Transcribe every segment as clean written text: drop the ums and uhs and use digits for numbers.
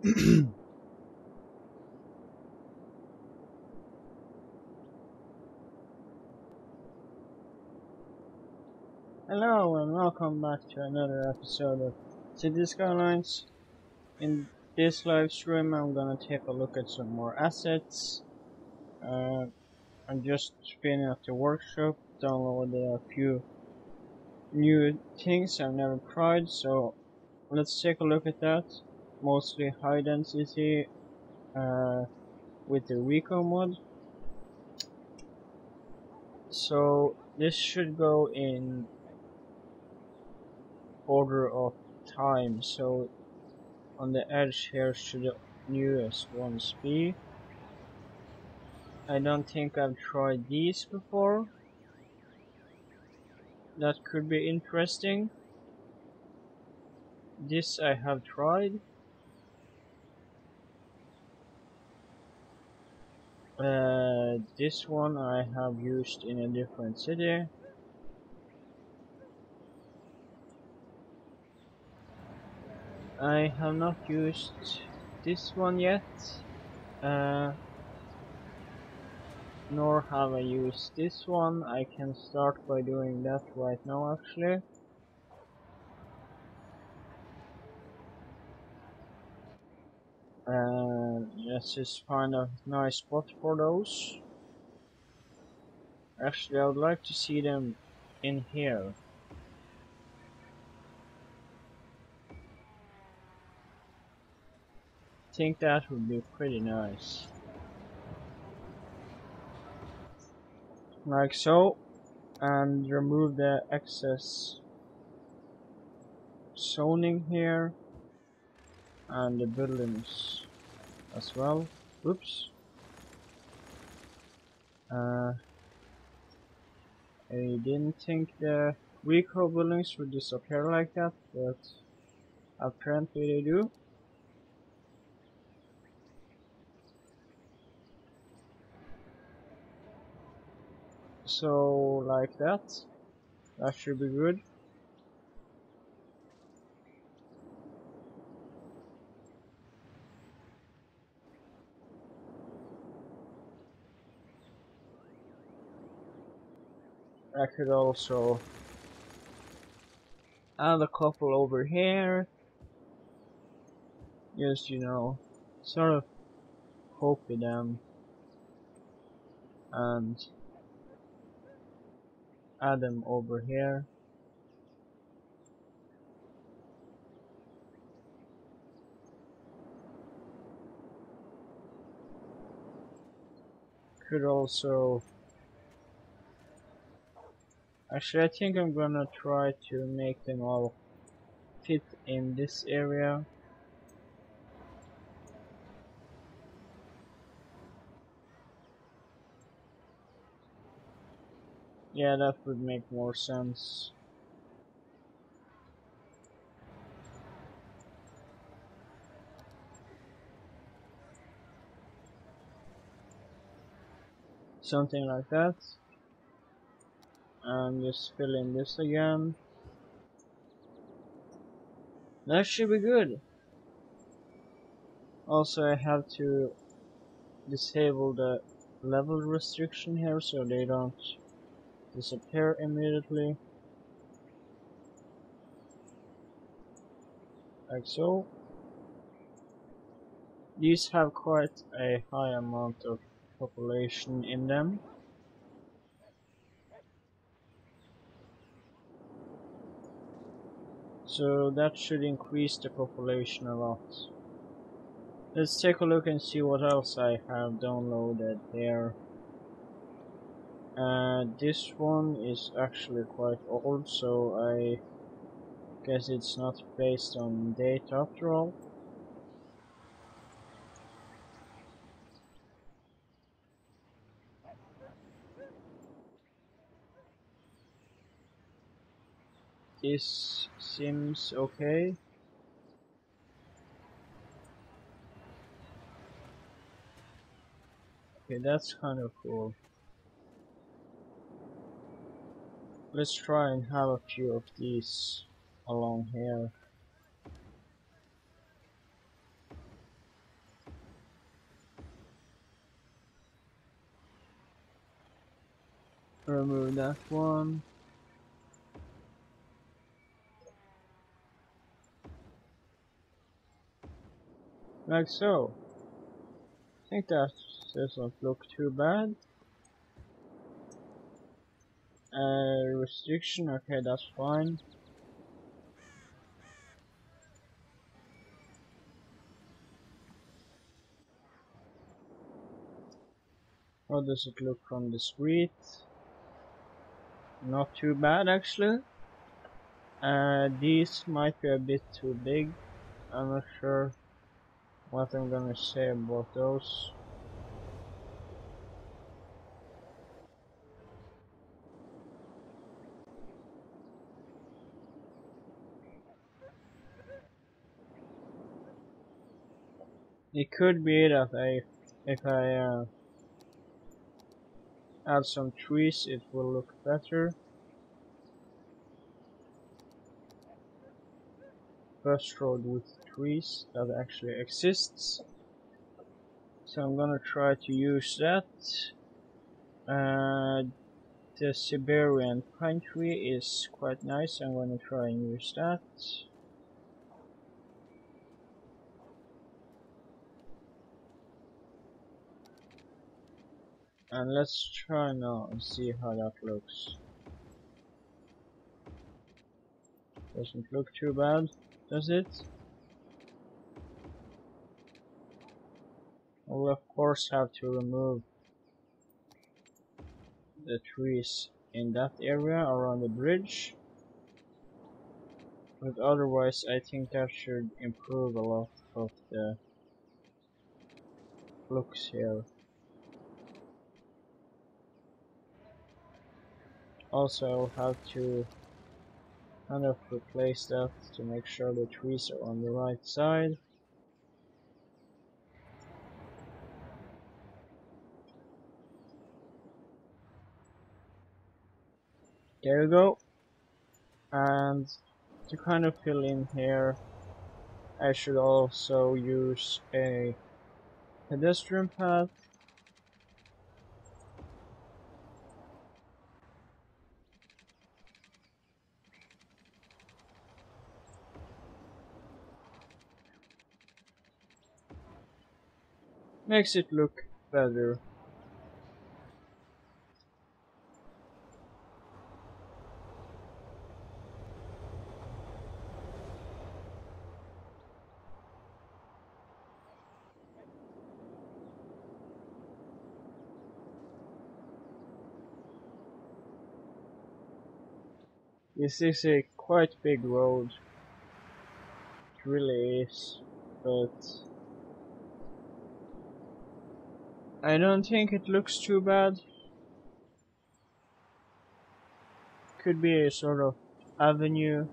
Hello and welcome back to another episode of City Skylines. In this live stream I'm gonna take a look at some more assets. I'm just spinning up the workshop, downloaded a few new things I've never tried, so let's take a look at that. Mostly high density with the Rico mod. So this should go in order of time, so on the edge here should the newest ones be. I don't think I've tried these before. That could be interesting. This I have tried. This one I have used in a different city. I have not used this one yet. Nor have I used this one. I can start by doing that right now actually. Let's just find a nice spot for those. Actually, I would like to see them in here. I think that would be pretty nice. Like so. And remove the excess zoning here. And the buildings as well. Oops. I didn't think the Rico buildings would disappear like that, but apparently they do. So like that. That should be good. I could also add a couple over here. Just, you know, sort of copy them and add them over here. Could also, actually I think I'm gonna try to make them all fit in this area. Yeah, that would make more sense. Something like that. And just fill in this again. That should be good. Also, I have to disable the level restriction here so they don't disappear immediately. Like so. These have quite a high amount of population in them. So that should increase the population a lot. Let's take a look and see what else I have downloaded here. This one is actually quite old, so I guess it's not based on date after all. This seems okay. Okay, that's kind of cool. Let's try and have a few of these along here. remove that one. Like so. I think that doesn't look too bad. Restriction, okay, that's fine. How does it look from the street? Not too bad actually. These might be a bit too big. I'm not sure what I'm gonna say about those. It could be that if I add some trees, it will look better. Bus road with trees that actually exists. So I'm gonna try to use that. The Siberian pine tree is quite nice. I'm gonna try and use that. And let's try now and see how that looks. Doesn't look too bad, does it? We'll of course have to remove the trees in that area around the bridge. But otherwise I think that should improve a lot of the looks here. Also I'll have to kind of replace that to make sure the trees are on the right side. There you go. And to kind of fill in here, I should also use a pedestrian path. Makes it look better. This is a quite big road. It really is. But I don't think it looks too bad. Could be a sort of avenue.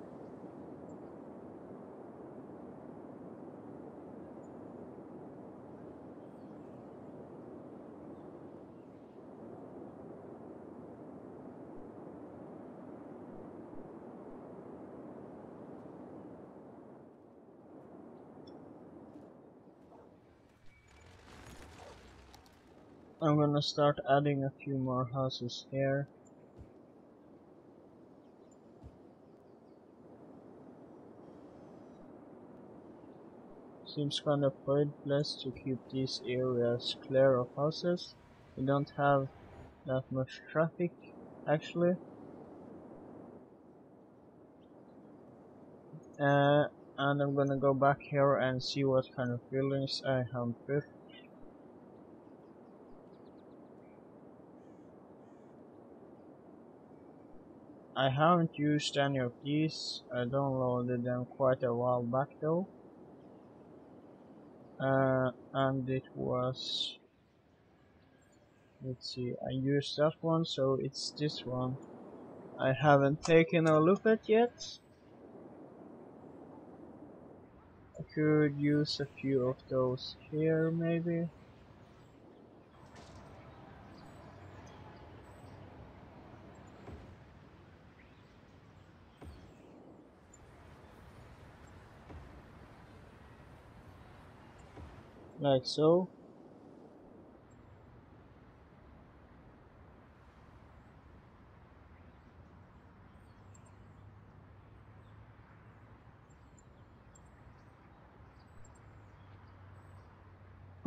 I'm gonna start adding a few more houses here. Seems kind of pointless to keep these areas clear of houses. We don't have that much traffic actually. And I'm gonna go back here and see what kind of buildings I have built. I haven't used any of these. I downloaded them quite a while back though. And it was, let's see, I used that one, so it's this one I haven't taken a look at yet. I could use a few of those here maybe. Like so.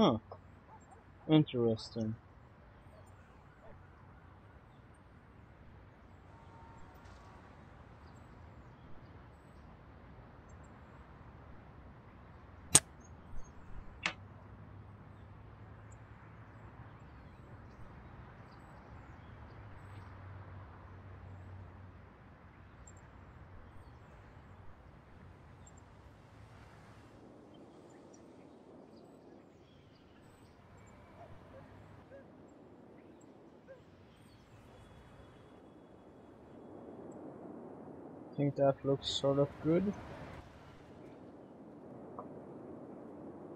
Huh, interesting. I think that looks sort of good.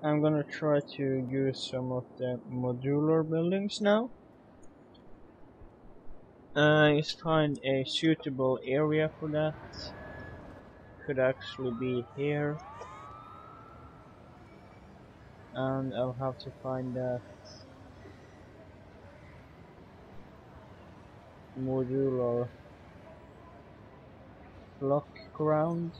I'm gonna try to use some of the modular buildings now. Just find a suitable area for that. Could actually be here. And I'll have to find that modular block ground.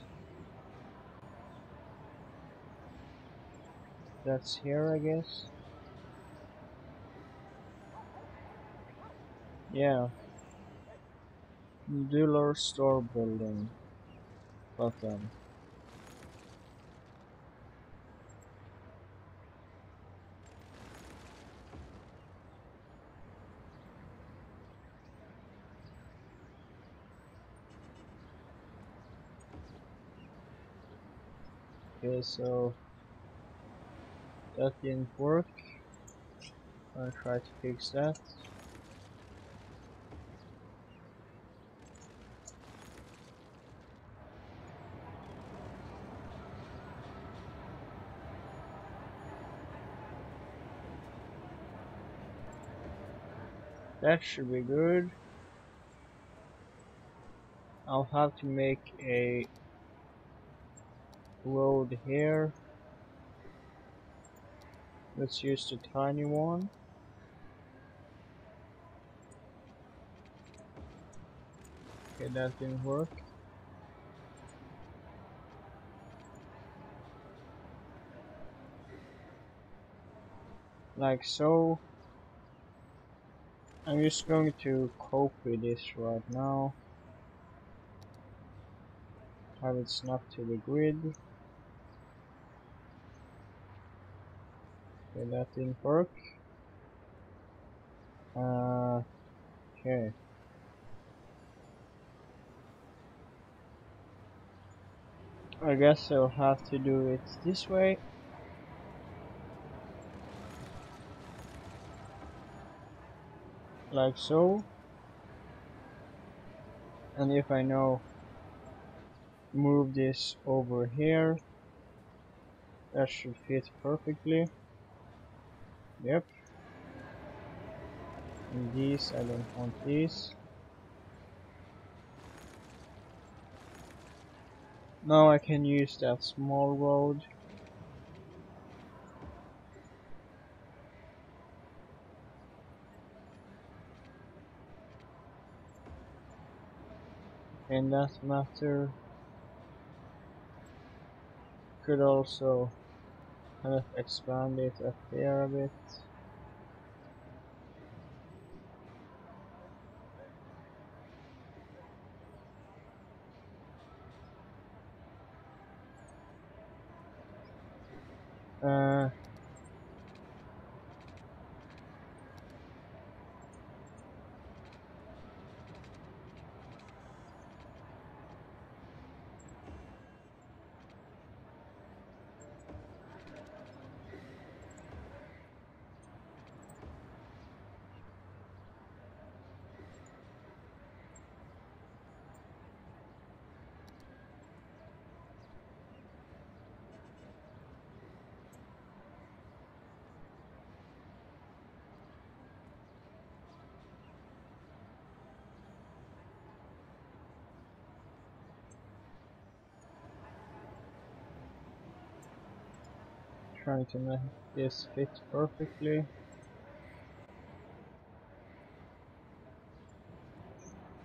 That's here, I guess. Yeah. Modular store building. Button. Okay, so that didn't work. I'll try to fix that. That should be good. I'll have to make a road here. Let's use the tiny one. Okay, that didn't work. Like so. I'm just going to copy this right now. Have it snap to the grid. Okay, that didn't work. Okay. I guess I'll have to do it this way. Like so. And if I now move this over here, that should fit perfectly. Yep. And these, I don't want these. Now I can use that small road. In that matter, could also kind of expand it up there a bit. Uh, trying to make this fit perfectly.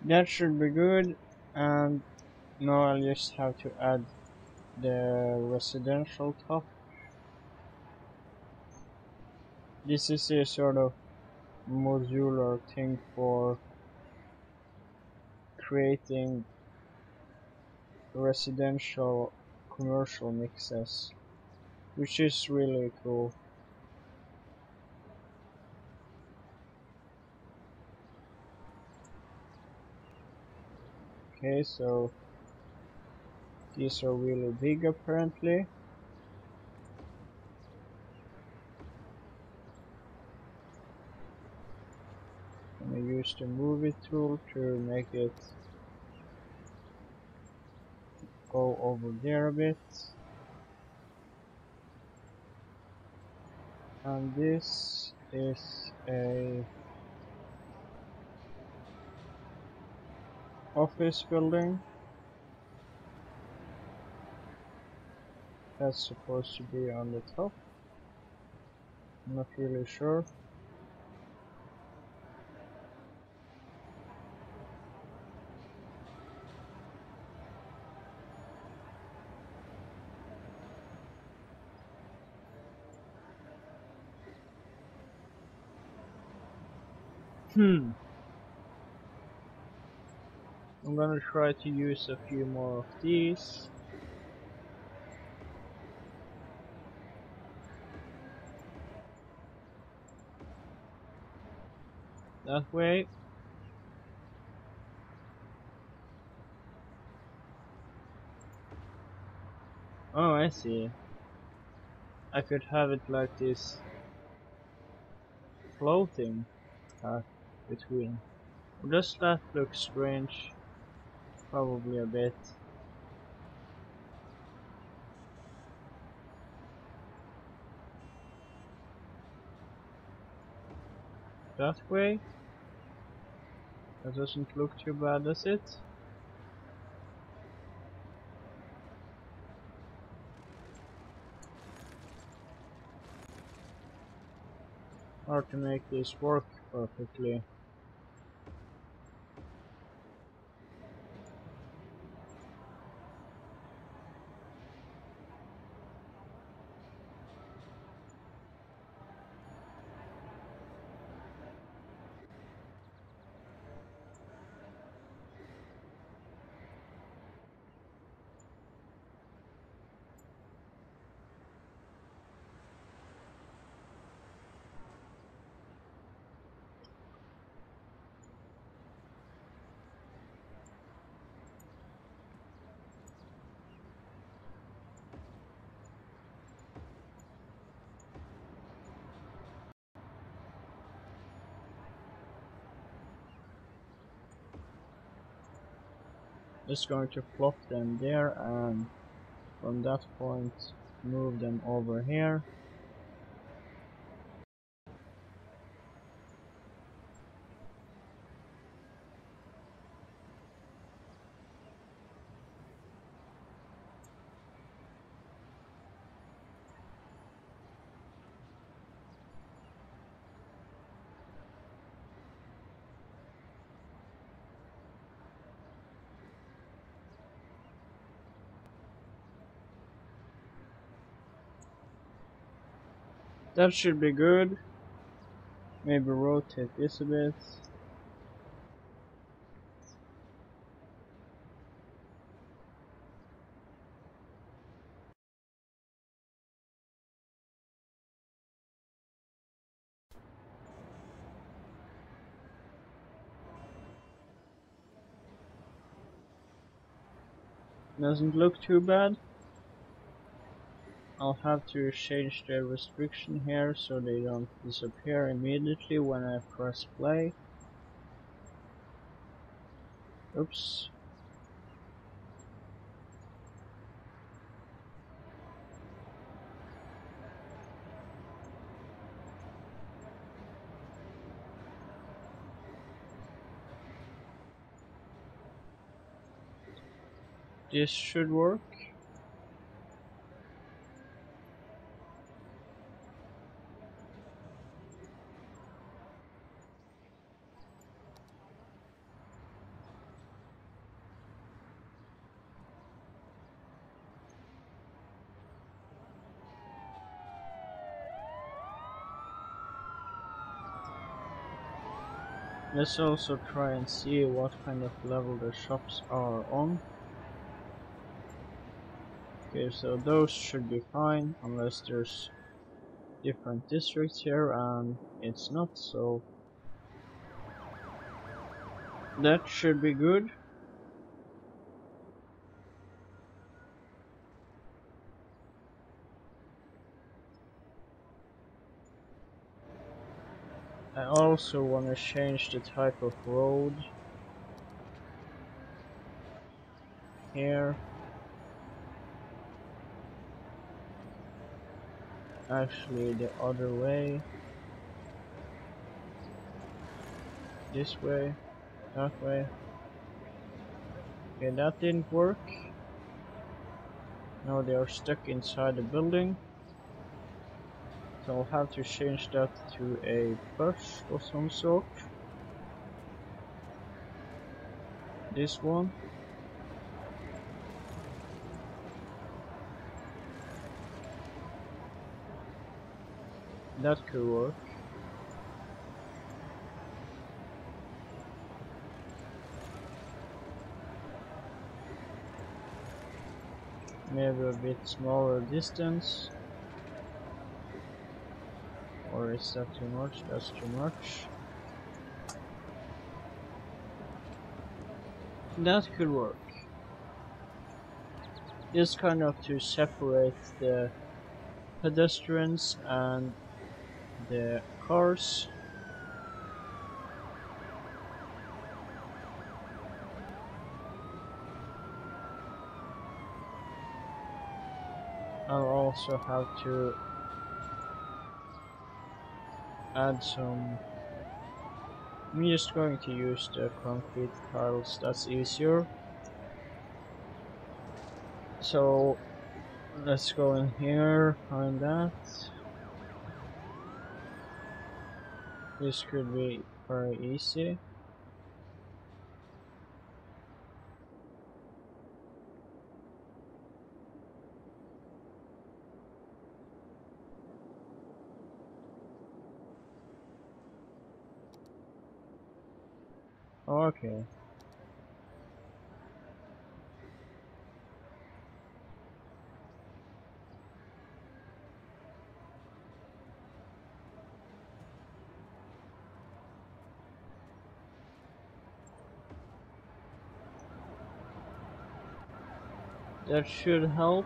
That should be good, and now I'll just have to add the residential top. This is a sort of modular thing for creating residential commercial mixes, which is really cool. Okay, so these are really big apparently. I'm gonna use the movie tool to make it go over there a bit. And this is a office building that's supposed to be on the top. I'm not really sure. I'm gonna try to use a few more of these. That way. Oh, I see. I could have it like this floating path between. Does that look strange? Probably a bit. That way? That doesn't look too bad, does it? Hard to make this work perfectly. Just going to plop them there, and from that point move them over here. That should be good. Maybe rotate this a bit. Doesn't look too bad. I'll have to change the restriction here so they don't disappear immediately when I press play. Oops. This should work. Let's also try and see what kind of level the shops are on. Okay, so those should be fine, unless there's different districts here, and it's not, so that should be good. I also want to change the type of road here. Actually, the other way. This way, that way. Okay, that didn't work. Now they are stuck inside the building. So I'll have to change that to a bus of some sort. This one. That could work. Maybe a bit smaller distance. Or is that too much? That's too much. That could work. Just kind of to separate the pedestrians and the cars. I'll also have to add some. I'm just going to use the concrete tiles, that's easier. So let's go in here, find that. This could be very easy. Okay. That should help.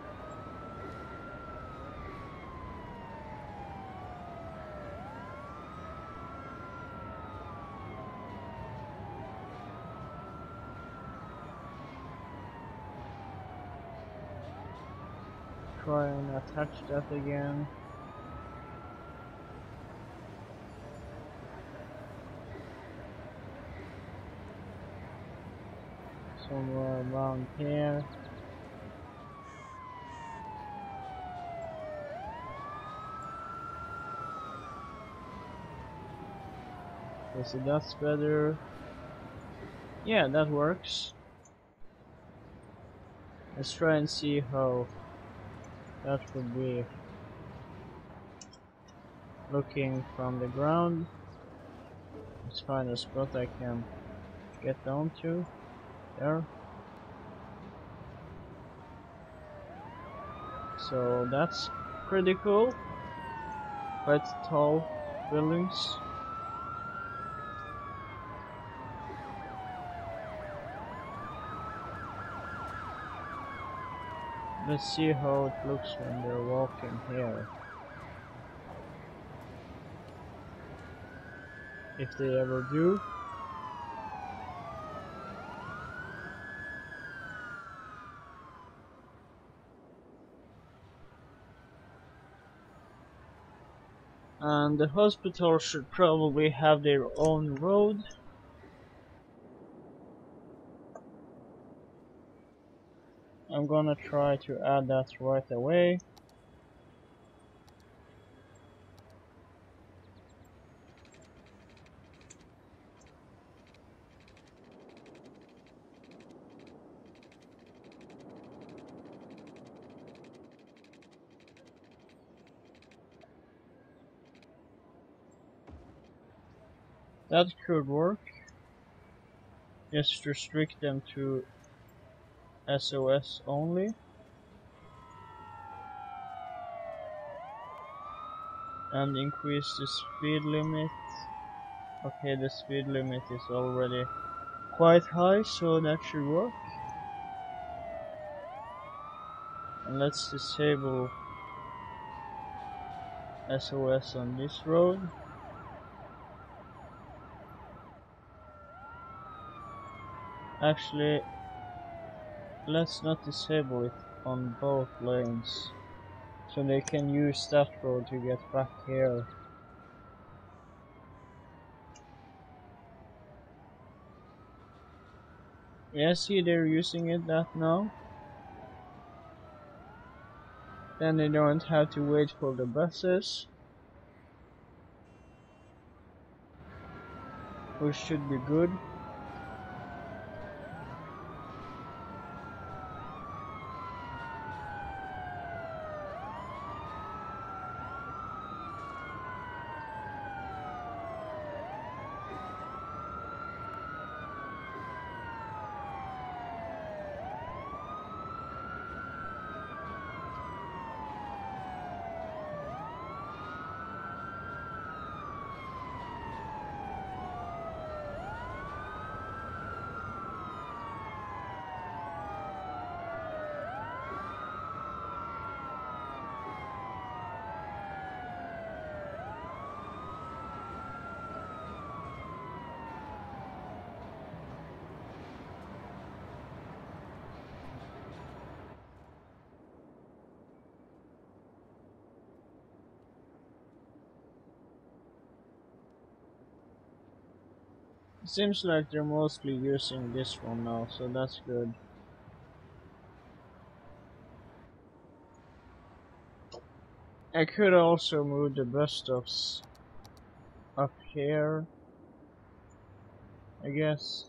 Try and attach that again. Somewhere around here. Okay, so that's better. Yeah, that works. Let's try and see how that would be looking from the ground. Let's find a spot I can get down to. There. So that's pretty cool. Quite tall buildings. Let's see how it looks when they're walking here. If they ever do. And the hospital should probably have their own road. I'm gonna try to add that right away. That could work. Just restrict them to SOS only. And increase the speed limit. Okay, the speed limit is already quite high, so that should work. And let's disable SOS on this road. Actually, let's not disable it on both lanes, so they can use that road to get back here. Yeah, see, they're using it that now. Then they don't have to wait for the buses, which should be good. It seems like they're mostly using this one now, so that's good. I could also move the bus stops up here, I guess.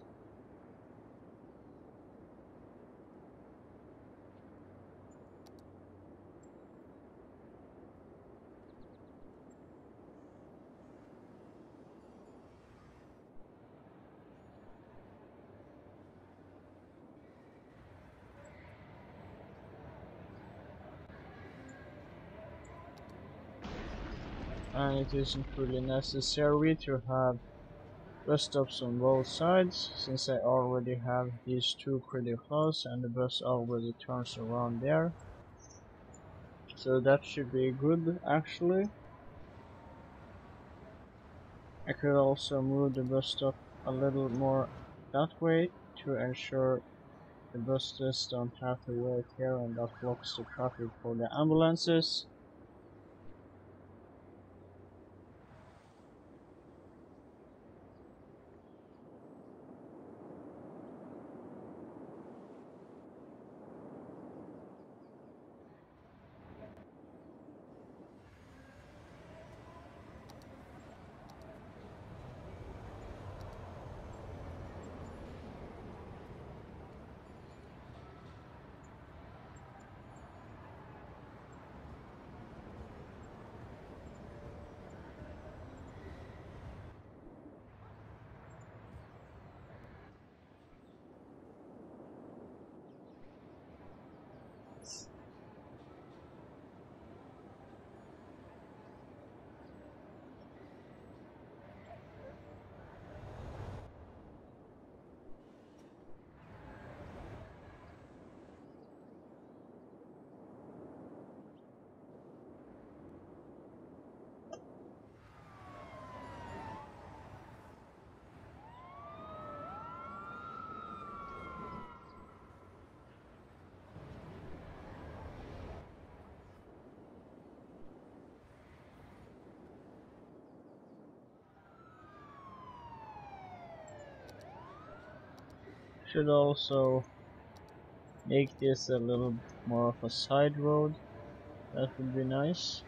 And it isn't really necessary to have bus stops on both sides, since I already have these two pretty close and the bus already turns around there. So that should be good, actually. I could also move the bus stop a little more that way to ensure the buses don't have to wait here, and that blocks the traffic for the ambulances. Should also make this a little more of a side road. That would be nice.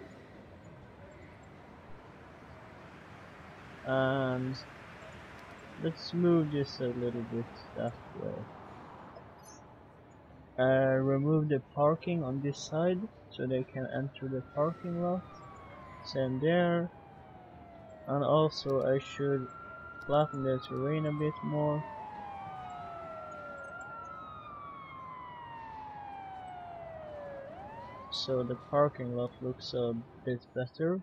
And let's move this a little bit that way. Remove the parking on this side so they can enter the parking lot. Same there. And also I should flatten the terrain a bit more. so the parking lot looks a bit better.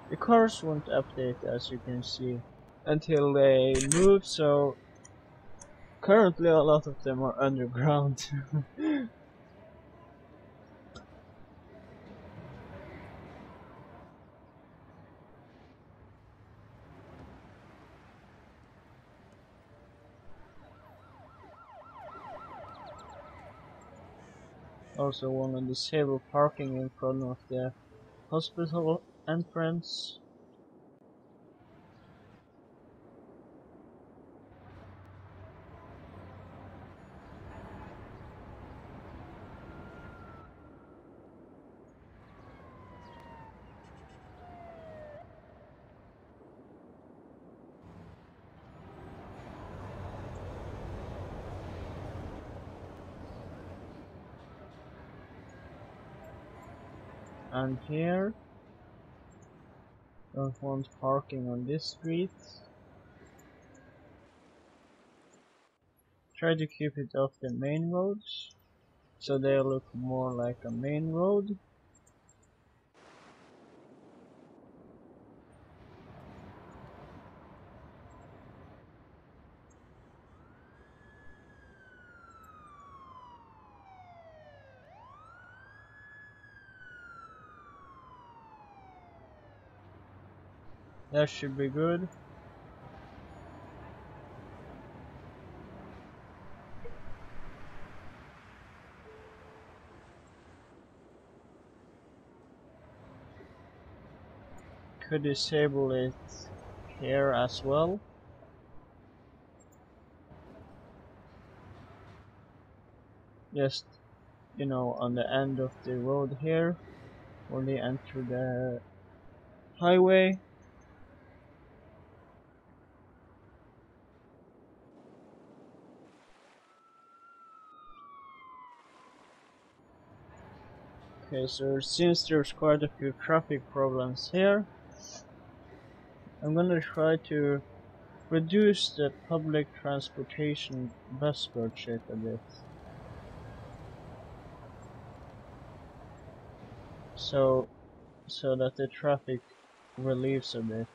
The cars won't update, as you can see, until they move, so currently a lot of them are underground. Also want to disable parking in front of the hospital entrance. And here, don't want parking on this street. Try to keep it off the main roads, so they look more like a main road. That should be good. Could disable it here as well. Just, you know, on the end of the road here, when they enter the highway. Okay, so since there's quite a few traffic problems here, I'm gonna try to reduce the public transportation bus budget a bit. So that the traffic relieves a bit.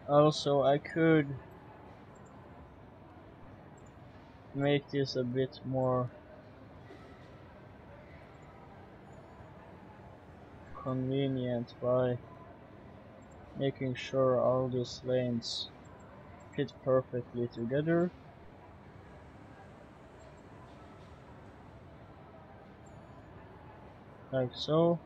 Also, I could make this a bit more convenient by making sure all these lanes fit perfectly together. Like so.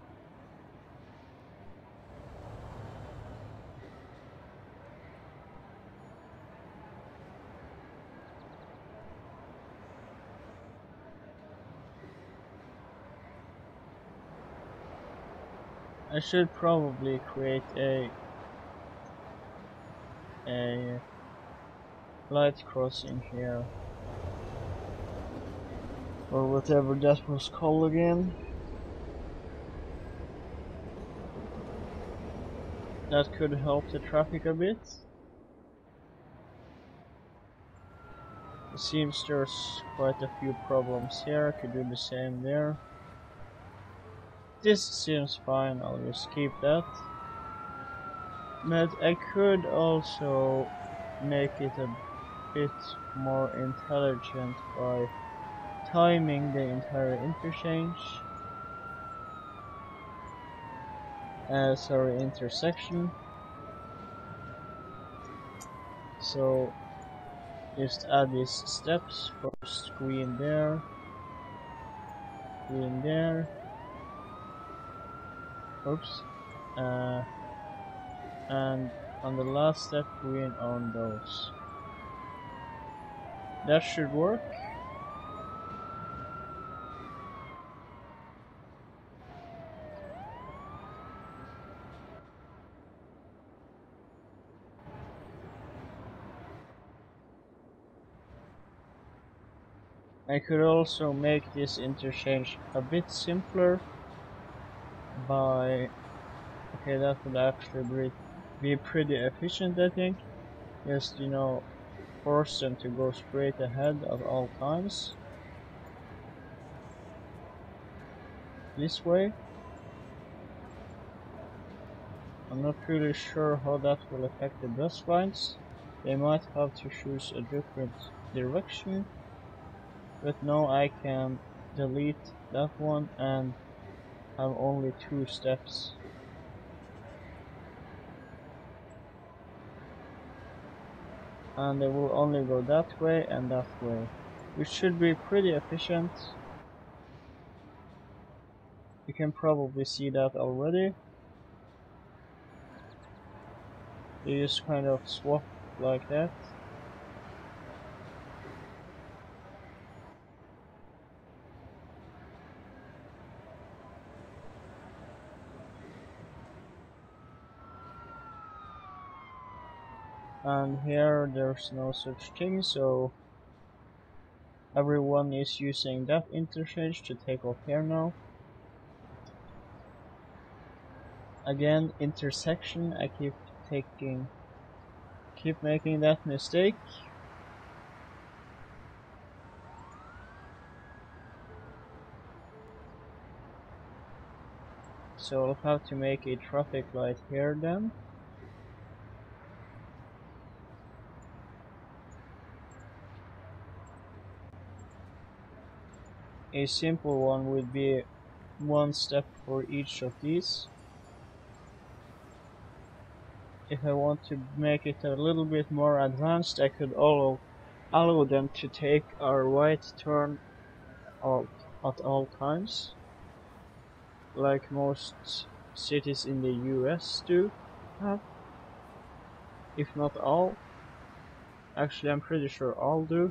I should probably create a light crossing here, or whatever that was called again. That could help the traffic a bit. It seems there's quite a few problems here. I could do the same there. This seems fine, I'll just keep that. But I could also make it a bit more intelligent by timing the entire interchange. Intersection. So just add these steps. First green there, green there. Oops. And on the last step, green on those. That should work. I could also make this interchange a bit simpler by Okay, that would actually be pretty efficient, I think. Just, you know, force them to go straight ahead at all times. This way. I'm not really sure how that will affect the bus lines. They might have to choose a different direction. But now I can delete that one and have only 2 steps. And they will only go that way and that way, which should be pretty efficient. You can probably see that already. They just kind of swap like that. And here there's no such thing, so everyone is using that interchange to take off here now. Again, intersection, I keep making that mistake. So I'll have to make a traffic light here then. A simple one would be 1 step for each of these. If I want to make it a little bit more advanced, I could allow them to take a right turn at all times, like most cities in the US do have, if not all. Actually, I'm pretty sure all do.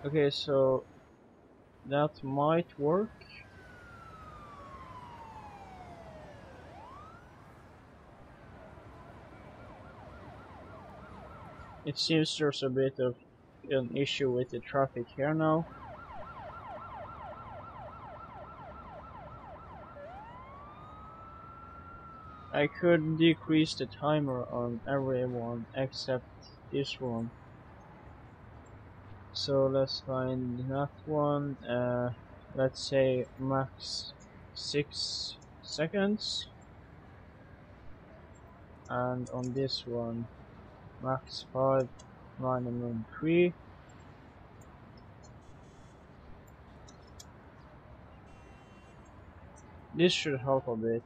Okay, so that might work. It seems there's a bit of an issue with the traffic here now. I could decrease the timer on everyone except this one. So let's find that one. Let's say max 6 seconds. And on this one, max 5, minimum 3. This should help a bit.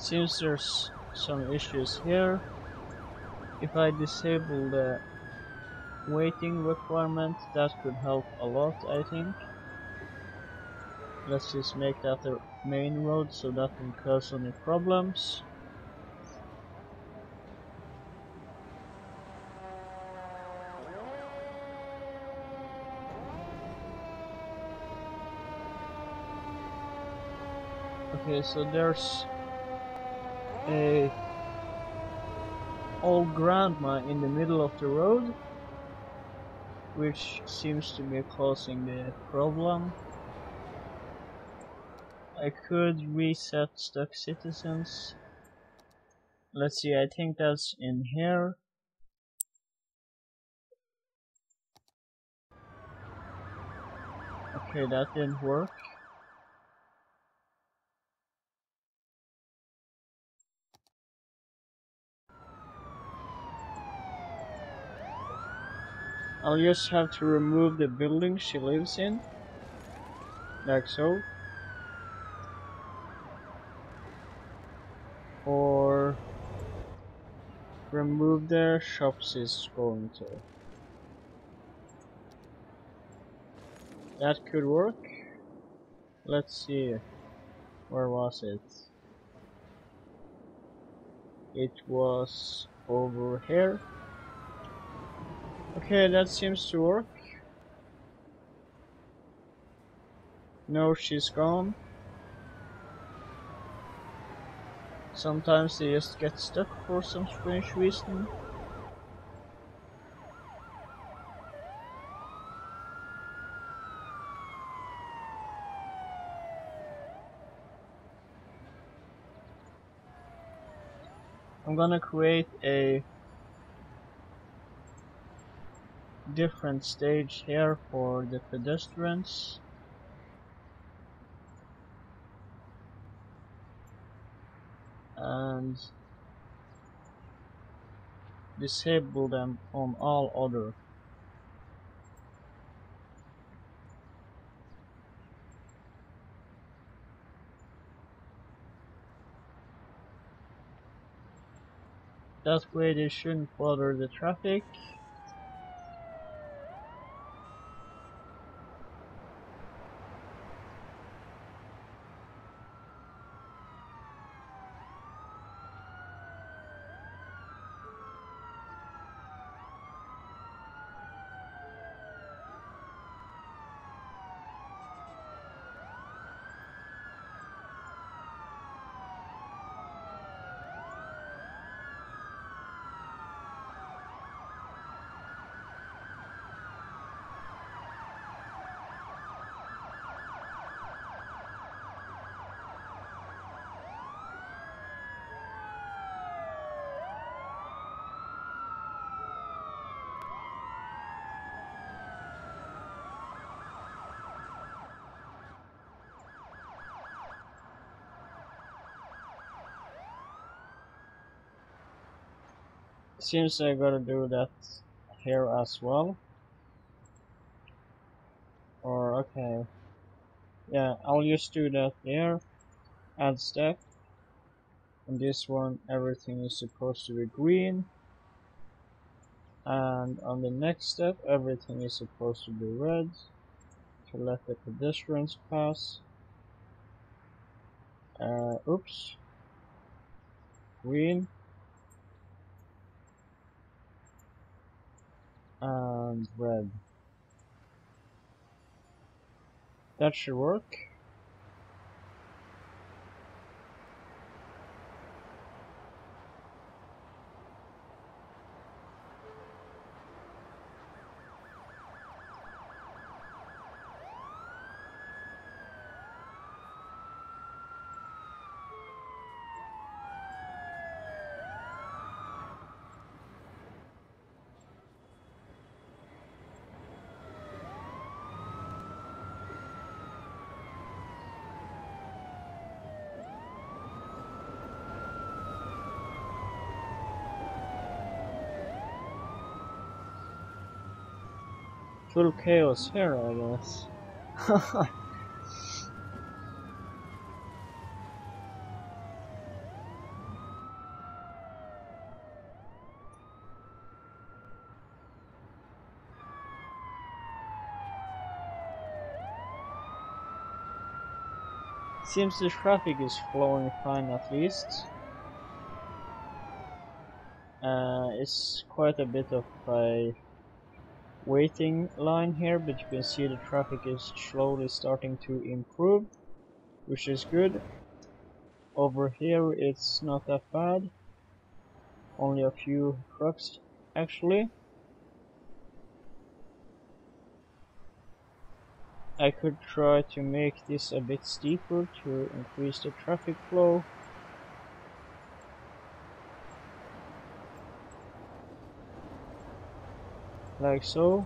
Since there's some issues here, if I disable the waiting requirement, that could help a lot, I think. Let's just make that the main road so that won't cause any problems. Okay, so there's a old grandma in the middle of the road, which seems to be causing the problem. I could reset stuck citizens. Let's see, I think that's in here. Okay, that didn't work. I'll just have to remove the building she lives in, like so. Or remove the shops is going to. That could work. Let's see. Where was it? It was over here. Okay, that seems to work. No, she's gone. Sometimes they just get stuck for some strange reason. I'm gonna create a different stage here for the pedestrians. And disable them on all other. That way they shouldn't bother the traffic. Seems I gotta do that here as well. Or okay. Yeah, I'll just do that there. Add step. And this one everything is supposed to be green. And on the next step everything is supposed to be red to let the pedestrians pass. Oops. Green. And red. That should work. Full chaos here, I guess. Seems the traffic is flowing fine at least. It's quite a bit of a waiting line here, but you can see the traffic is slowly starting to improve, which is good. Over here it's not that bad, only a few trucks actually. I could try to make this a bit steeper to increase the traffic flow. Like so.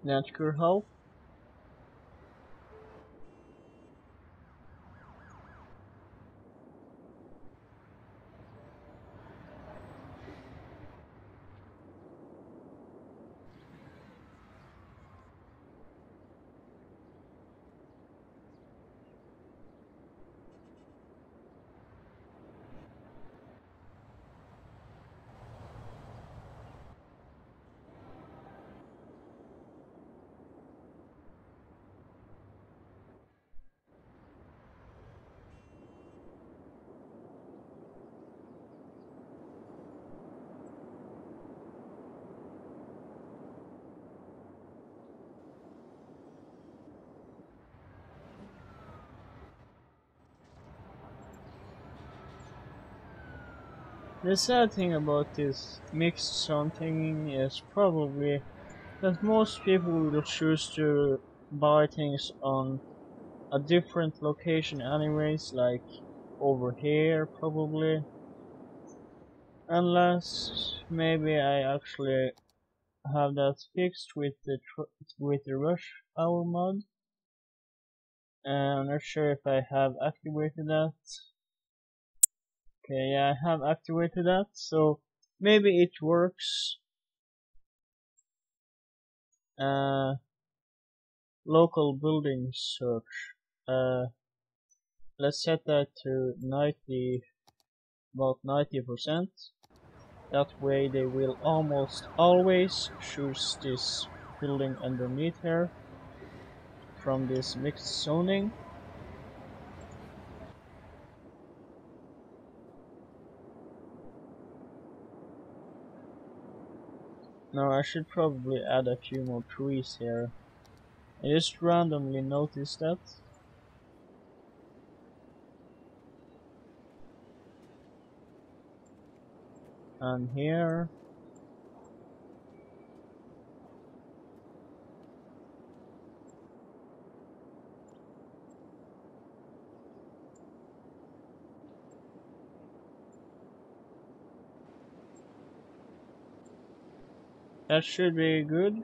That could help. The sad thing about this mixed zone thing is probably that most people will choose to buy things on a different location anyways, like over here probably. Unless maybe I actually have that fixed with the rush hour mod. I'm not sure if I have activated that. Okay, yeah, I have activated that, so maybe it works. Uh, Local building search. Let's set that to 90, about 90%. That way they will almost always choose this building underneath here from this mixed zoning. Now I should probably add a few more trees here. I just randomly noticed that. And here. That should be good.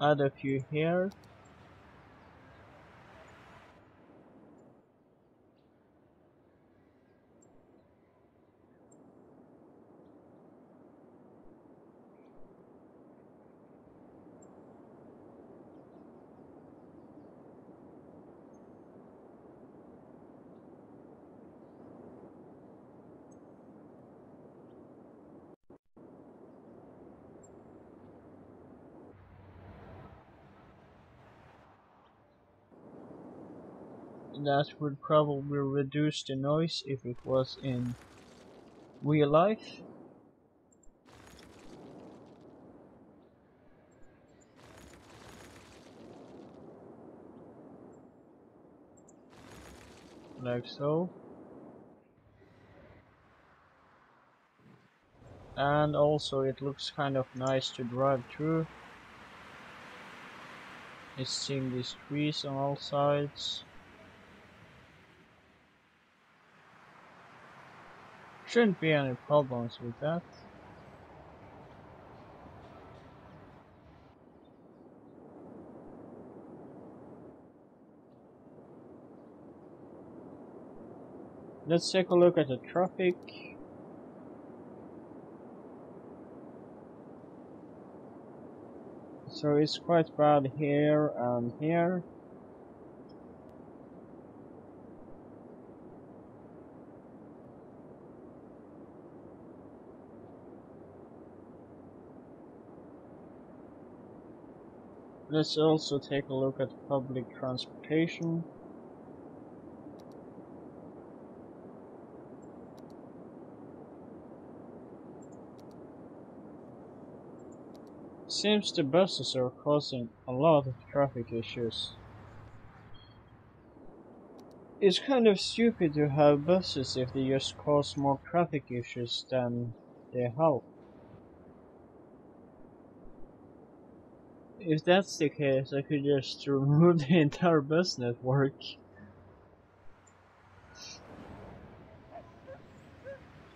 Add a few here. That would probably reduce the noise if it was in real life. Like so. And also it looks kind of nice to drive through. It's seeing these trees on all sides. Shouldn't be any problems with that. Let's take a look at the traffic. So it's quite bad here and here. Let's also take a look at public transportation. Seems the buses are causing a lot of traffic issues. It's kind of stupid to have buses if they just cause more traffic issues than they help. If that's the case, I could just remove the entire bus network.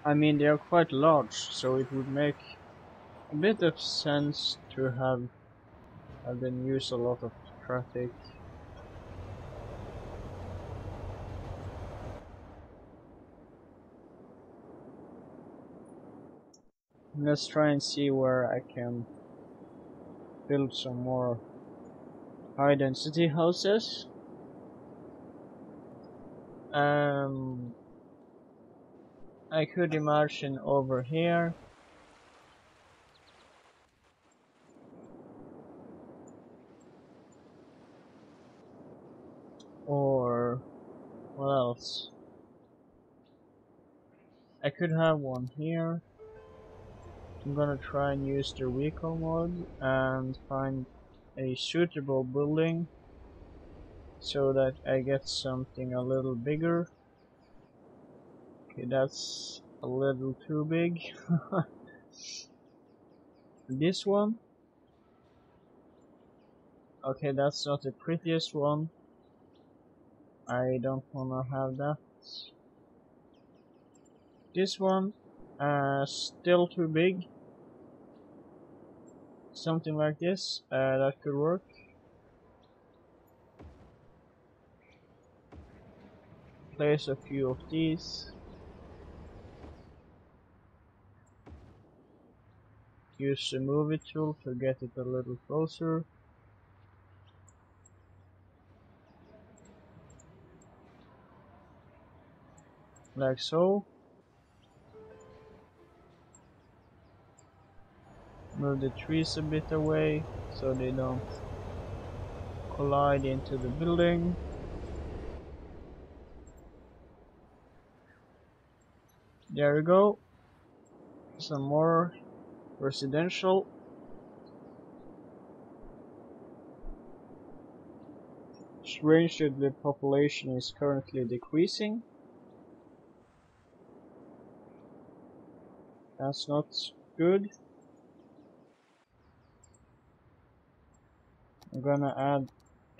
I mean, they are quite large, so it would make a bit of sense to have them use a lot of traffic. Let's try and see where I can build some more high density houses. I could imagine over here. Or what else? I could have one here. I'm gonna try and use the vehicle mode and find a suitable building so that I get something a little bigger. Okay, that's a little too big. This one. Okay, that's not the prettiest one. I don't wanna have that. This one, still too big. Something like this, that could work. Place a few of these. Use the movie tool to get it a little closer. Like so. Move the trees a bit away so they don't collide into the building. There we go. Some more residential. Strange that the population is currently decreasing. That's not good. I'm gonna add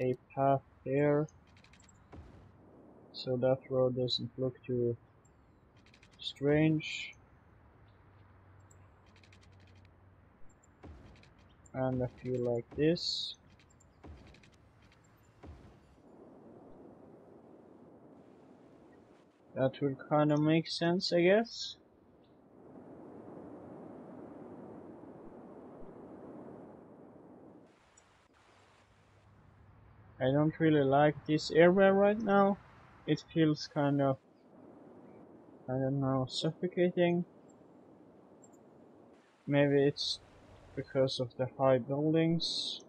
a path there so that road doesn't look too strange. And a few like this. That would kind of make sense, I guess. I don't really like this area right now. It feels kind of, I don't know, suffocating. Maybe it's because of the high buildings.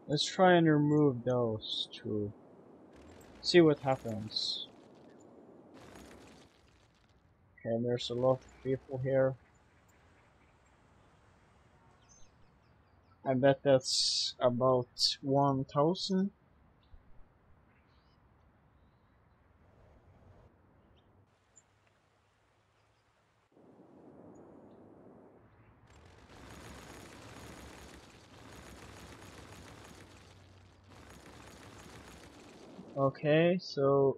Let's try and remove those to see what happens. Okay, there's a lot of people here. I bet that's about 1,000. Okay, so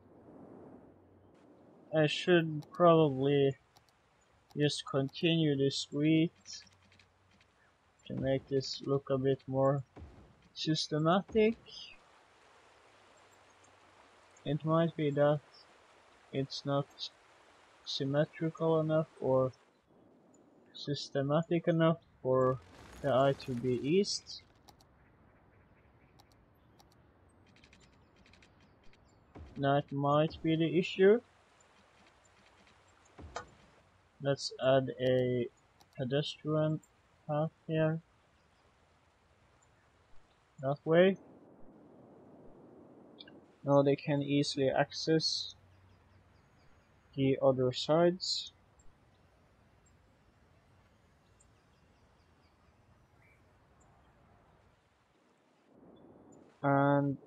I should probably just continue the street to make this look a bit more systematic. It might be that it's not symmetrical enough or systematic enough for the eye to be east. That might be the issue. Let's add a pedestrian path here. That way. Now they can easily access the other sides. And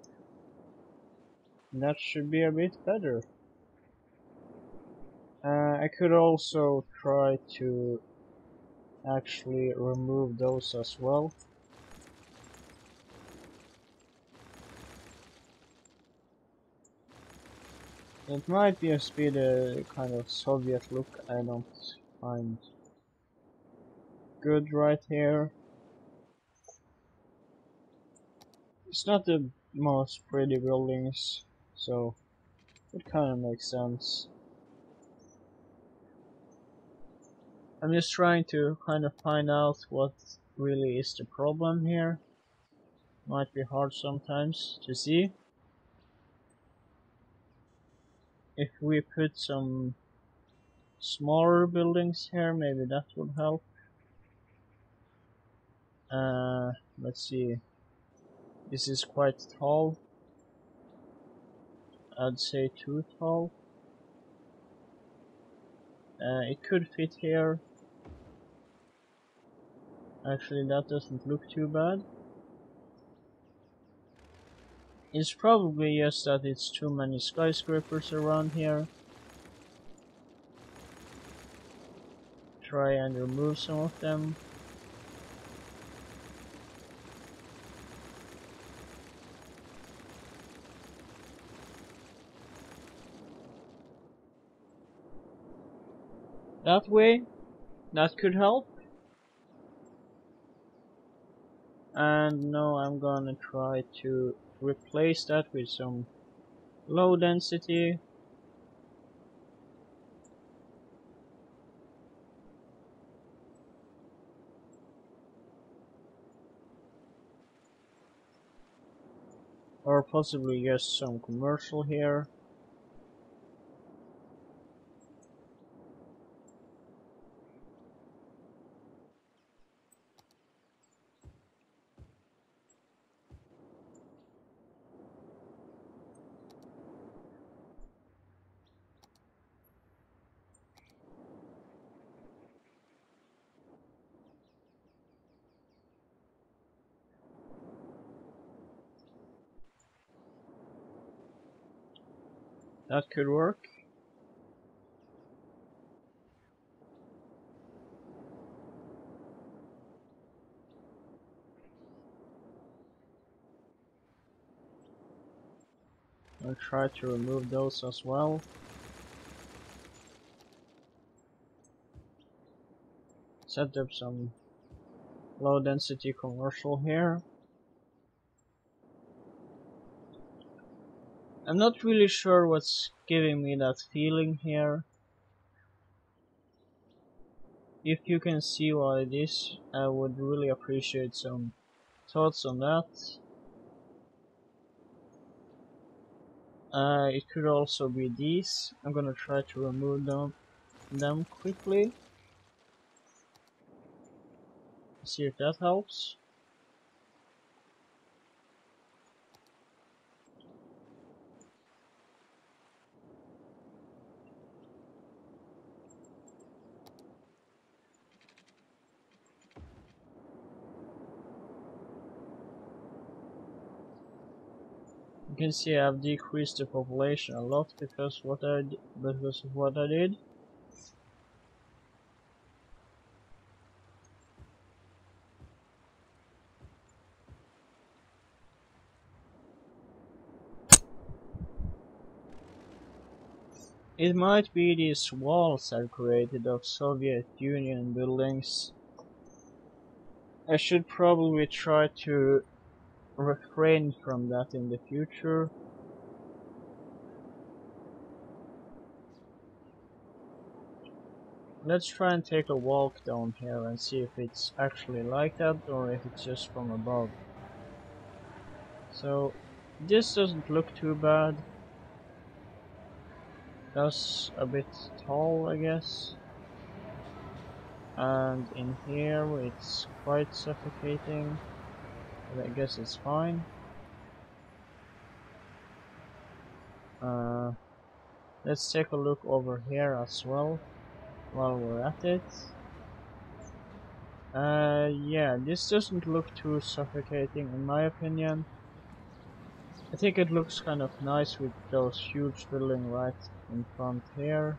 that should be a bit better. I could also try to actually remove those as well. It might just be the kind of Soviet look I don't find good right here. It's not the most pretty buildings, so it kind of makes sense. I'm just trying to kind of find out what really is the problem here. Might be hard sometimes to see. If we put some smaller buildings here, maybe that would help. Let's see. This is quite tall. I'd say too tall. It could fit here. Actually, that doesn't look too bad. It's probably just that it's too many skyscrapers around here. Try and remove some of them. That way, that could help. And now I'm gonna try to replace that with some low density. Or possibly just some commercial here. That could work. I'll try to remove those as well. Set up some low density commercial here. I'm not really sure what's giving me that feeling here. If you can see what it is, I would really appreciate some thoughts on that. It could also be these. I'm gonna try to remove them quickly. See if that helps. You can see I've decreased the population a lot because of what I did. It might be these walls I've created of Soviet Union buildings. I should probably try to refrain from that in the future. Let's try and take a walk down here and see if it's actually like that or if it's just from above. So this doesn't look too bad. That's a bit tall, I guess. And in here it's quite suffocating, but I guess it's fine. Let's take a look over here as well while we're at it. Yeah, this doesn't look too suffocating in my opinion. I think it looks kind of nice with those huge buildings right in front here.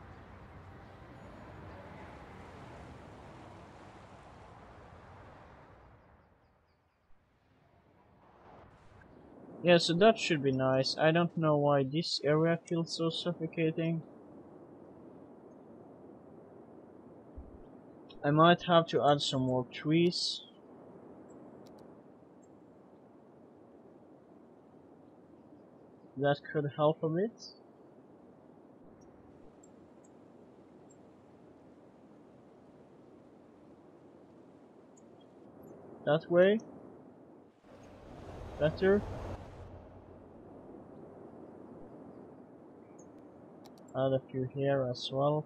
Yeah, so that should be nice. I don't know why this area feels so suffocating. I might have to add some more trees. That could help a bit. That way. Better. Add a few here as well.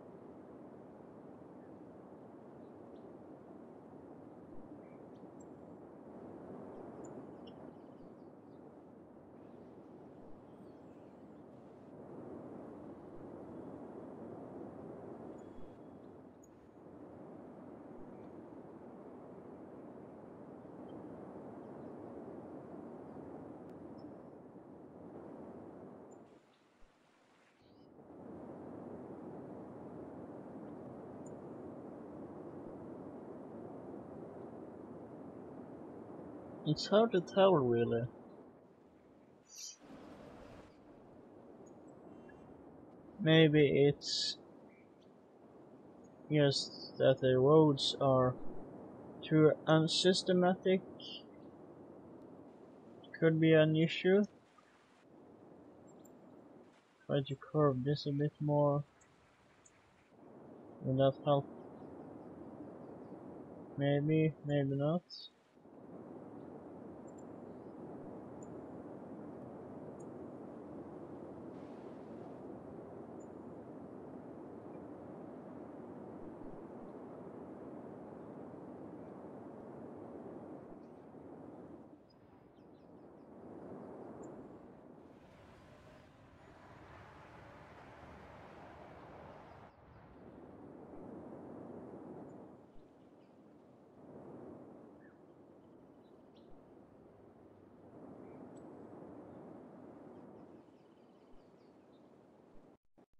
It's hard to tell really. Maybe it's just that the roads are too unsystematic. Could be an issue. Try to curve this a bit more. Will that help? Maybe, maybe not.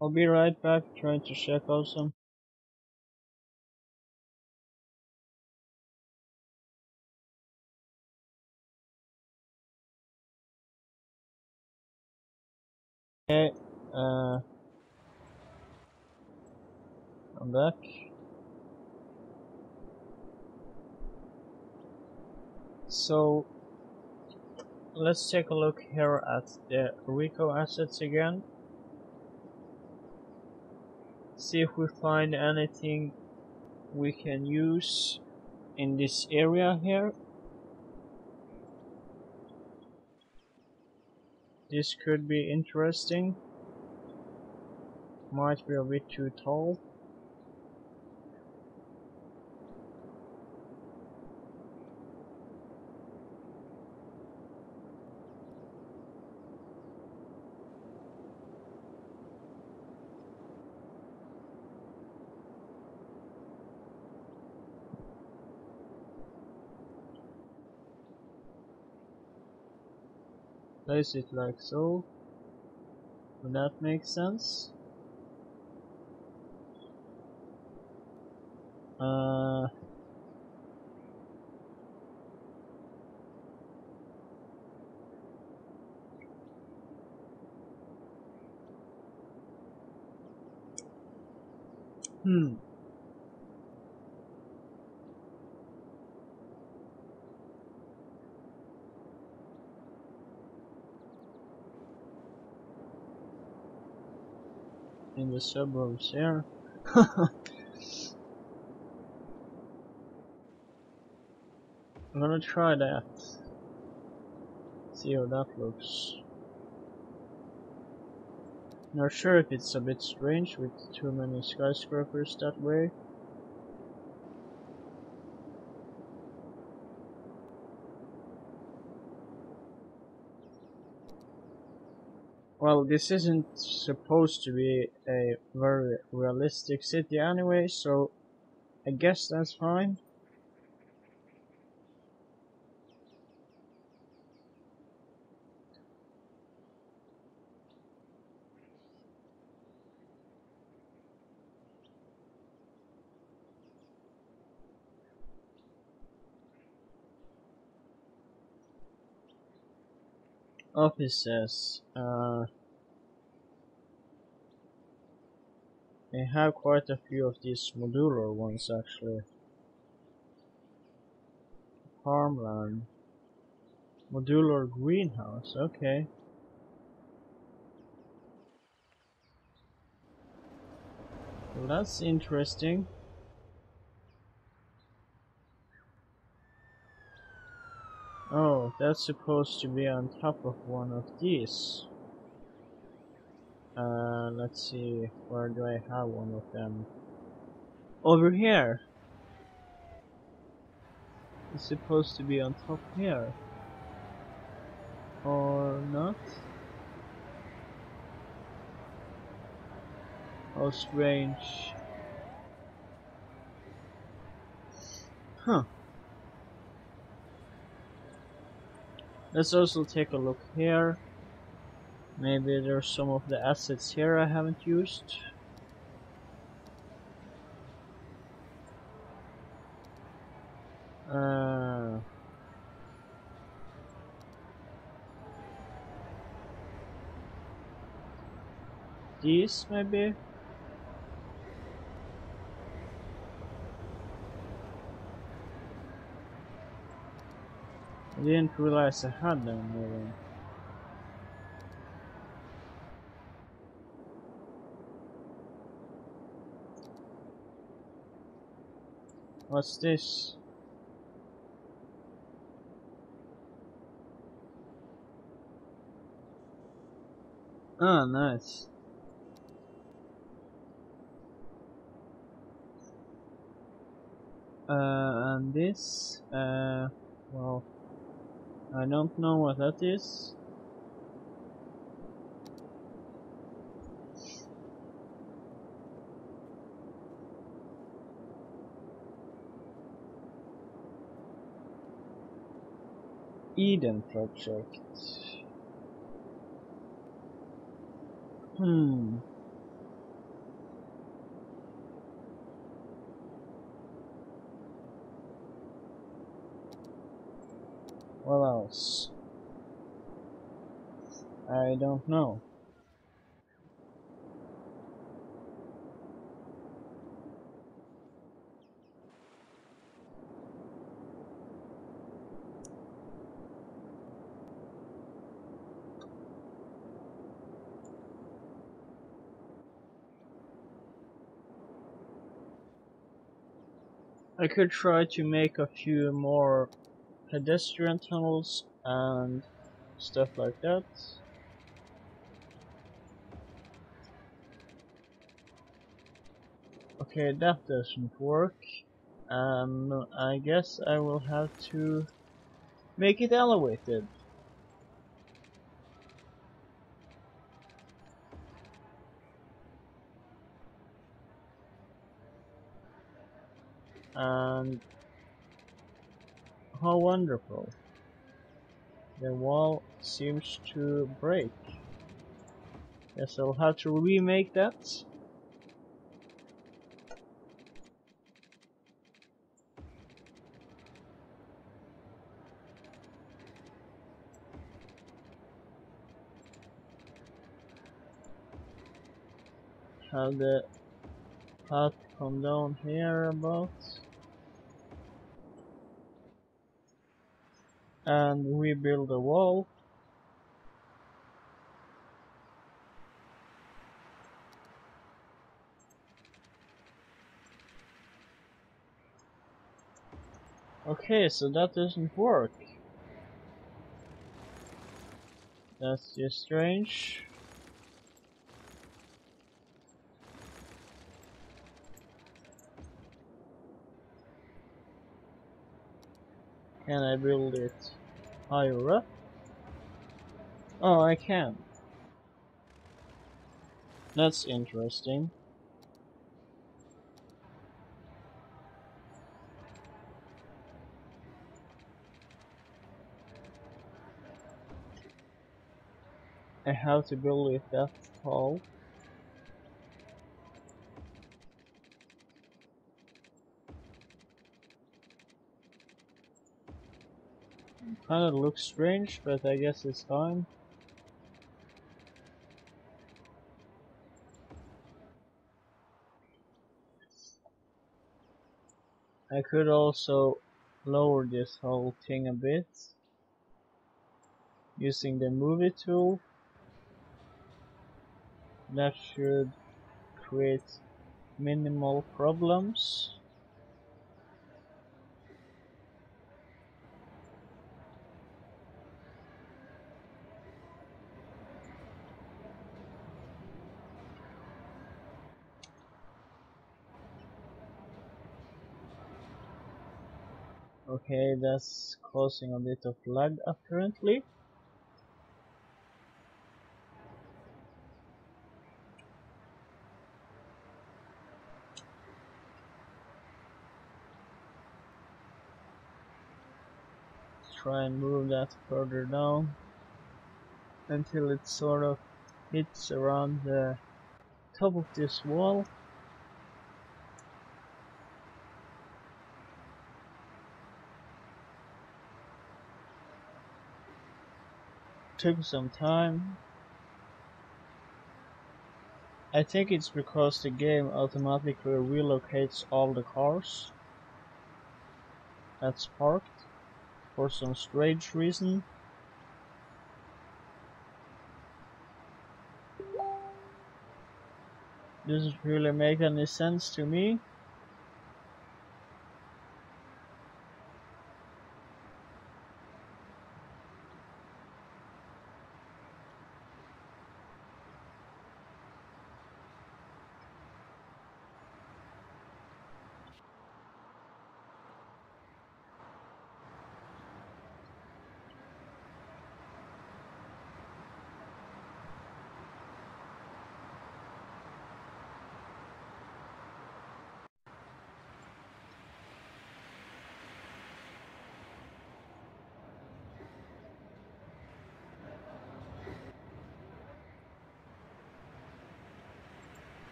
I'll be right back trying to check out some. Okay, I'm back. So let's take a look here at the Rico assets again. See if we find anything we can use in this area here. This could be interesting. Might be a bit too tall. Place it like so. Would that make sense? In the suburbs here. I'm gonna try that. See how that looks. Not sure if it's a bit strange with too many skyscrapers that way. Well, this isn't supposed to be a very realistic city anyway, so I guess that's fine. Offices. They have quite a few of these modular ones actually. Farmland. Modular greenhouse, okay. Well, that's interesting. Oh, that's supposed to be on top of one of these. Let's see, where do I have one of them? Over here! It's supposed to be on top here. Or not? How strange. Huh. Let's also take a look here. Maybe there's some of the assets here I haven't used. these maybe? I didn't realize I had them moving. What's this? Oh, nice. And this, well, I don't know what that is. Eden project. What else? I don't know. I could try to make a few more pedestrian tunnels and stuff like that. Okay, that doesn't work. I guess I will have to make it elevated. And how wonderful. The wall seems to break. Guess I'll have to remake that. Have the path come down here about. And rebuild the wall. Okay, so that doesn't work. That's just strange. Can I build it higher up? Oh, I can. That's interesting. I have to build it that tall. Kinda looks strange, but I guess it's fine. I could also lower this whole thing a bit using the movie tool. That should create minimal problems. Okay, that's causing a bit of lag apparently. Try and move that further down until it sort of hits around the top of this wall. Took some time. I think it's because the game automatically relocates all the cars that's parked for some strange reason. Doesn't really make any sense to me.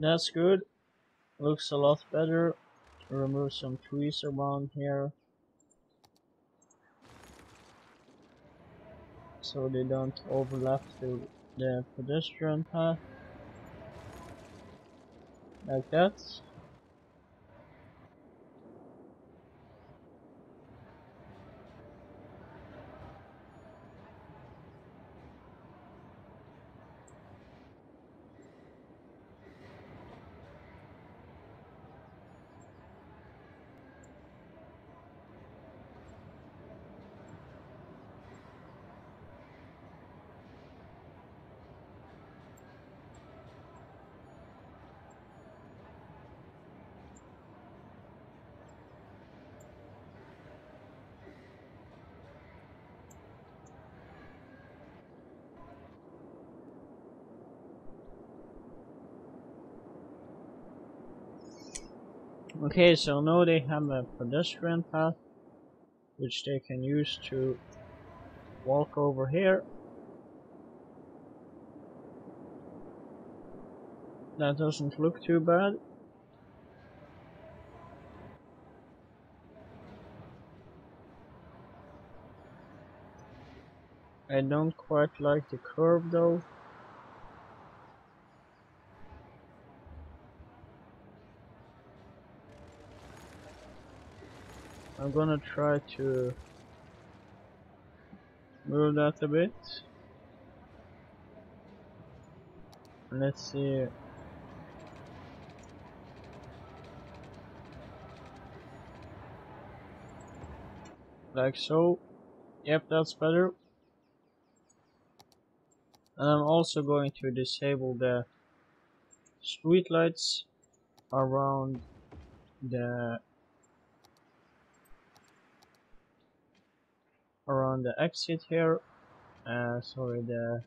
That's good. Looks a lot better. Remove some trees around here so they don't overlap the pedestrian path. Like that. Okay, so now they have a pedestrian path which they can use to walk over here. That doesn't look too bad. I don't quite like the curve though. I'm gonna try to move that a bit. Let's see. Like so. Yep, that's better. And I'm also going to disable the street lights around the exit here. Sorry, the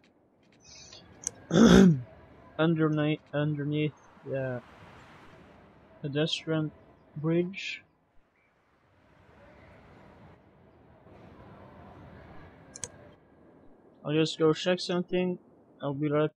underneath the pedestrian bridge. I'll just go check something. I'll be right.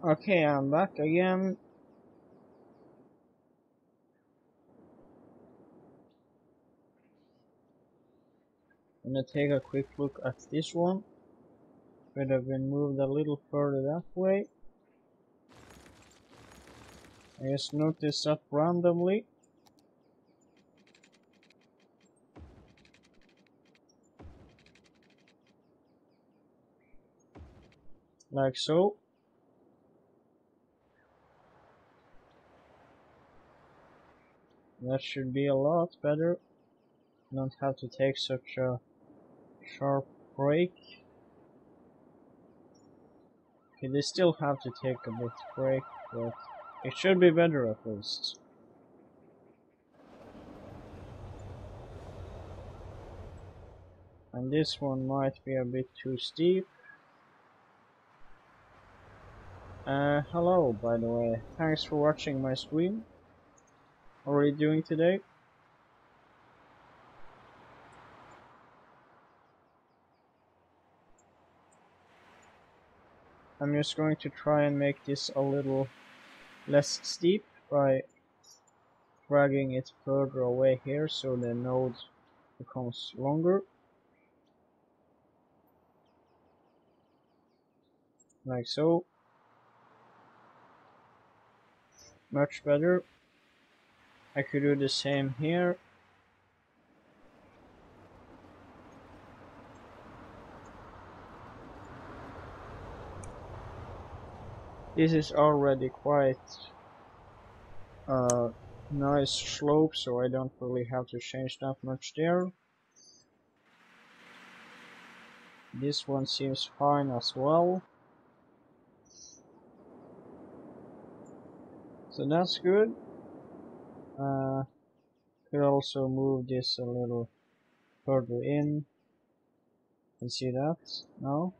Okay, I'm back again. I'm gonna take a quick look at this one. Could have been moved a little further that way. I just note this up randomly. Like so. That should be a lot better. Don't have to take such a sharp break. Okay, they still have to take a bit break, but it should be better at least. And this one might be a bit too steep. Hello, by the way. Thanks for watching my stream. How are you doing today? I'm just going to try and make this a little less steep by dragging it further away here so the node becomes longer. Like so. Much better. I could do the same here. This is already quite a nice slope, so I don't really have to change that much there. This one seems fine as well. So that's good. Could also move this a little further in. Can see that? No?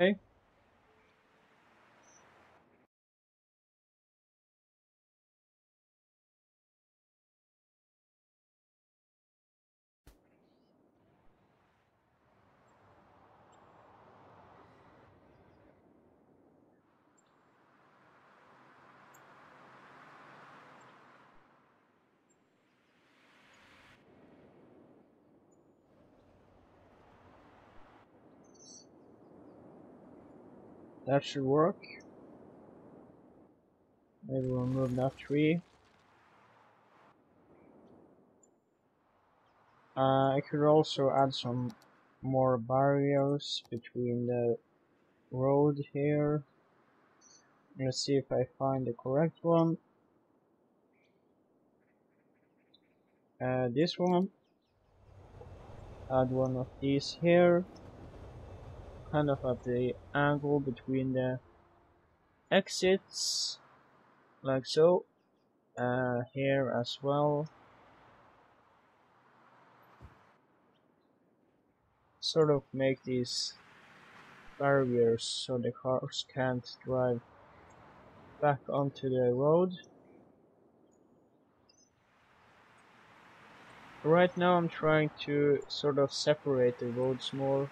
Okay. That should work. Maybe we'll move that tree. I could also add some more barriers between the road here. Let's see if I find the correct one. This one. Add one of these here. Kind of at the angle between the exits. Like so. Here as well. Sort of make these barriers so the cars can't drive back onto the road. Right now I'm trying to sort of separate the roads more.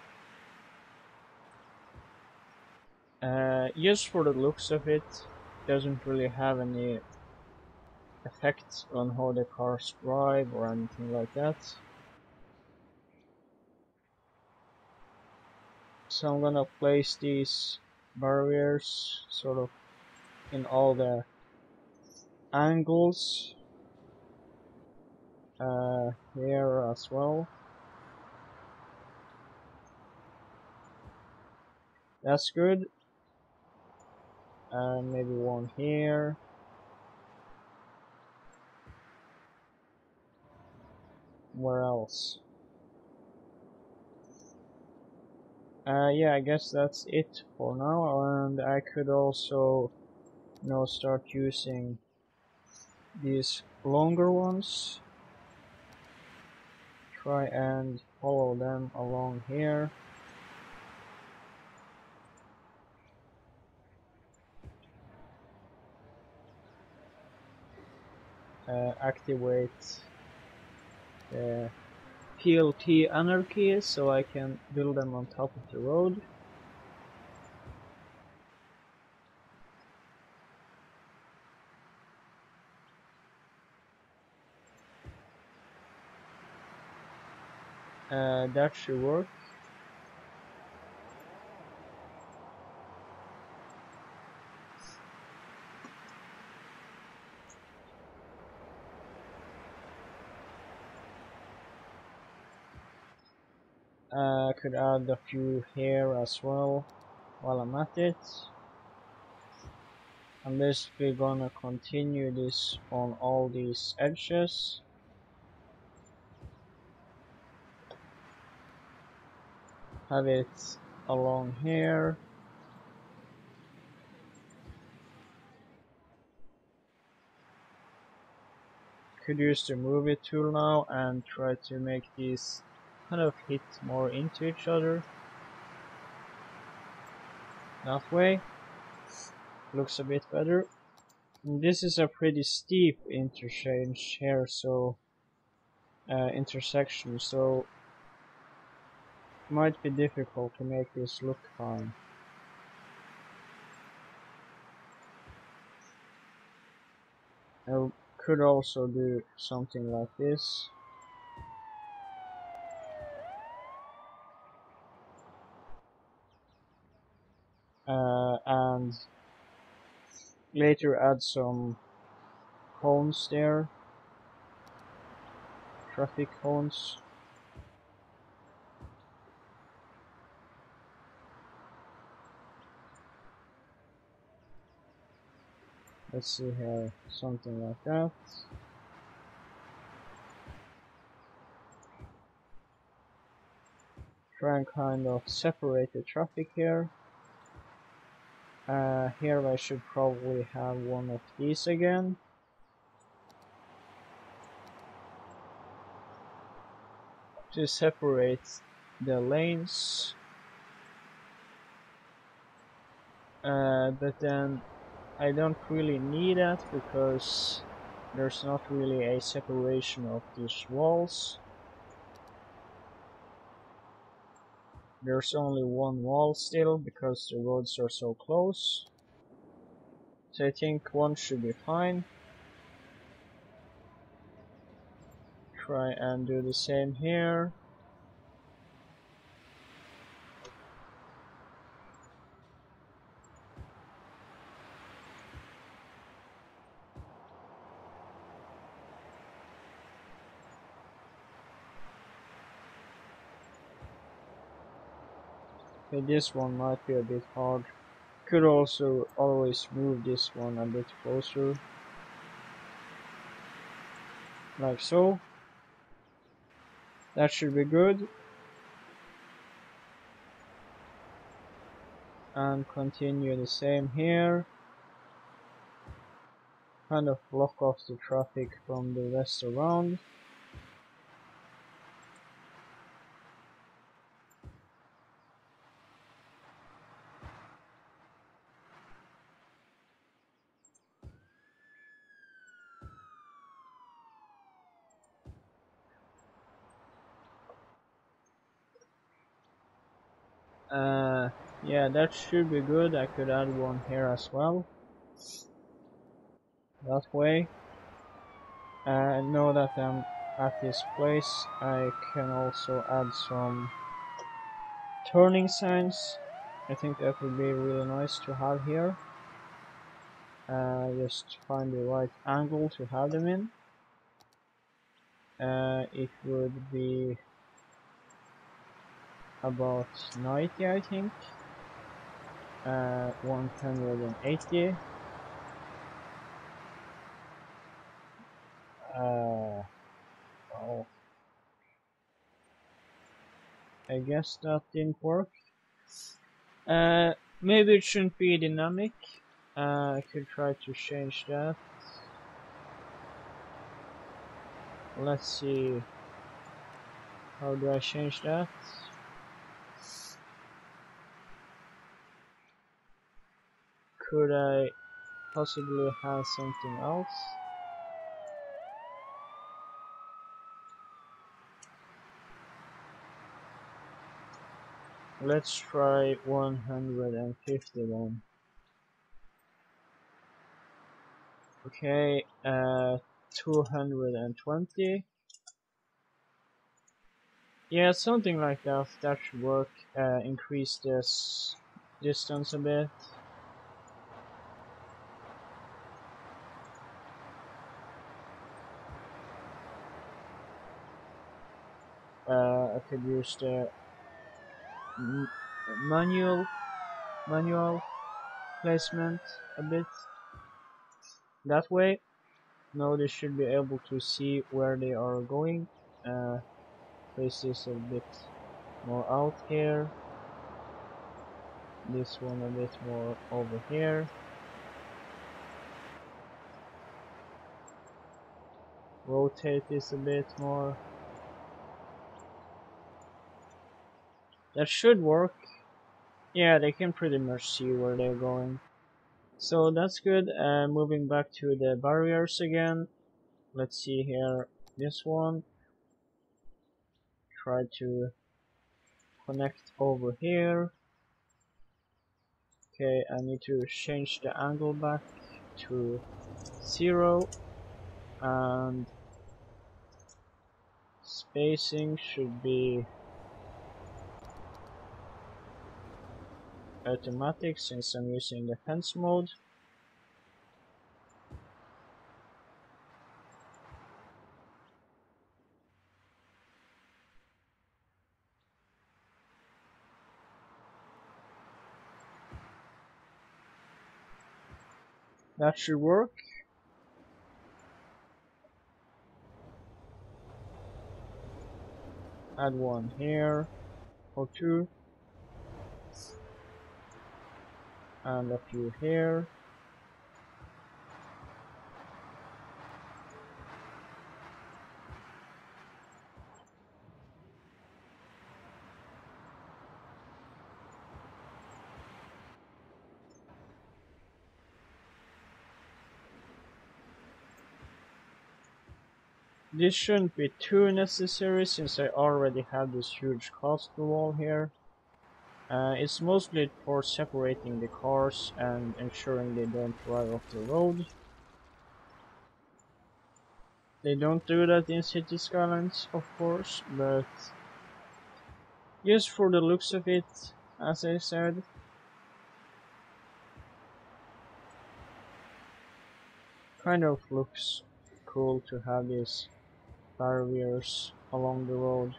Just for the looks of it, doesn't really have any effect on how the cars drive or anything like that. So I'm gonna place these barriers sort of in all the angles here as well. That's good. And maybe one here. Where else? Yeah, I guess that's it for now, and I could also, start using these longer ones. Try and follow them along here. Activate the PLT anarchy so I can build them on top of the road. That should work. I could add a few here as well while I'm at it. I'm basically gonna continue this on all these edges. Have it along here. Could use the movie tool now and try to make these kind of hit more into each other. That way. Looks a bit better. And this is a pretty steep interchange here, so intersection, so might be difficult to make this look fine. I could also do something like this. And later add some cones there, traffic cones. Let's see here, something like that. Try and kind of separate the traffic here. Here I should probably have one of these again. To separate the lanes. But then I don't really need that because there's not really a separation of these walls. There's only one wall still because the roads are so close. So I think one should be fine. Try and do the same here. Okay, this one might be a bit hard. Could also always move this one a bit closer. Like so. That should be good. And continue the same here. Kind of block off the traffic from the rest around. Yeah, that should be good. I could add one here as well. That way. Now that I'm at this place, I can also add some turning signs. I think that would be really nice to have here. Just find the right angle to have them in. It would be about 90, I think. 180. Oh, I guess that didn't work. Maybe it shouldn't be dynamic. I could try to change that. Let's see. How do I change that? Could I possibly have something else? Let's try 150 then. Okay, 220. Yeah, something like that. That should work. Increase this distance a bit. I could use the manual placement a bit. That way, now they should be able to see where they are going. Place this a bit more out here. This one a bit more over here. Rotate this a bit more. That should work. Yeah, they can pretty much see where they're going. So that's good. Moving back to the barriers again. Let's see here. This one. Try to connect over here. Okay, I need to change the angle back to 0, and spacing should be automatic since I'm using the fence mode. That should work. Add one here, or two, and a few here. This shouldn't be too necessary since I already have this huge castle wall here. It's mostly for separating the cars and ensuring they don't drive off the road. They don't do that in City Skylines, of course, but just for the looks of it, as I said. Kind of looks cool to have these barriers along the road.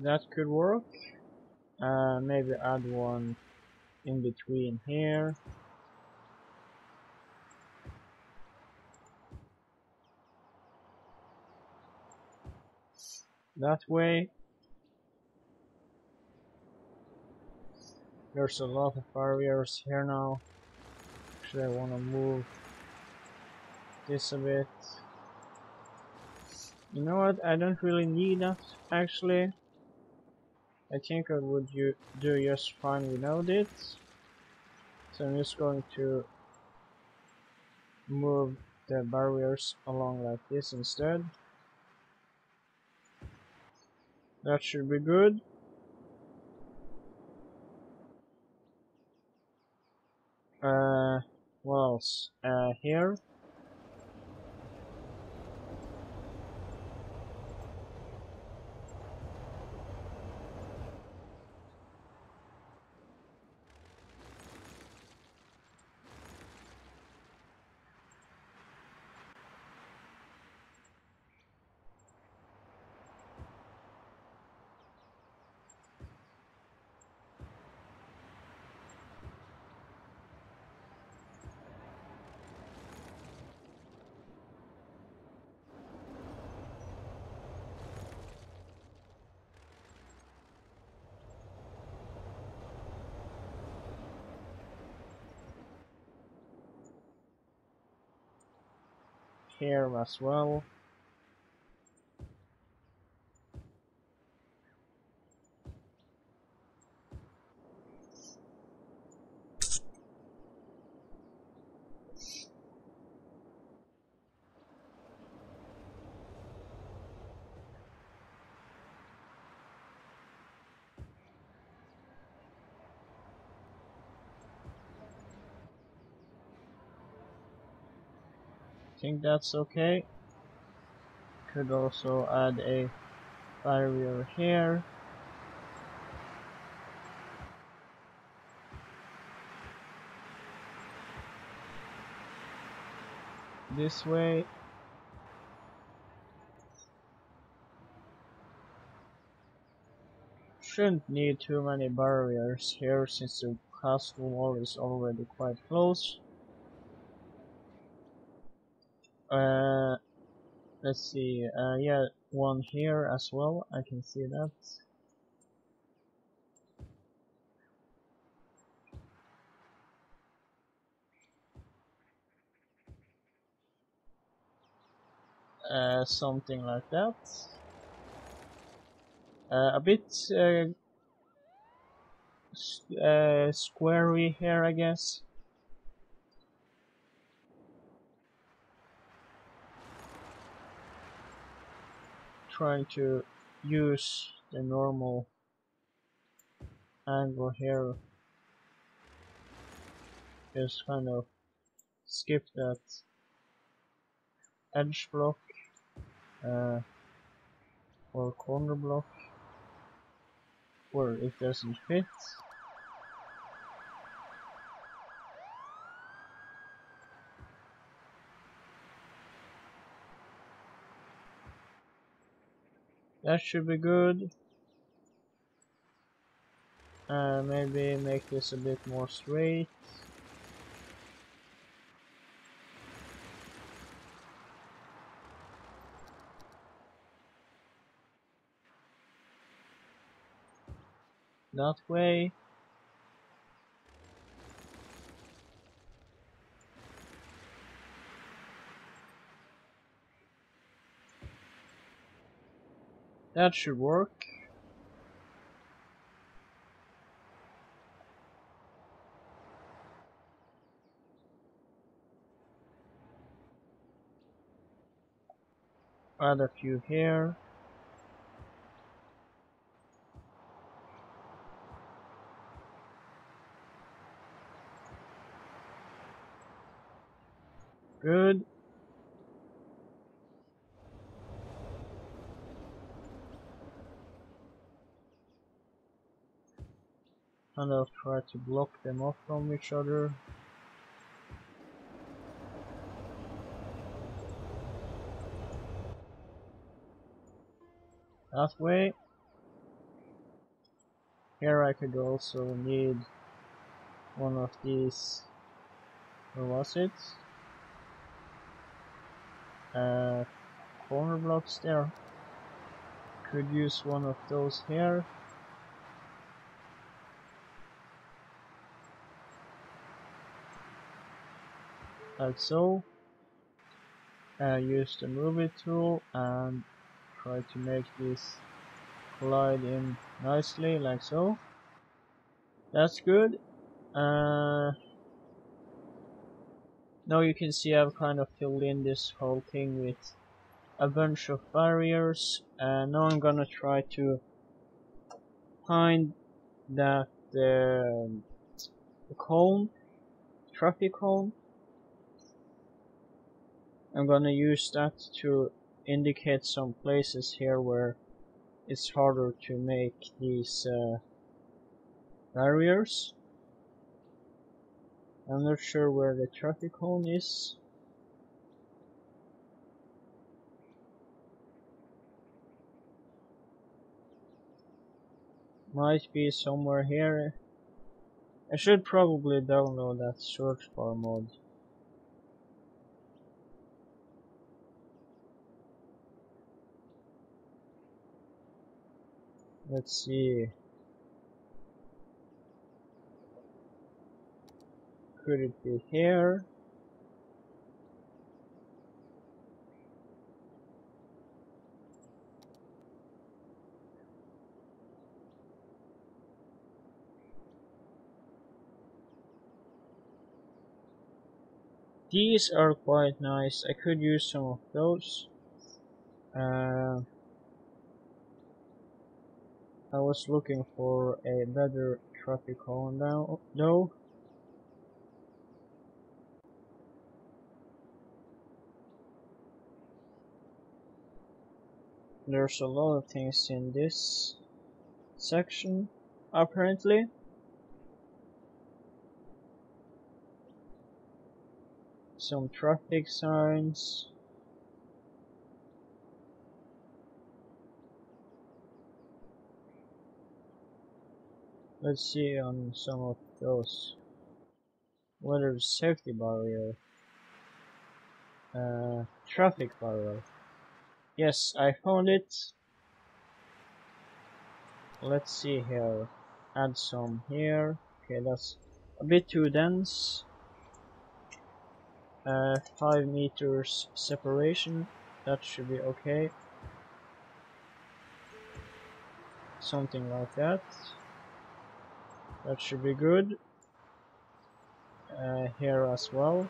That could work. Maybe add one in between here. That way. There's a lot of barriers here now. Actually, I want to move this a bit. You know what? I don't really need that, actually. I think I would do just fine without it. So I'm just going to move the barriers along like this instead. That should be good. What else? Here. here as well. I think that's okay. Could also add a barrier here. This way. Shouldn't need too many barriers here since the castle wall is already quite close. Let's see, yeah, one here as well, I can see that. Something like that. A bit squarey here, I guess. Trying to use the normal angle here. Just kind of skip that edge block or corner block where it doesn't fit. That should be good. Maybe make this a bit more straight. That way. That should work. Add a few here. Good. Kind of try to block them off from each other. That way. Here I could also need one of these. Where was it? Corner blocks there. Could use one of those here. Like so. Use the move it tool and try to make this collide in nicely, like so. That's good. Now you can see I've kind of filled in this whole thing with a bunch of barriers. Now I'm gonna try to find that the cone, traffic cone. I'm gonna use that to indicate some places here where it's harder to make these barriers. I'm not sure where the traffic cone is. Might be somewhere here. I should probably download that search bar mod. Let's see. Could it be here? These are quite nice. I could use some of those. I was looking for a better traffic cone now, though. There's a lot of things in this section, apparently. Some traffic signs. Let's see on some of those. Whether safety barrier. Traffic barrier. Yes, I found it. Let's see here. Add some here. Okay, that's a bit too dense. 5 meters separation. That should be okay. Something like that. That should be good. Here as well.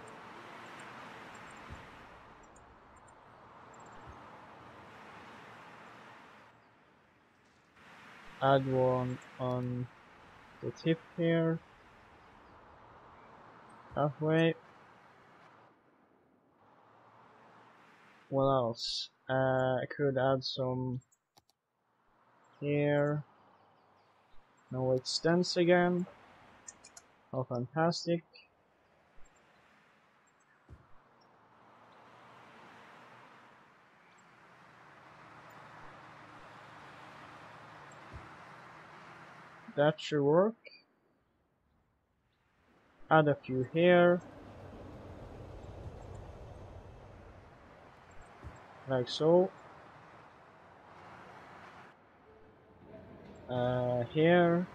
Add one on the tip here. Halfway. What else? I could add some here. No extends again. How fantastic. That should work. Add a few here. Like so. Here.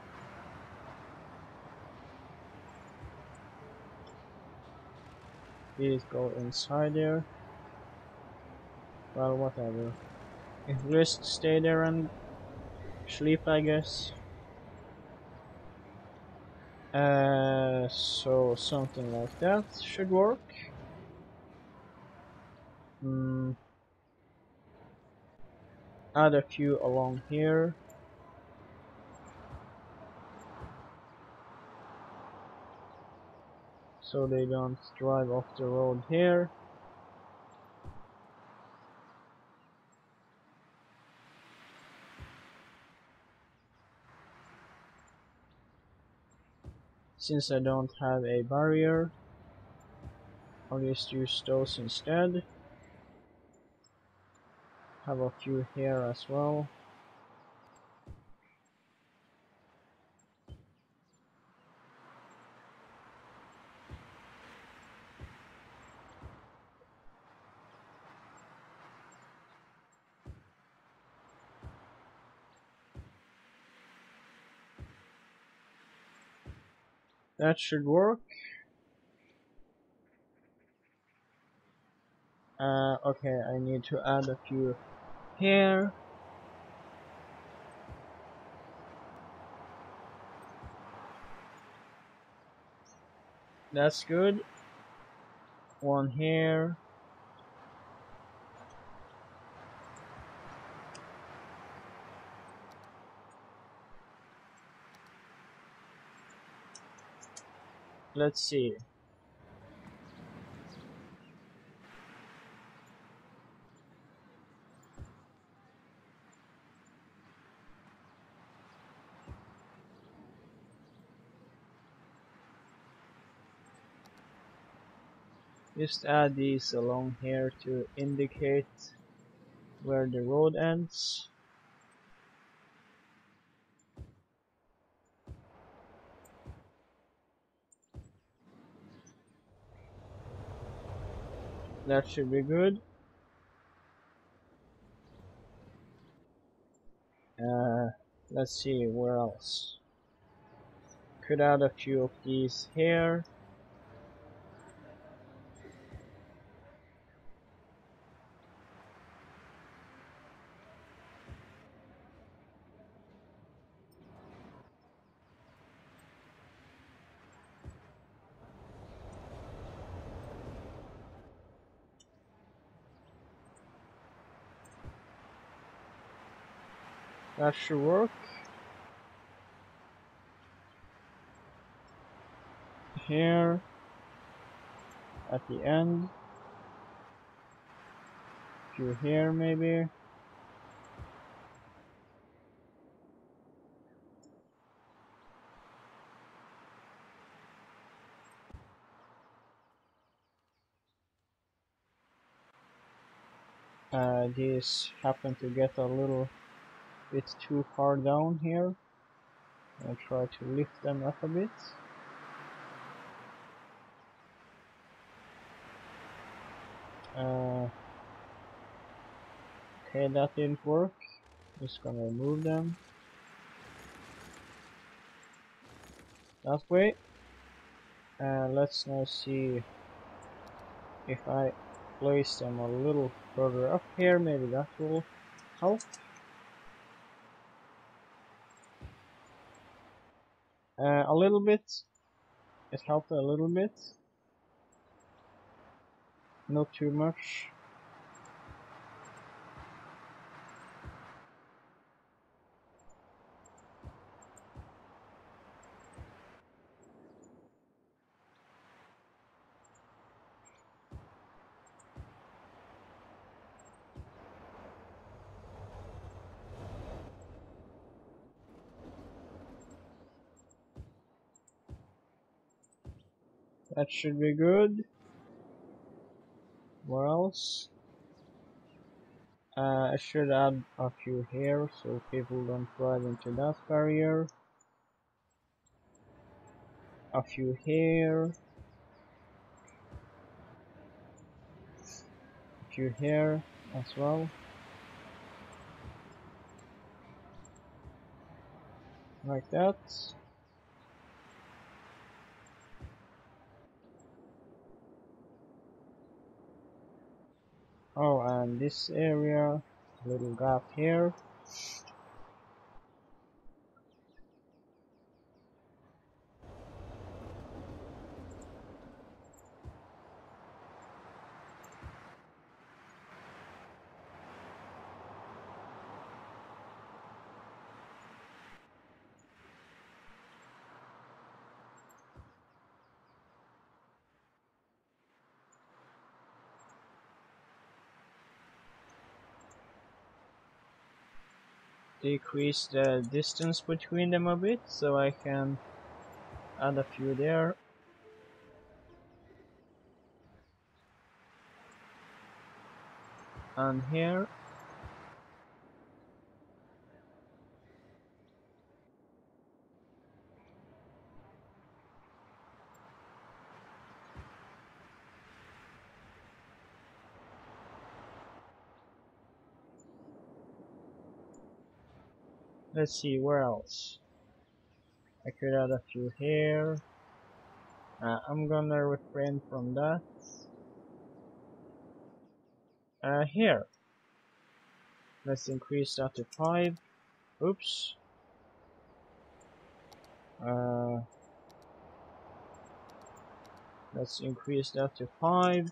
These go inside there. Well, whatever. If just stay there and sleep, I guess. So something like that should work. Add a few along here. So they don't drive off the road here. Since I don't have a barrier, I'll just use those instead. Have a few here as well. That should work. Okay, I need to add a few here. That's good. One here. Let's see. Just add these along here to indicate where the road ends. That should be good. Let's see where else. Could add a few of these here. That should work. Here, at the end. Few here maybe. These happen to get a little bit too far down here. I'll try to lift them up a bit. Okay, that didn't work. Just gonna remove them. That way. Let's now see if I place them a little further up here. Maybe that will help. A little bit. It helped a little bit. Not too much. That should be good. What else? I should add a few here so people don't drive into that barrier. A few here. A few here as well. Like that. Oh, and this area, little gap here. Decrease the distance between them a bit so I can add a few there. And here. Let's see, where else? I could add a few here. I'm gonna refrain from that. Here. Let's increase that to 5. Oops. Let's increase that to 5.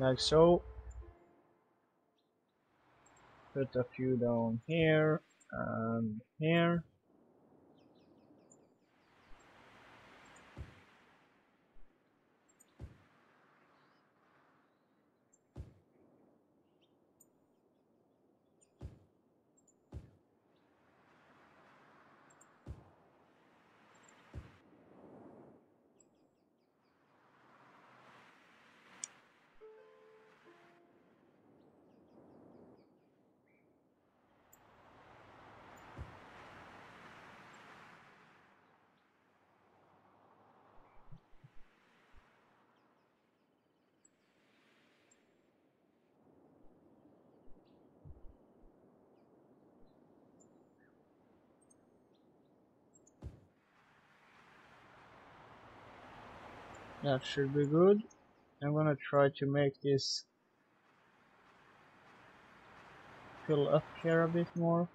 Like so. Put a few down here and here. That should be good. I'm gonna try to make this fill up here a bit more.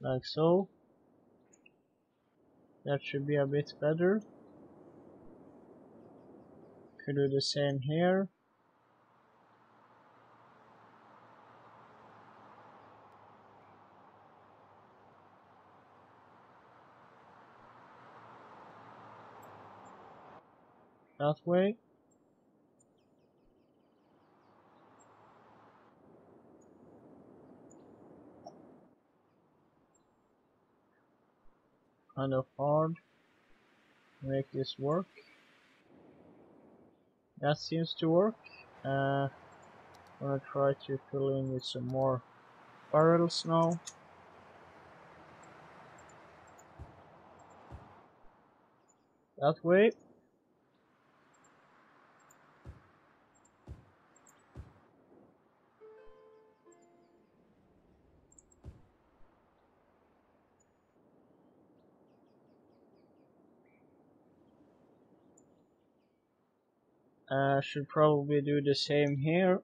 Like so. That should be a bit better. Could do the same here. That way. Kind of hard to make this work. That seems to work. I'm gonna try to fill in with some more barrels now. That way. Should probably do the same here.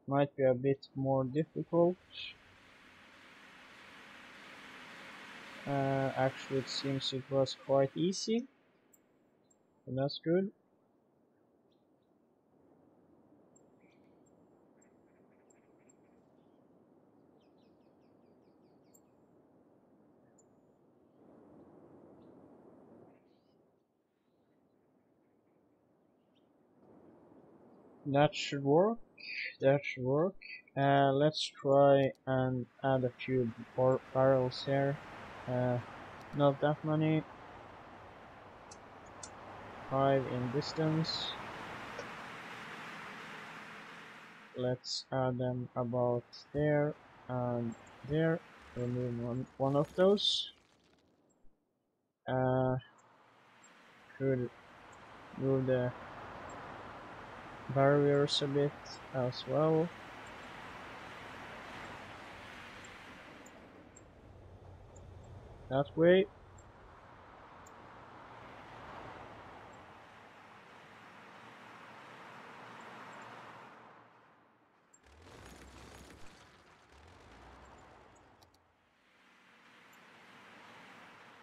Might be a bit more difficult. Actually it seems it was quite easy. And that's good. That should work. That should work. Let's try and add a few more barrels here. Not that many. 5 in distance. Let's add them about there and there. Remove one of those. Could move the barriers a bit as well. That way.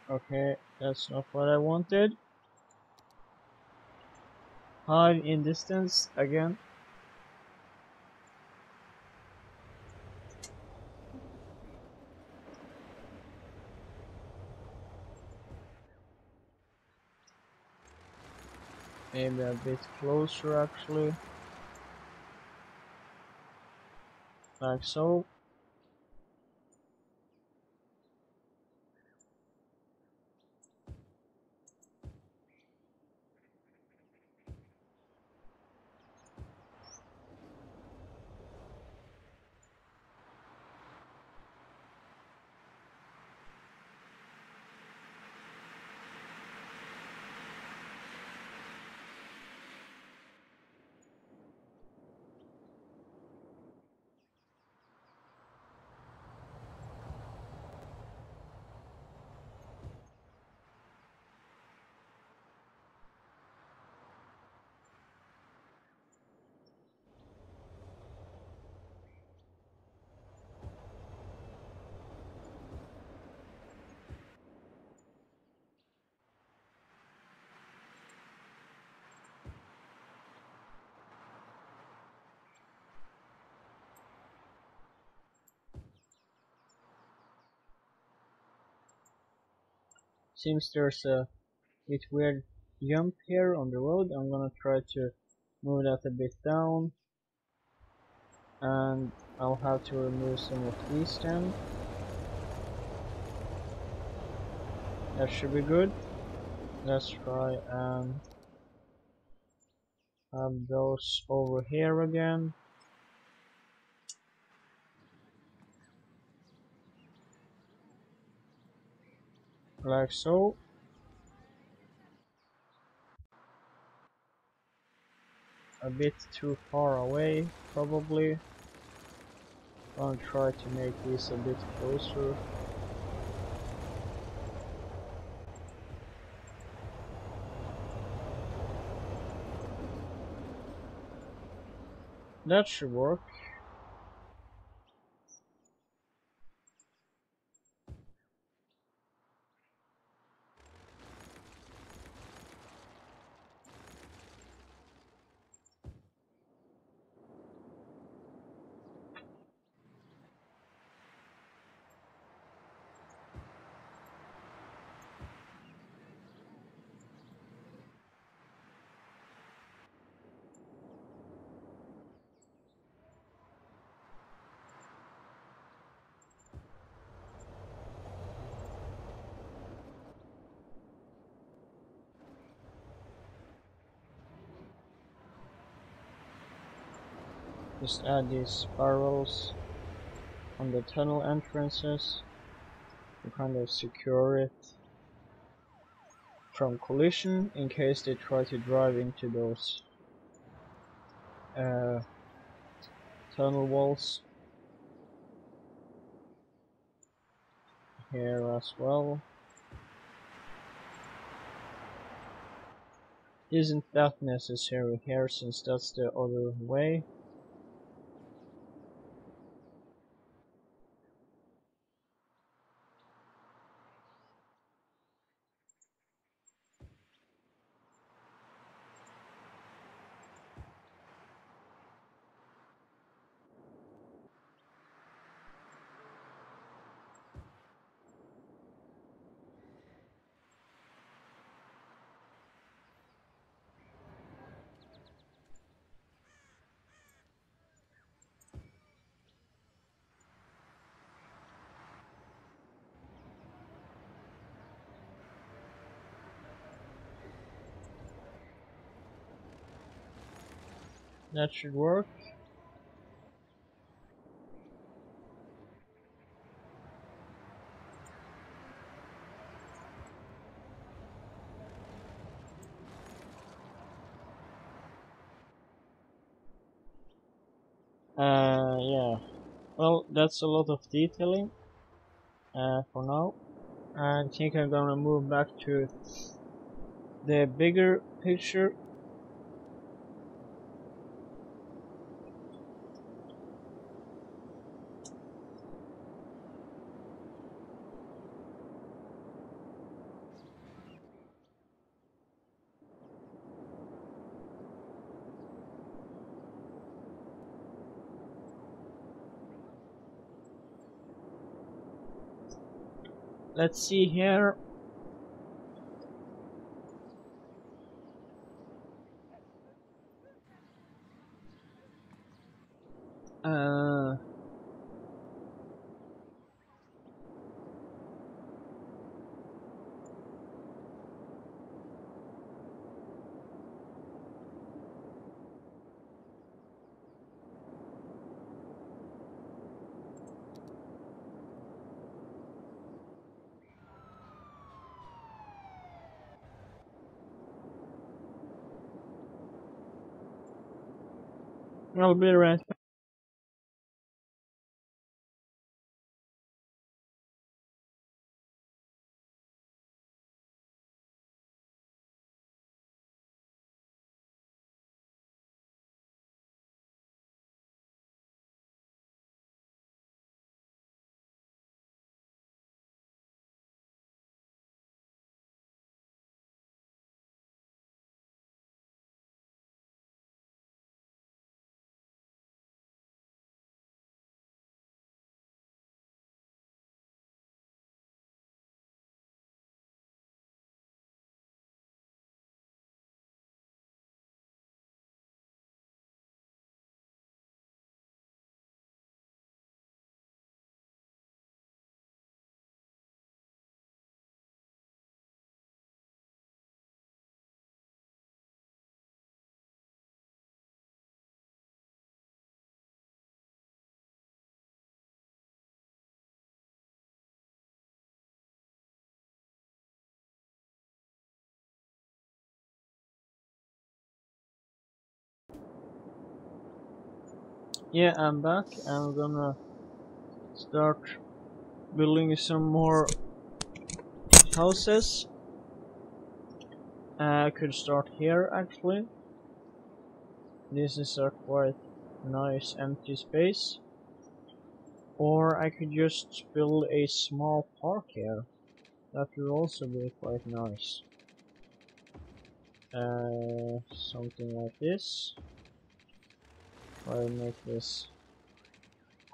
Okay, that's not what I wanted. Hide in distance again. Maybe a bit closer actually. Like so. Seems there's a bit weird jump here on the road. I'm gonna try to move that a bit down. And I'll have to remove some of these then. That should be good. Let's try and have those over here again. Like so. A bit too far away, probably. I'll try to make this a bit closer. That should work. Just add these barrels on the tunnel entrances to kind of secure it from collision in case they try to drive into those tunnel walls. Here as well. Isn't that necessary here since that's the other way? That should work. Yeah. Well, that's a lot of detailing for now. I think I'm gonna move back to the bigger picture. Let's see here. Uh, I'll be right back. Yeah, I'm back. I'm gonna start building some more houses. I could start here actually. This is a quite nice empty space. Or I could just build a small park here. That would also be quite nice. Something like this. I'll make this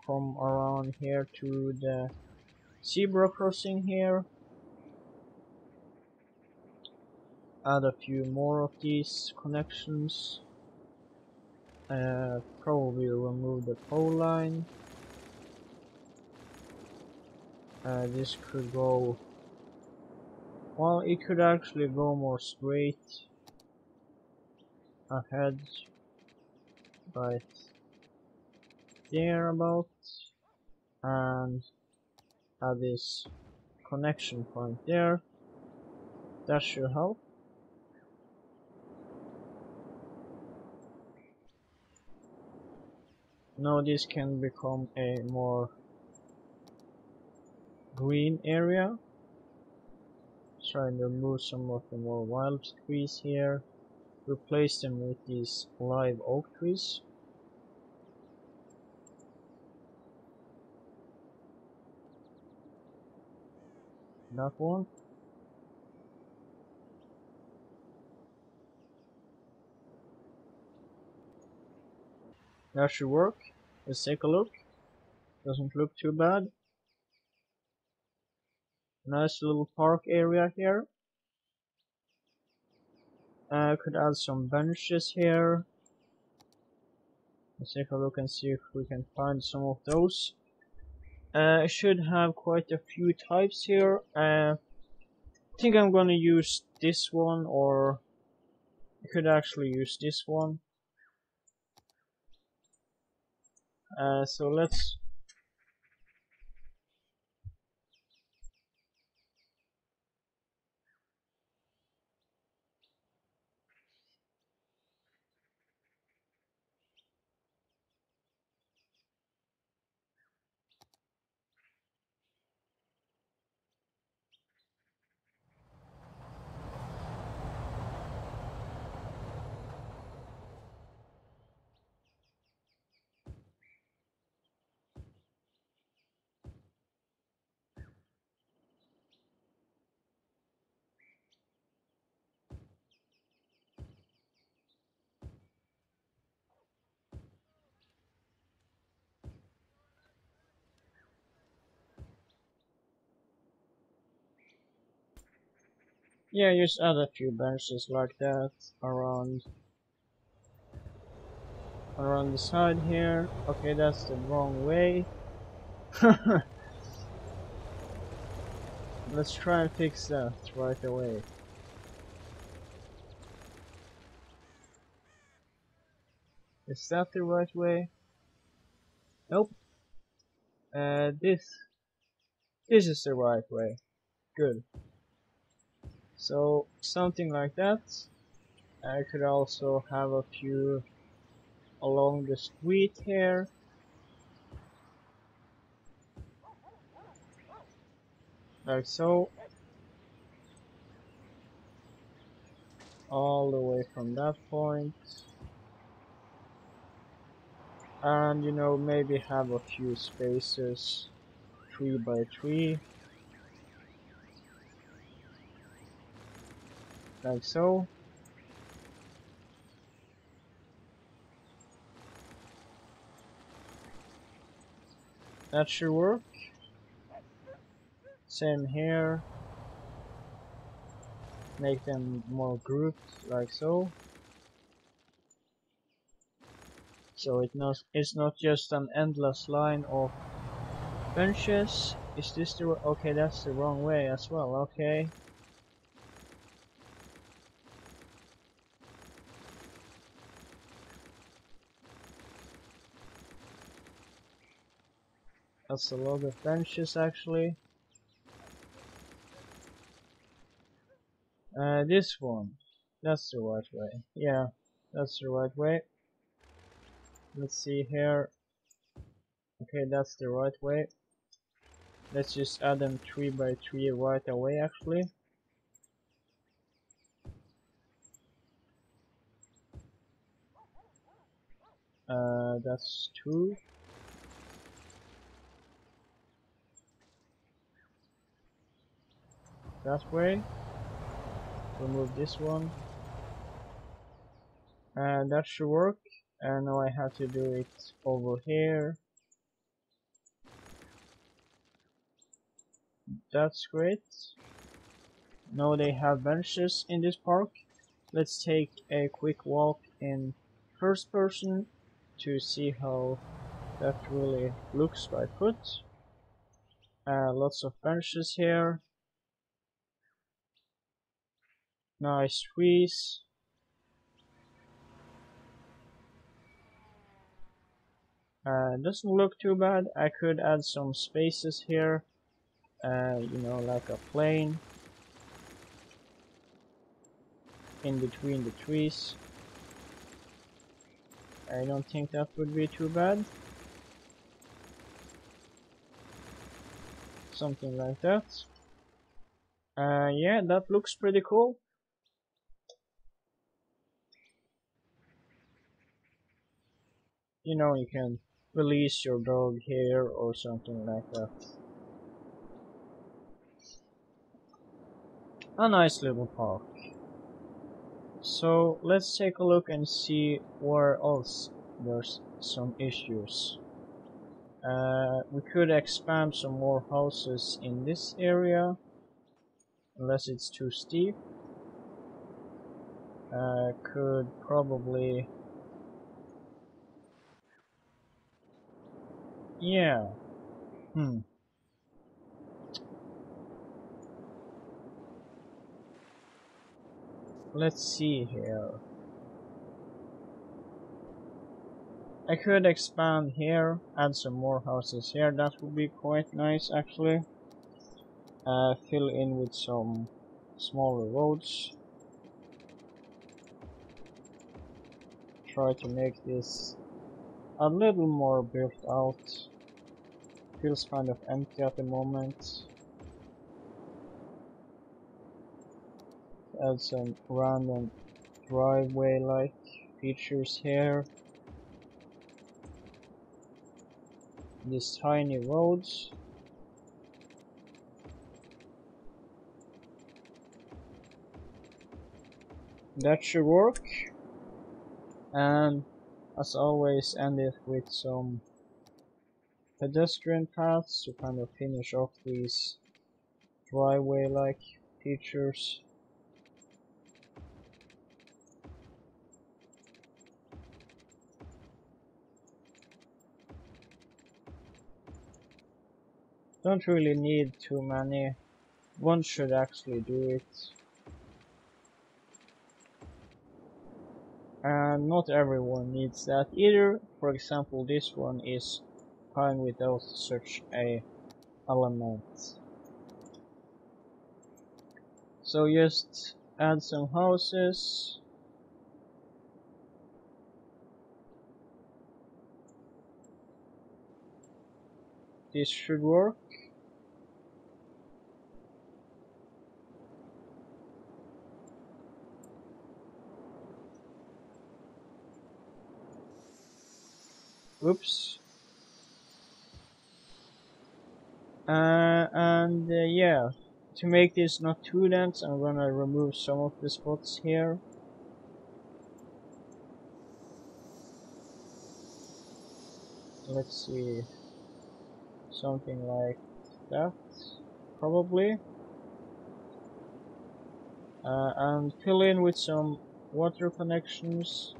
come around here to the zebra crossing here. Add a few more of these connections. Probably remove the pole line. This could go, well, it could actually go more straight ahead, right there about, and have this connection point there. That should help. Now this can become a more green area. Trying to remove some of the more wild trees here. Replace them with these live oak trees. That one. That should work. Let's take a look. Doesn't look too bad. Nice little park area here. Could add some benches here. Let's take a look and see if we can find some of those. I should have quite a few types here. I think I'm gonna use this one, or I could actually use this one. So let's. Yeah, just add a few benches like that around the side here. Okay, that's the wrong way. Let's try and fix that right away. Is that the right way? Nope. This is the right way. Good. So something like that. I could also have a few along the street here. Like so. All the way from that point. And you know, maybe have a few spaces 3 by 3, like so. That should work. Same here. Make them more grouped, like so. So it's not just an endless line of benches. Is this the okay? That's the wrong way as well. Okay. That's a lot of benches actually. This one. That's the right way. Yeah, that's the right way. Let's see here. Okay, that's the right way. Let's just add them 3 by 3 right away actually. That's 2. That way. Remove this one. And that should work. And now I have to do it over here. That's great. Now they have benches in this park. Let's take a quick walk in first person to see how that really looks by foot. Lots of benches here. Nice trees. Doesn't look too bad. I could add some spaces here, you know, like a plane in between the trees. I don't think that would be too bad. Something like that. Yeah, that looks pretty cool. You know, you can release your dog here or something like that. A nice little park. So let's take a look and see where else there's some issues. We could expand some more houses in this area, unless it's too steep. Could probably... yeah. Let's see here. I could expand here, add some more houses here. That would be quite nice actually. Fill in with some smaller roads. Try to make this a little more built out. Feels kind of empty at the moment. Add some random driveway like features here. These tiny roads. That should work. And as always, end it with some pedestrian paths to kind of finish off these driveway like features. Don't really need too many. One should actually do it. And not everyone needs that either. For example, this one is fine without such a element. So just add some houses. This should work. Oops. Yeah, to make this not too dense, I'm gonna remove some of the spots here. Let's see, something like that, probably. And fill in with some water connections.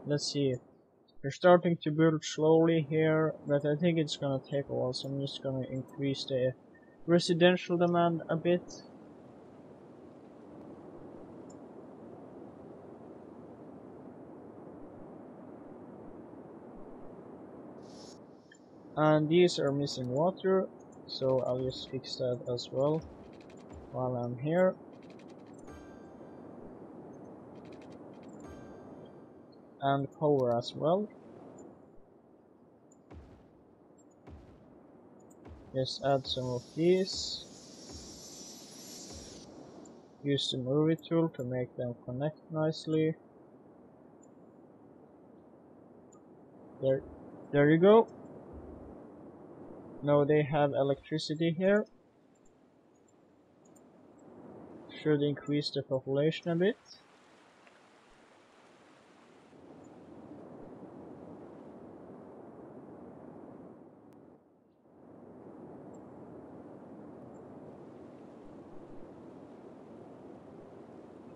Let's see. We're starting to build slowly here, but I think it's gonna take a while, so I'm just gonna increase the residential demand a bit. And these are missing water, so I'll just fix that as well while I'm here. And power as well. Just add some of these. Use the movie tool to make them connect nicely. There you go. Now they have electricity here. Should increase the population a bit.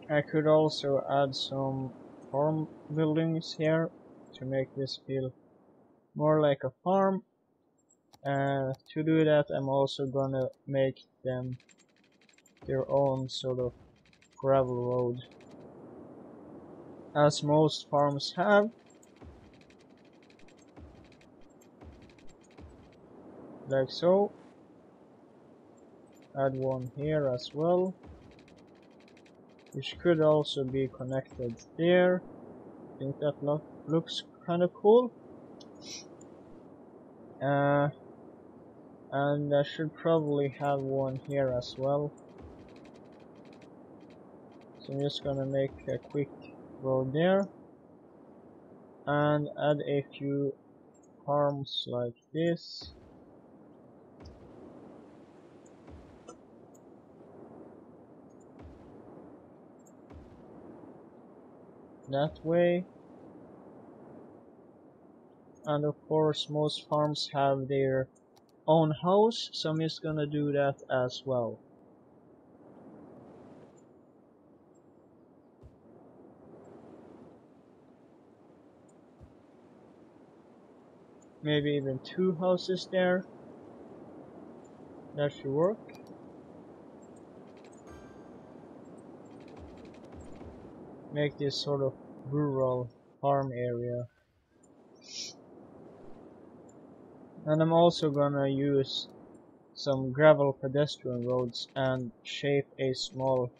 I could also add some farm buildings here to make this feel more like a farm. To do that, I'm also gonna make them their own sort of gravel road, as most farms have. like so. Add one here as well, which could also be connected there. I think that looks kind of cool. And I should probably have one here as well. So I'm just gonna make a quick road there and add a few farms like this. That way. And of course most farms have their own house, so I'm just gonna do that as well. Maybe even 2 houses there. That should work. Make this sort of rural farm area. And I'm also gonna use some gravel pedestrian roads and shape a small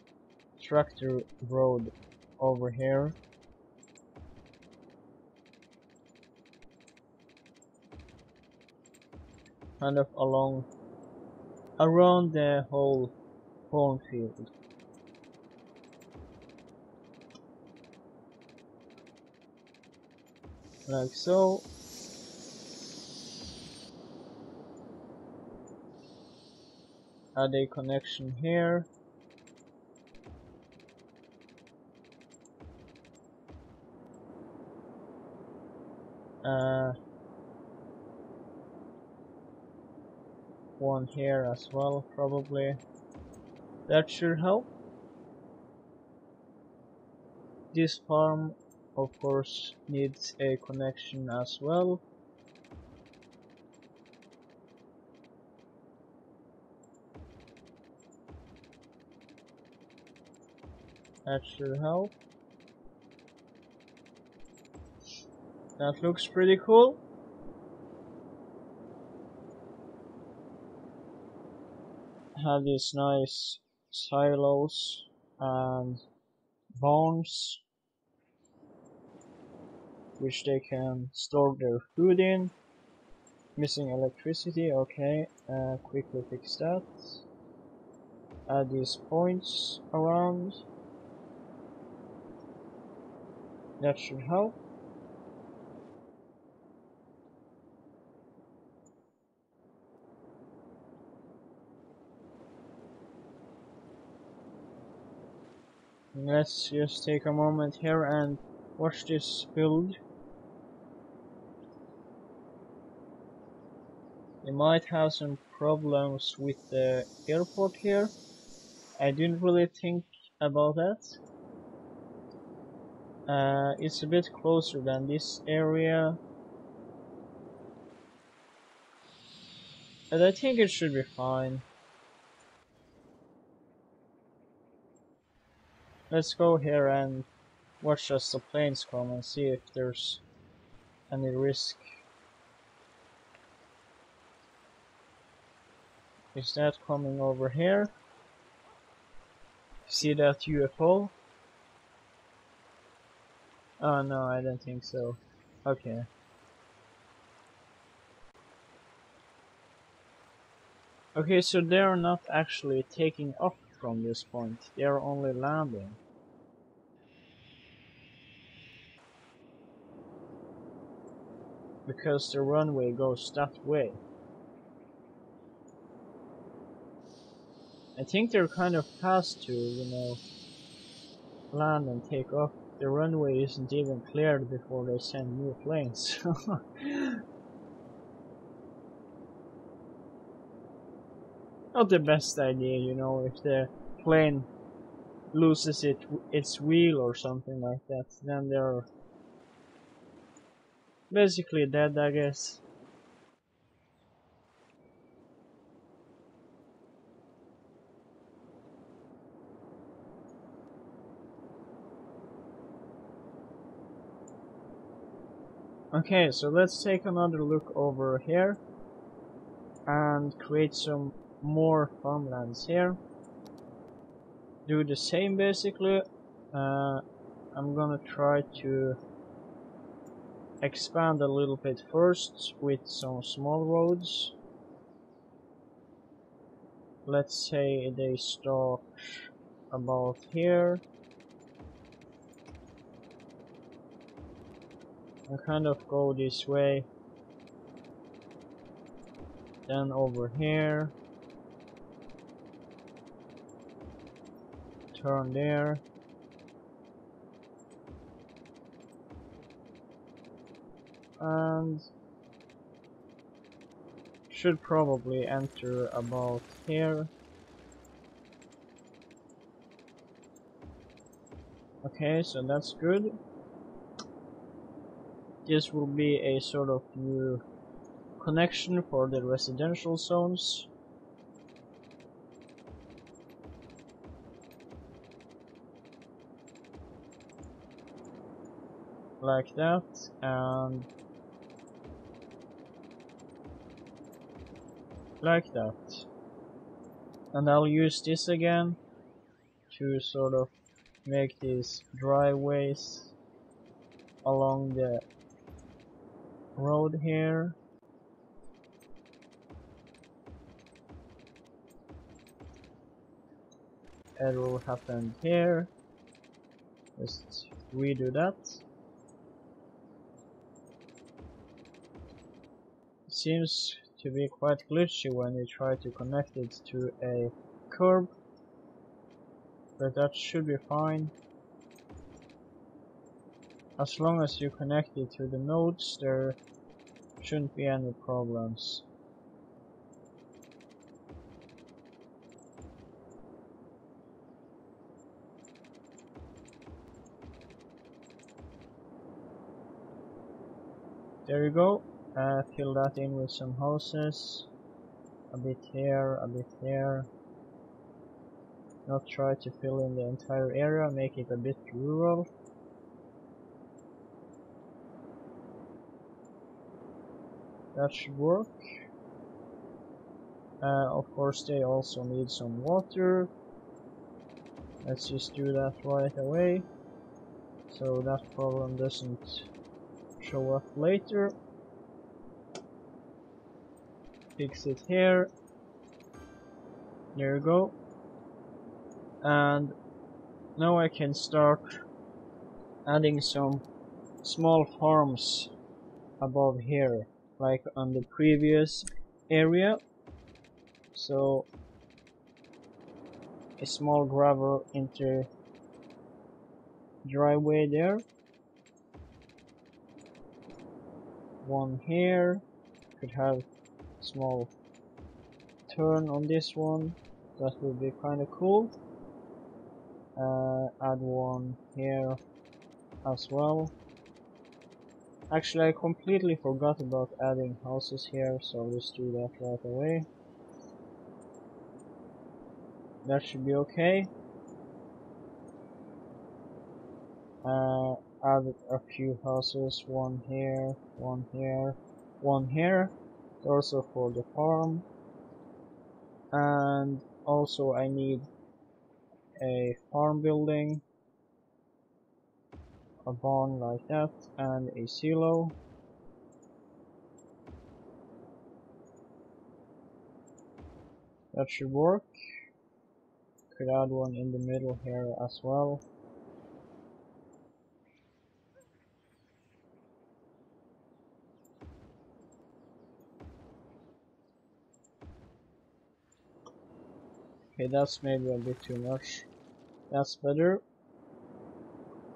tractor road over here. Kind of around the whole cornfield. Like so. Add a connection here. One here as well, probably. That should help. This farm, of course, needs a connection as well. That should help. That looks pretty cool. Have these nice silos and barns, which they can store their food in. Missing electricity, okay, quickly fix that. Add these points around. That should help. Let's just take a moment here and watch this build. They might have some problems with the airport here. I didn't really think about that. It's a bit closer than this area, but I think it should be fine. Let's go here and watch as the planes come and see if there's any risk. Is that coming over here? See that UFO? Oh no, I don't think so. Okay. Okay, so they're not actually taking off from this point, they're only landing. Because the runway goes that way. I think they're kind of fast to, land and take off. The runway isn't even cleared before they send new planes. Not the best idea, if the plane loses its wheel or something like that, then they're basically dead, I guess. Okay, so let's take another look over here. and create some more farmlands here. Do the same basically. I'm gonna try to expand a little bit first with some small roads. Let's say they start about here and kind of go this way, then over here, turn there, and should probably enter about here. Okay, so that's good. This will be a sort of new connection for the residential zones. Like that, and like that. And I'll use this again to sort of make these driveways along the road here. It will happen here. Just redo that. It seems to be quite glitchy when you try to connect it to a curb, but that should be fine. As long as you connect it to the nodes, there shouldn't be any problems. There you go. Fill that in with some houses. A bit here, a bit here. Not try to fill in the entire area, make it a bit rural. That should work. Of course they also need some water. Let's just do that right away, so that problem doesn't show up later. Fix it here. There you go. And now I can start adding some small farms above here, like on the previous area. So a small gravel into driveway there. One here. Could have small turn on this one. That would be kind of cool. Add one here as well. Actually, I completely forgot about adding houses here, so I'll just do that right away. That should be okay. Add a few houses, one here, one here, one here, also for the farm. And also I need a farm building, a barn like that, and a silo. That should work. Could add one in the middle here as well. Okay, that's maybe a bit too much. That's better.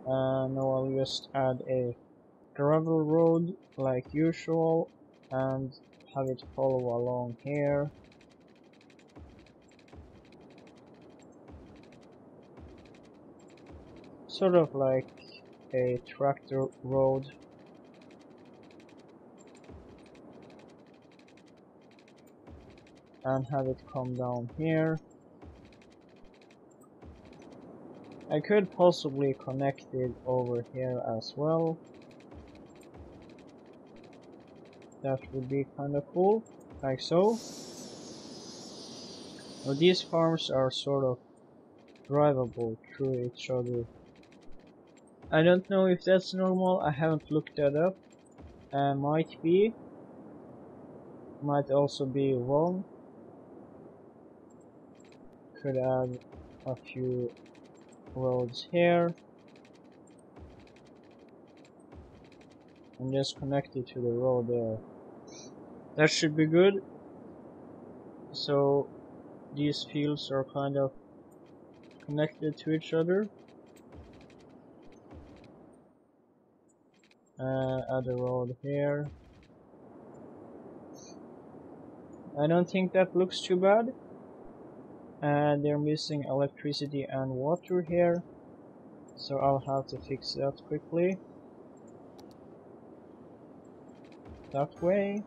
Now I'll just add a gravel road like usual and have it follow along here. Sort of like a tractor road. And have it come down here. I could possibly connect it over here as well. That would be kinda cool. like so. Now these farms are sort of drivable through each other. I don't know if that's normal, I haven't looked that up. Might be, might also be wrong. Could add a few roads here and just connect it to the road there. That should be good. So these fields are kind of connected to each other. Add a road here. I don't think that looks too bad. They're missing electricity and water here, so I'll have to fix that quickly. That way.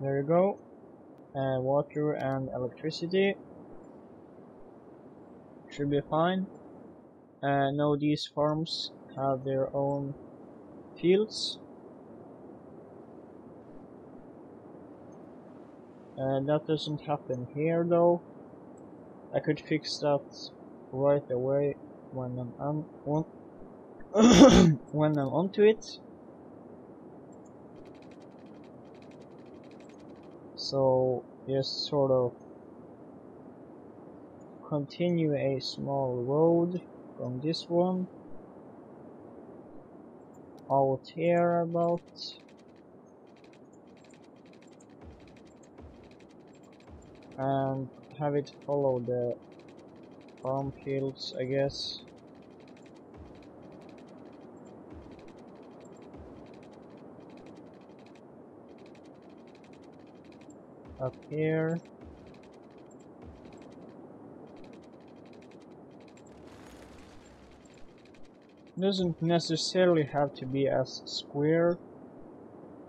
There you go. Water and electricity should be fine. Now these farms have their own fields. That doesn't happen here though. I could fix that right away when I'm when I'm onto it. So just sort of continue a small road from this one out here about. And have it follow the farm fields, I guess. Up here. Doesn't necessarily have to be as square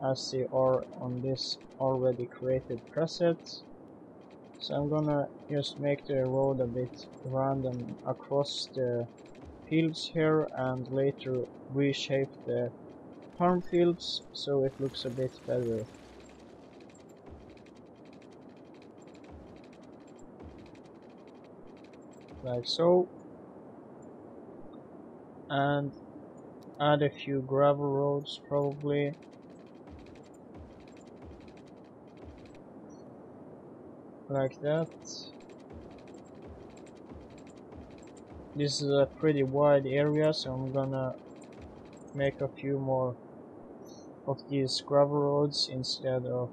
as they are on this already created preset. So I'm gonna just make the road a bit random across the fields here and later reshape the farm fields so it looks a bit better. Like so. And add a few gravel roads probably. Like that. This is a pretty wide area, so I'm gonna make a few more of these gravel roads instead of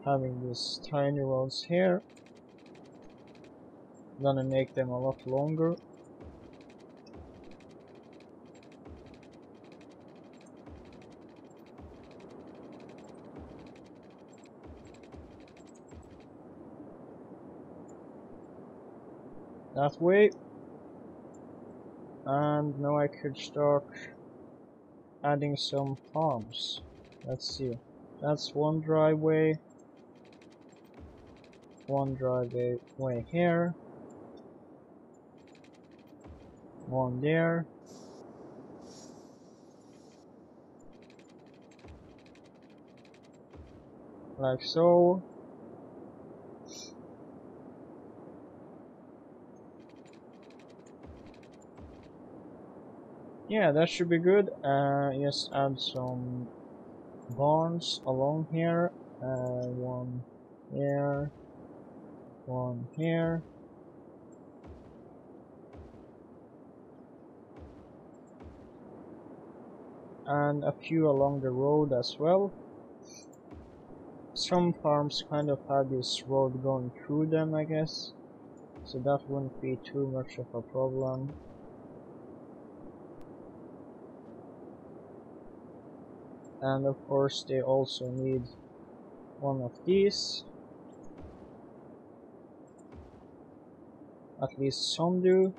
having these tiny roads here. I'm gonna make them a lot longer. That way. And now I could start adding some farms. Let's see. That's one driveway. One driveway here. One there. Like so. Yeah, that should be good. Just add some barns along here. One here. One here. And a few along the road as well. Some farms kind of have this road going through them, I guess. So that wouldn't be too much of a problem. And of course they also need one of these. At least some do.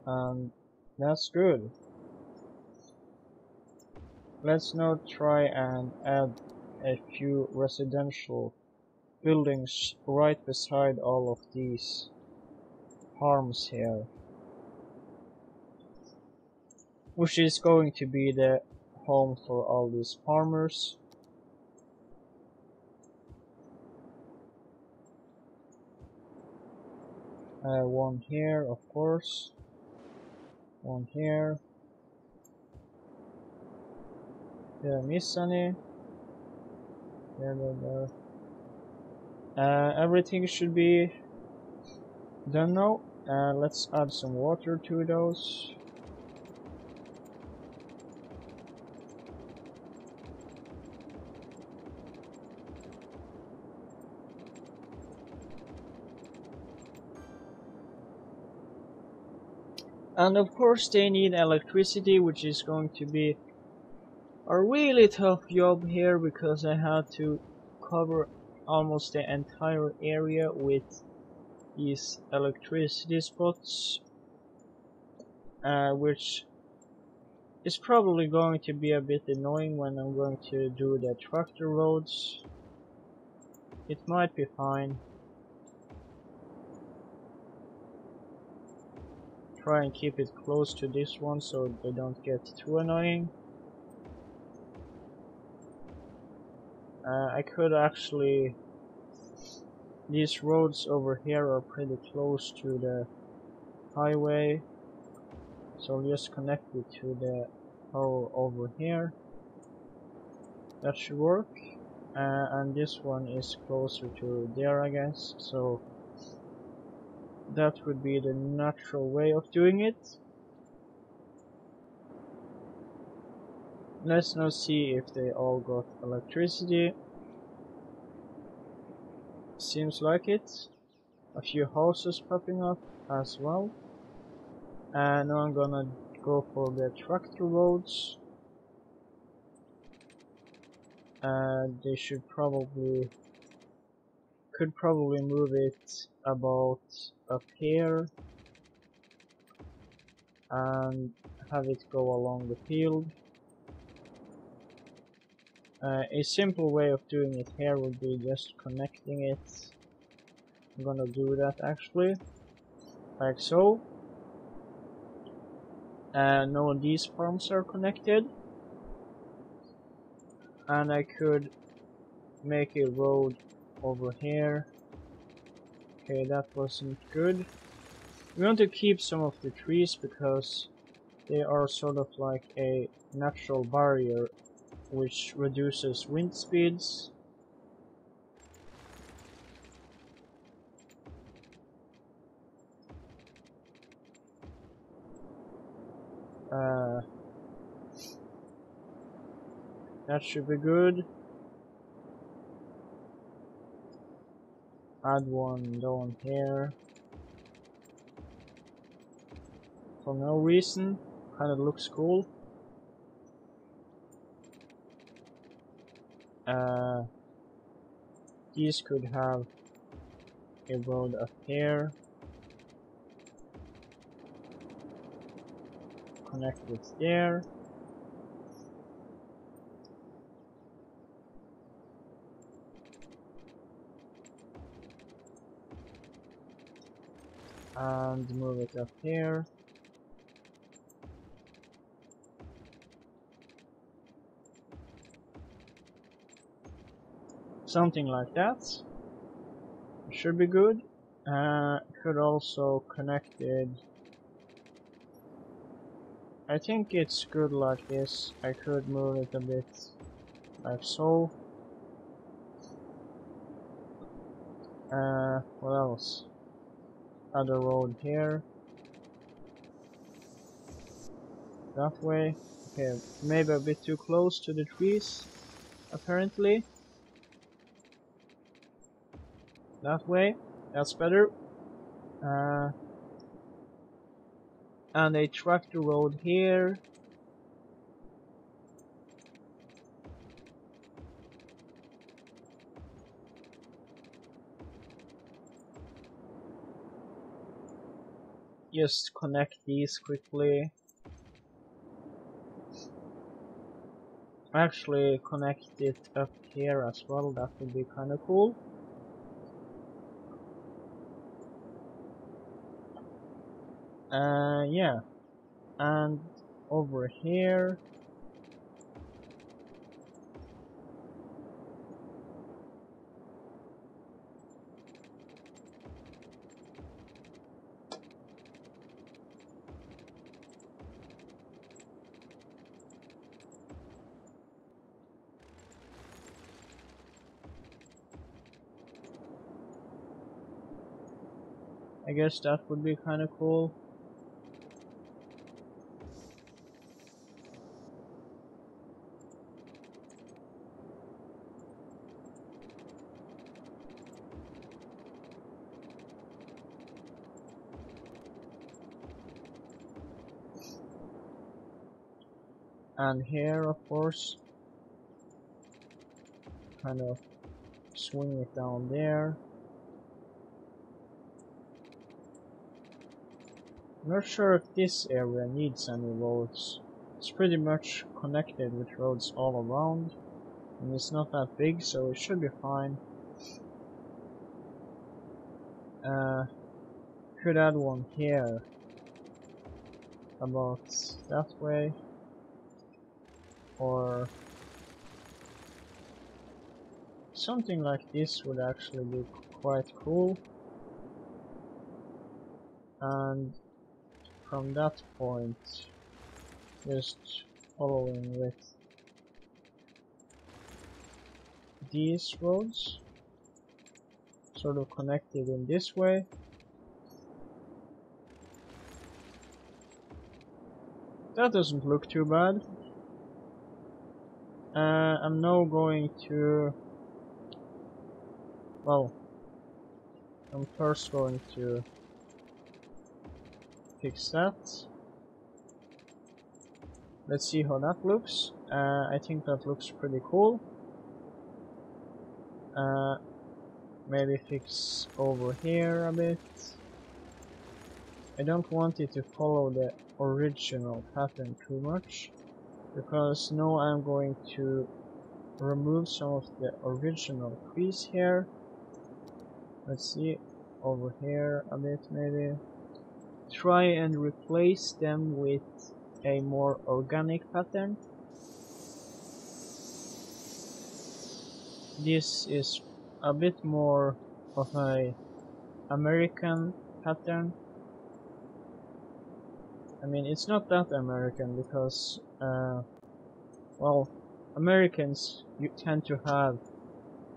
And that's good. Let's now try and add a few residential buildings right beside all of these farms here. which is going to be the home for all these farmers. One here, of course. One here. Did I miss any? There. Everything should be done now. Let's add some water to those. And of course they need electricity, which is going to be a really tough job here because I had to cover almost the entire area with these electricity spots, which is probably going to be a bit annoying when I'm going to do the tractor roads. It might be fine. Try and keep it close to this one so they don't get too annoying. I could actually... These roads over here are pretty close to the highway, so I'll just connect it to the hole over here. That should work. And this one is closer to there, I guess, so that would be the natural way of doing it. Let's now see if they all got electricity. Seems like it. A few houses popping up as well. And now I'm gonna go for the tractor roads. They could probably move it about up here and have it go along the field. A simple way of doing it here would be just connecting it. I'm gonna do that actually, like so. Now these farms are connected, and I could make a road over here. Okay, that wasn't good. We want to keep some of the trees because they are sort of like a natural barrier which reduces wind speeds. That should be good. Add one down here. For no reason. Kinda looks cool. These could have a road up here. Connect it there. And move it up here. Something like that. Should be good. Could also connect it. I think it's good like this. I could move it a bit like so. What else? Add a road here. That way. Okay, maybe a bit too close to the trees, apparently. That way. That's better. And a tractor road here. Just connect these quickly. Actually connect it up here as well, that would be kinda cool. Yeah, and over here. I guess that would be kind of cool. And here, of course, kind of swing it down there. I'm not sure if this area needs any roads. It's pretty much connected with roads all around, and it's not that big, so it should be fine. Could add one here, about that way, or something like this would actually be quite cool. And from that point, just following with these roads, sort of connected in this way. That doesn't look too bad. I'm now going to, well, I'm first going to fix that. Let's see how that looks. I think that looks pretty cool. Maybe fix over here a bit. I don't want it to follow the original pattern too much, because now I'm going to remove some of the original trees here. Let's see, over here a bit maybe. Try and replace them with a more organic pattern. This is a bit more of a American pattern. I mean, it's not that American because, well, Americans you tend to have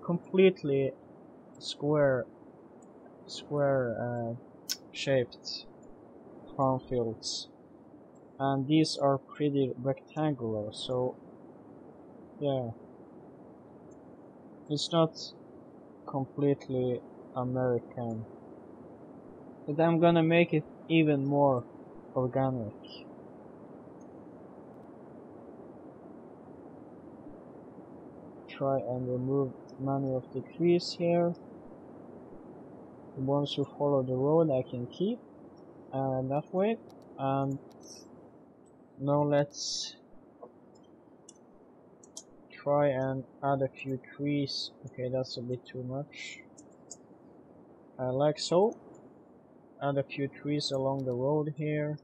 completely square shaped farm fields, and these are pretty rectangular, so yeah, it's not completely American, but I'm gonna make it even more organic. Try and remove many of the trees here. The ones who follow the road I can keep that way. And now let's try and add a few trees. Okay, that's a bit too much. Like so. Add a few trees along the road here.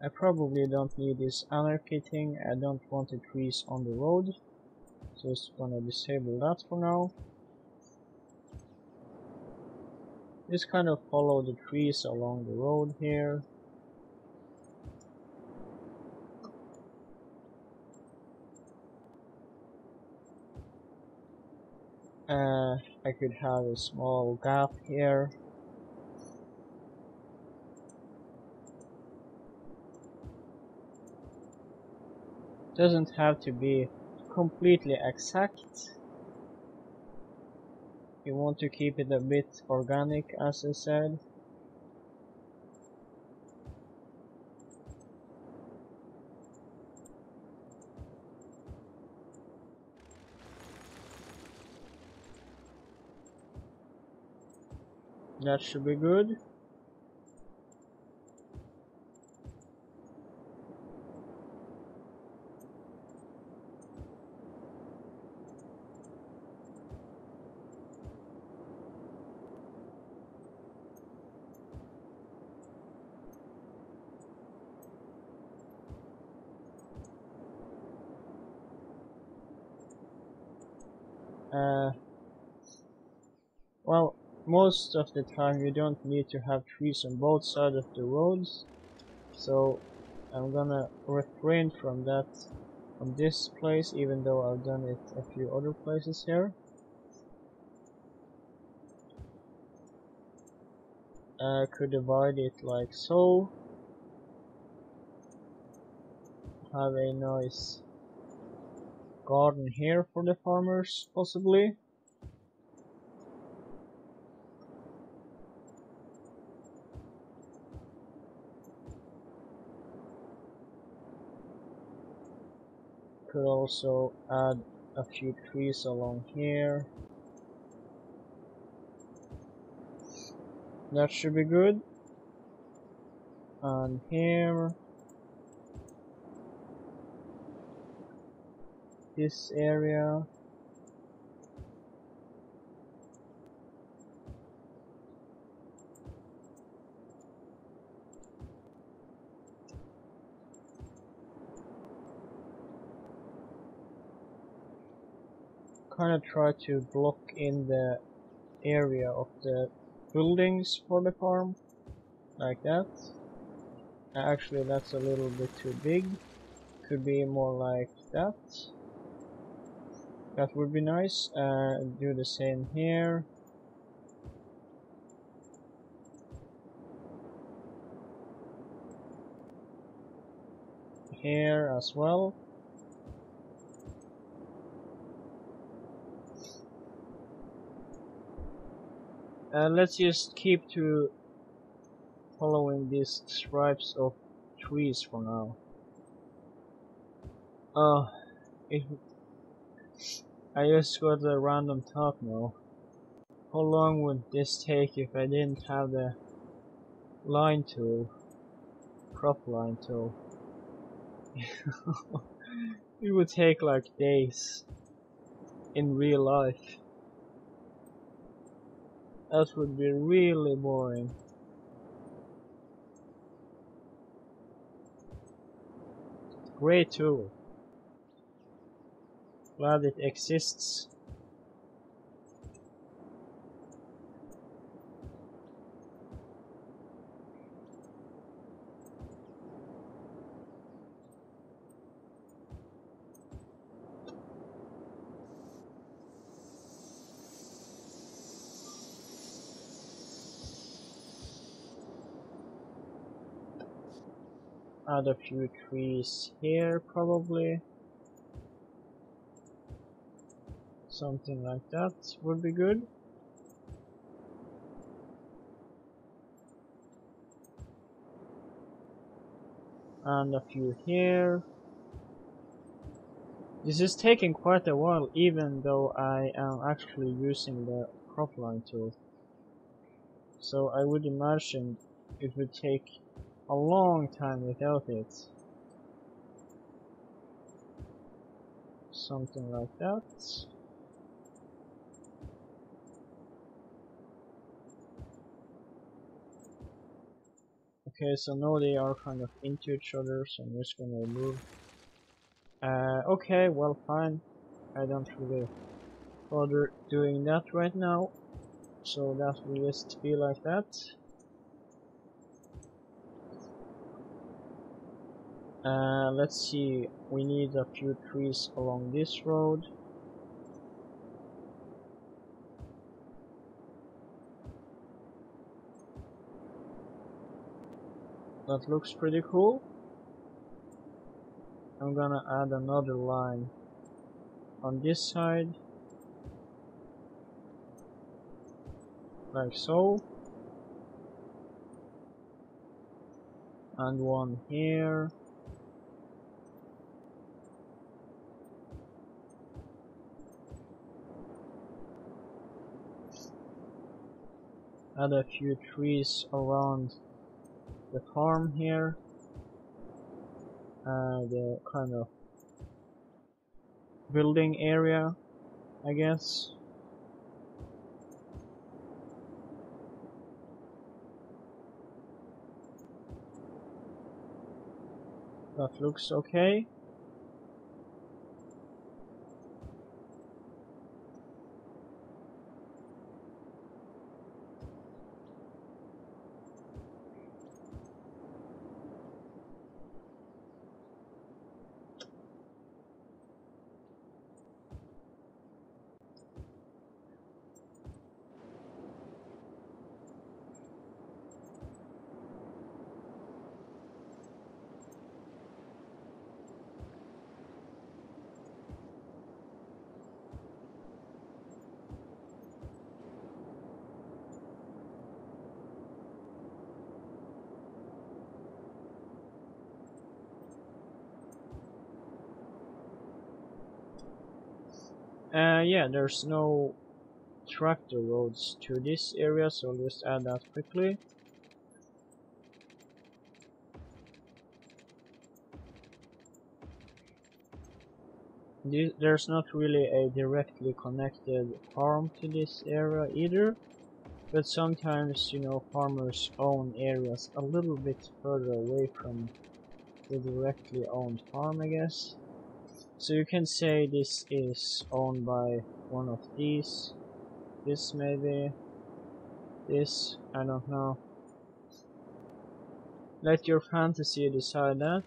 I probably don't need this anarchy thing. I don't want the trees on the road. Just gonna disable that for now. Just kind of follow the trees along the road here. I could have a small gap here. Doesn't have to be completely exact. You want to keep it a bit organic, as I said. That should be good. Uh, well, most of the time you don't need to have trees on both sides of the roads, so I'm gonna refrain from that on this place, even though I've done it a few other places here. I could divide it like so, have a nice garden here for the farmers, possibly. Could also add a few trees along here. That should be good. And here, this area. Kind of try to block in the area of the buildings for the farm, like that. Actually, that's a little bit too big. Could be more like that. That would be nice. Do the same here. Here as well. Let's just keep to following these stripes of trees for now. If I just got a random thought now. How long would this take if I didn't have the line tool, crop line tool? It would take like days in real life. That would be really boring. Great tool. Glad it exists. Add a few trees here probably. Something like that would be good. And a few here. This is taking quite a while, even though I am actually using the crop line tool. So I would imagine it would take a long time without it. Something like that. Okay, so now they are kind of into each other, so I'm just gonna remove. Okay, well fine. I don't really bother doing that right now, so that will just be like that. Let's see, we need a few trees along this road. That looks pretty cool. I'm gonna add another line on this side, like so, and one here. Add a few trees around the farm here, the kind of building area, I guess. That looks okay. Yeah, there's no tractor roads to this area, so I'll just add that quickly. There's not really a directly connected farm to this area either, but sometimes, you know, farmers own areas a little bit further away from the directly owned farm, I guess. So you can say this is owned by one of these. This maybe. This, I don't know. Let your fantasy decide that.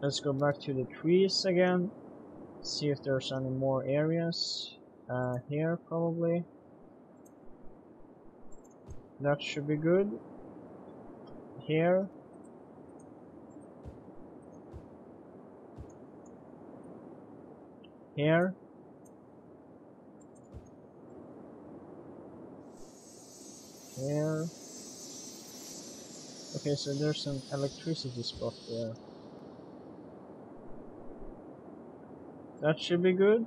Let's go back to the trees again. See if there's any more areas. Here probably. That should be good. Here. Here. Here. Okay, so there's an electricity spot there. That should be good.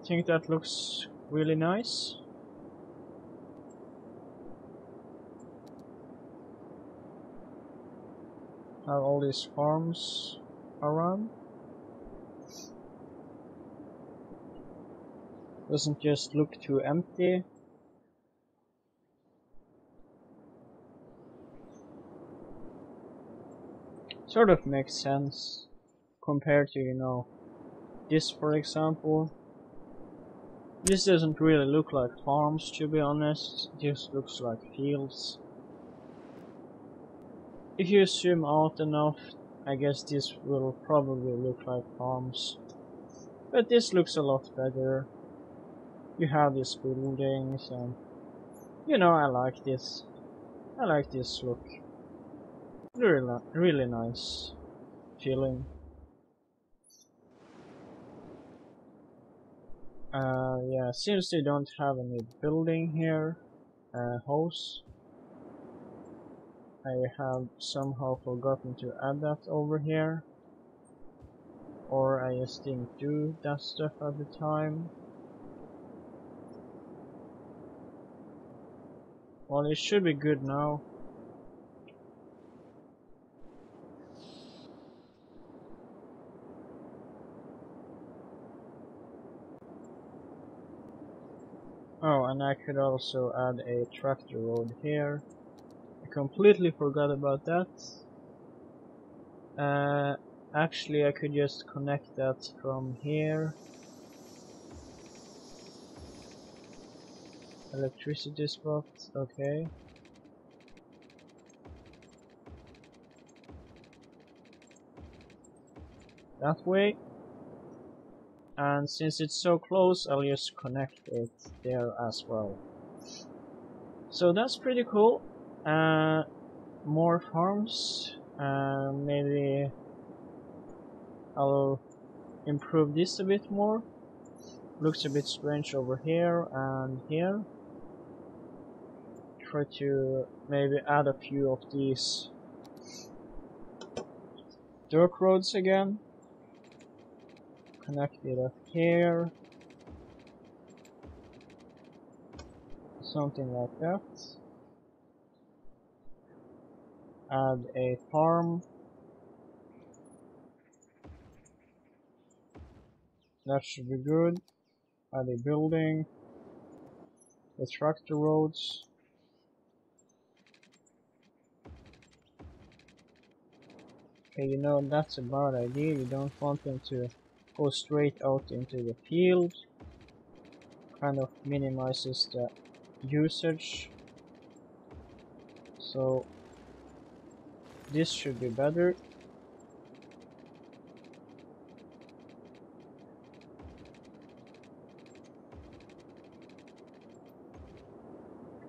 I think that looks really nice. Have all these farms around. Doesn't just look too empty. Sort of makes sense compared to, you know, this for example. This doesn't really look like farms, to be honest. It just looks like fields. If you zoom out enough, I guess this will probably look like farms. But this looks a lot better. You have these buildings and, you know, I like this. I like this look. Really nice feeling. Yeah, since they don't have any building here, house, I have somehow forgotten to add that over here. Or I just didn't do that stuff at the time. Well, it should be good now. Oh, and I could also add a tractor road here. I completely forgot about that. Actually, I could just connect that from here. Electricity spot, okay. That way. And since it's so close, I'll just connect it there as well. So that's pretty cool. More farms. Maybe I'll improve this a bit more. Looks a bit strange over here and here. Try to maybe add a few of these dirt roads again. Connect it up here. Something like that. Add a farm. That should be good. Add a building. The tractor roads. Okay, you know, that's a bad idea. You don't want them to go straight out into the field. Kind of minimizes the usage. So this should be better.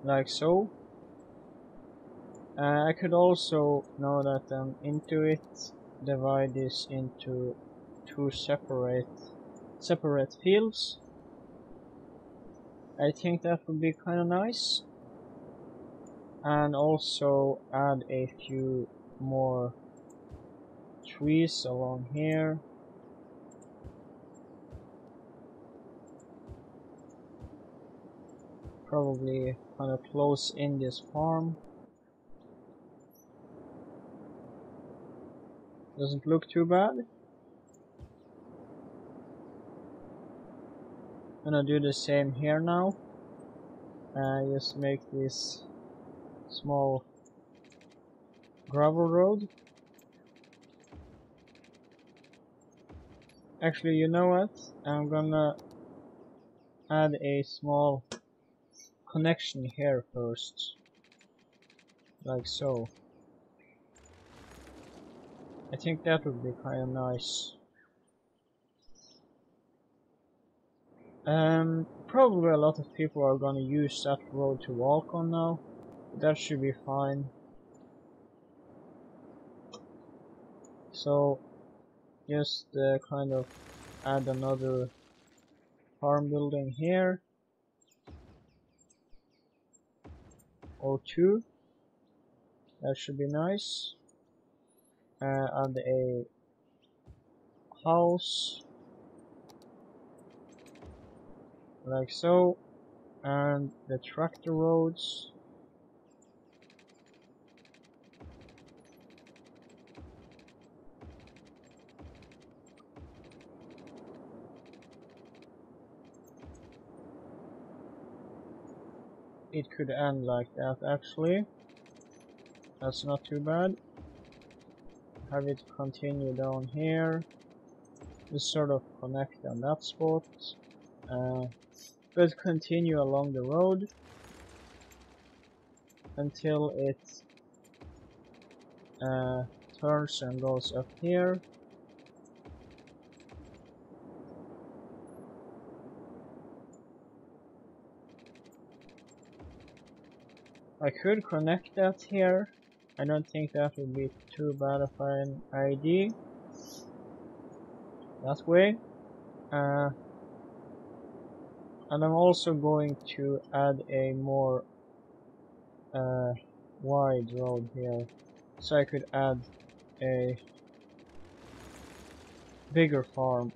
Like so. I could also, now that I'm into it, divide this into two separate fields. I think that would be kind of nice. and also add a few more trees along here. Probably kind of close in this farm. Doesn't look too bad. Gonna do the same here now. Just make this small gravel road. Actually, you know what? I'm gonna add a small connection here first. Like so. I think that would be kind of nice. Probably a lot of people are gonna use that road to walk on now. That should be fine. So, just kind of add another farm building here. Or two. That should be nice. Add a house. Like so. And the tractor roads. It could end like that actually. That's not too bad. Have it continue down here. Just sort of connect on that spot. But continue along the road until it turns and goes up here. I could connect that here. I don't think that would be too bad of an idea. That way. And I'm also going to add a more wide road here. So I could add a bigger farm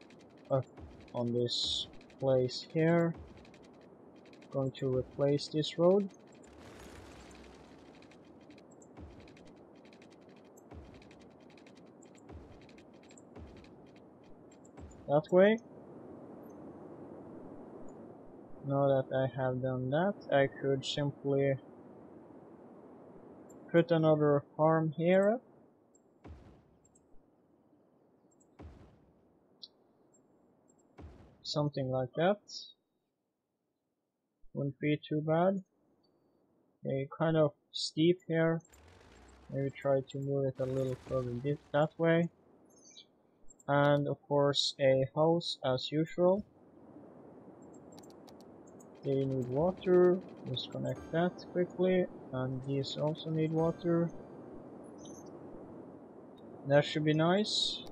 up on this place here. Going to replace this road. That way. Now that I have done that, I could simply put another farm here. Something like that. Wouldn't be too bad. Okay, kind of steep here. Maybe try to move it a little further that way. And of course a house as usual. They need water. Just connect that quickly. And these also need water. That should be nice.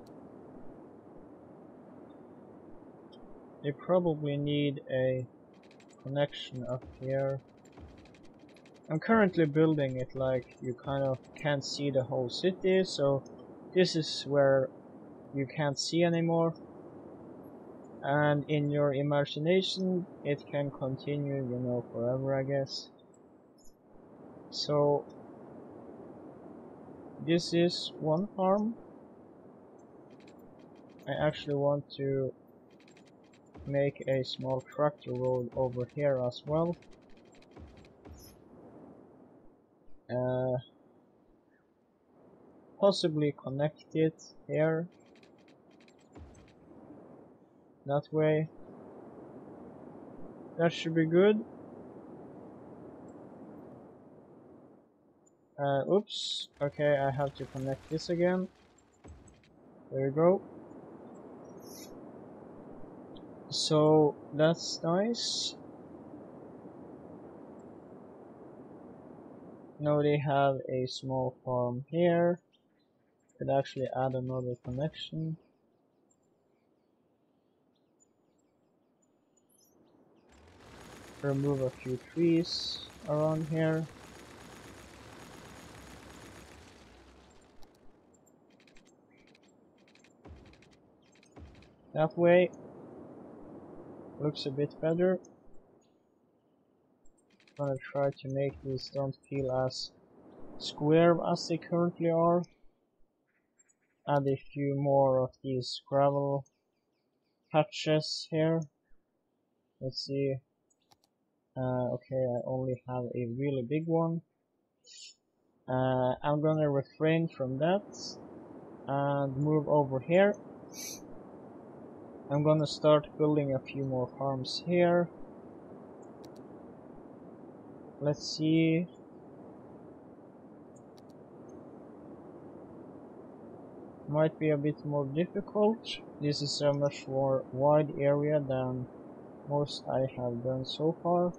They probably need a connection up here. I'm currently building it like you kind of can't see the whole city, so this is where you can't see anymore. And in your imagination it can continue, you know, forever, I guess. So this is one farm. I actually want to make a small tractor road over here as well. Possibly connect it here. That way. That should be good. Oops. Okay, I have to connect this again. There we go. So that's nice. Now they have a small farm here. Could actually add another connection. Remove a few trees around here. That way looks a bit better. Gonna try to make these don't feel as square as they currently are. Add a few more of these gravel patches here. Let's see. Okay, I only have a really big one. I'm gonna refrain from that and move over here. I'm gonna start building a few more farms here. Let's see. Might be a bit more difficult. This is a much more wide area than most I have done so far.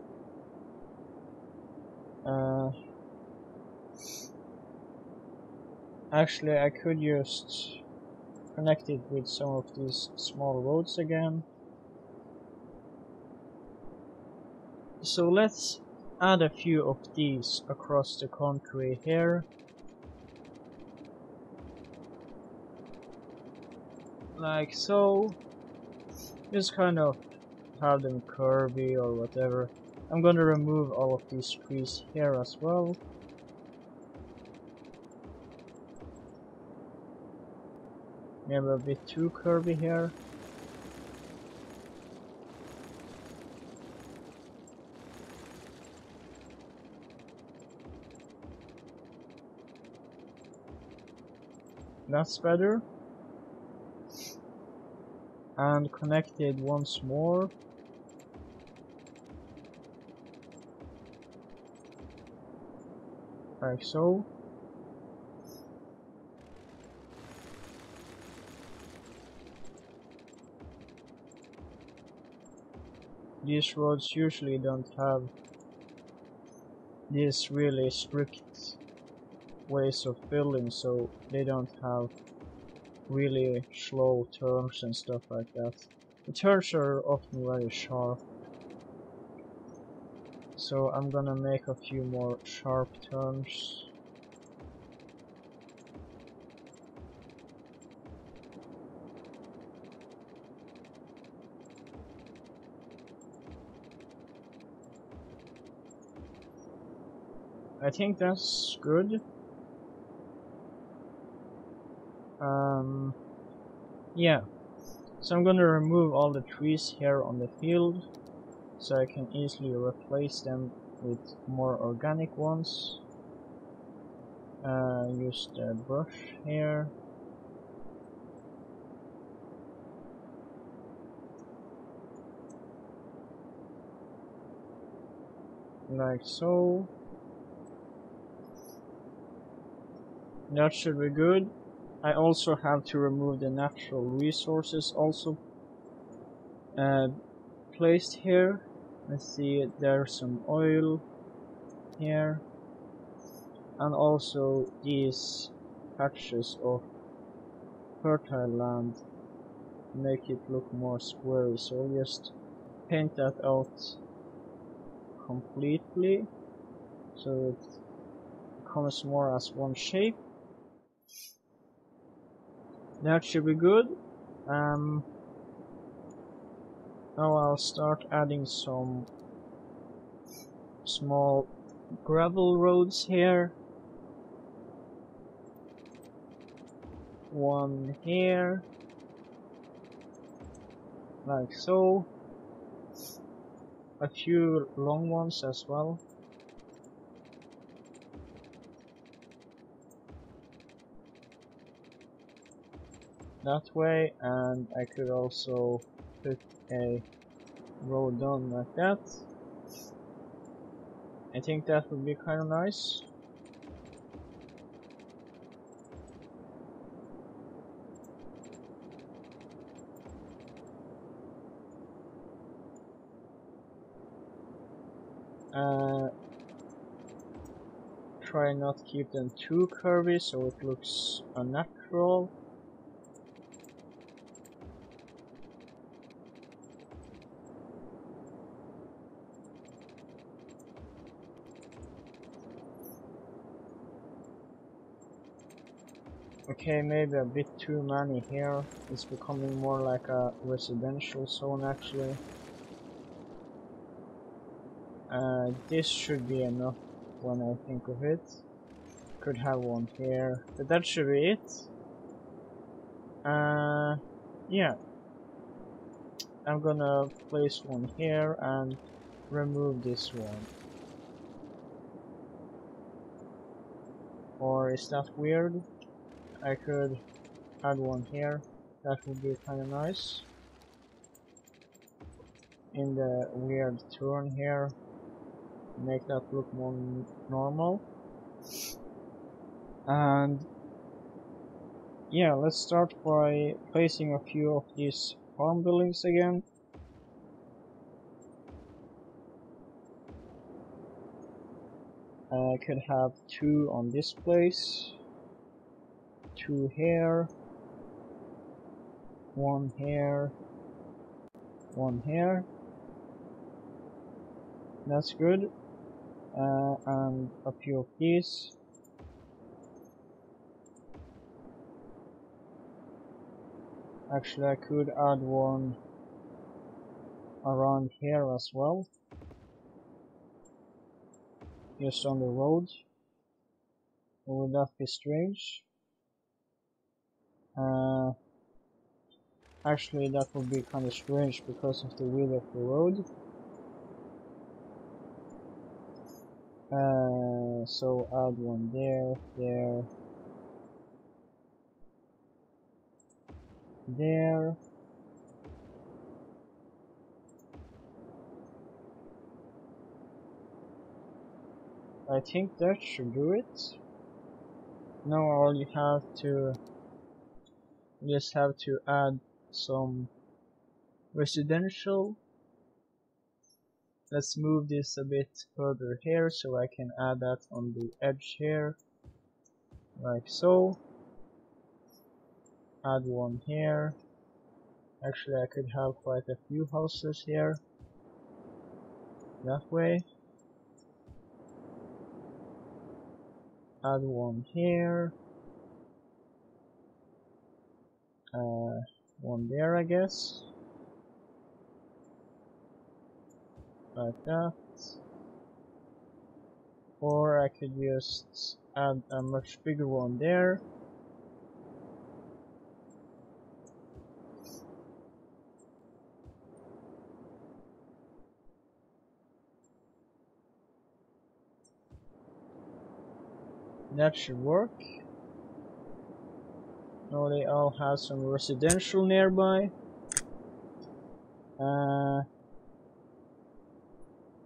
Actually, I could just connect it with some of these small roads again. So let's add a few of these across the country here. Like so. Just kind of have them curvy or whatever. I'm gonna remove all of these trees here as well. Maybe a bit too curvy here. That's better. And connected once more. Like so. These roads usually don't have these really strict ways of building, so they don't have really slow turns and stuff like that. The turns are often very sharp, so I'm gonna make a few more sharp turns. I think that's good. Yeah. So I'm gonna remove all the trees here on the field, so I can easily replace them with more organic ones. Use the brush here. Like so. That should be good. I also have to remove the natural resources also placed here. Let's see, there's some oil here, and also these patches of fertile land make it look more square, so I'll just paint that out completely so it comes more as one shape. That should be good. Now I'll start adding some small gravel roads here. One here. Like so. A few long ones as well. That way, and I could also put a road down like that. I think that would be kind of nice. Try not to keep them too curvy so it looks unnatural. Okay, maybe a bit too many here. It's becoming more like a residential zone actually. This should be enough when I think of it. Could have one here, but that should be it. Yeah. I'm gonna place one here and remove this one. Or is that weird? I could add one here. That would be kinda nice. In the weird turn here. Make that look more normal. And yeah, let's start by placing a few of these farm buildings again. I could have 2 on this place, 2 here, 1 here, 1 here. That's good. And a few of these. Actually, I could add one around here as well, just on the road. Would that be strange? Actually, that would be kind of strange because of the width of the road. So add one there, there. I think that should do it. Now all you have to just have to add some residential. Let's move this a bit further here so I can add that on the edge here, like so. Add one here. Actually, I could have quite a few houses here. That way. Add one here. One there, I guess. Like that. Or I could just add a much bigger one there. That should work. Now they all have some residential nearby.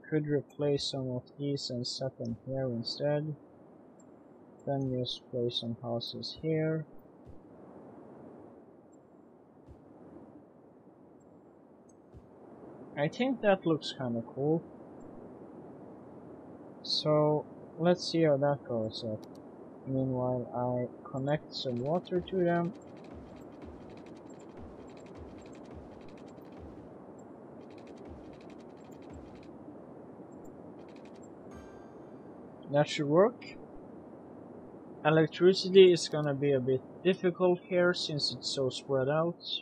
Could replace some of these and set them here instead. Then just place some houses here. I think that looks kinda cool. So let's see how that goes up. Meanwhile, I connect some water to them. That should work. Electricity is gonna be a bit difficult here since it's so spread out.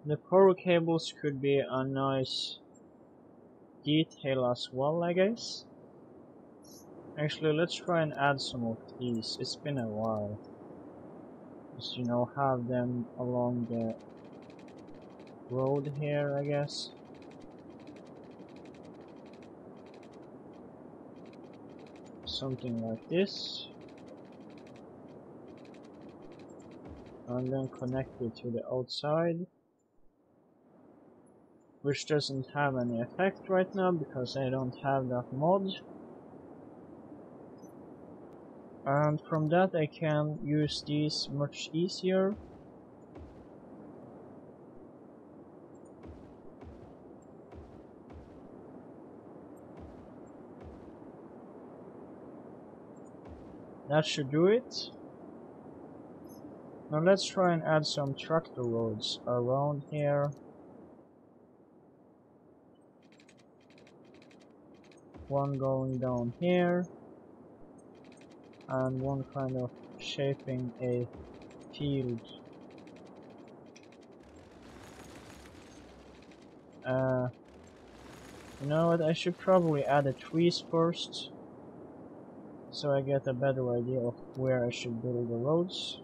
The power cables could be a nice detail as well, I guess. Actually, let's try and add some of these. It's been a while. Just, you know, have them along the road here, I guess. Something like this. And then connect it to the outside. Which doesn't have any effect right now because I don't have that mod. And from that I can use these much easier. That should do it. Now let's try and add some tractor roads around here. one going down here, and one kind of shaping a field. You know what, I should probably add the trees first, so I get a better idea of where I should build the roads.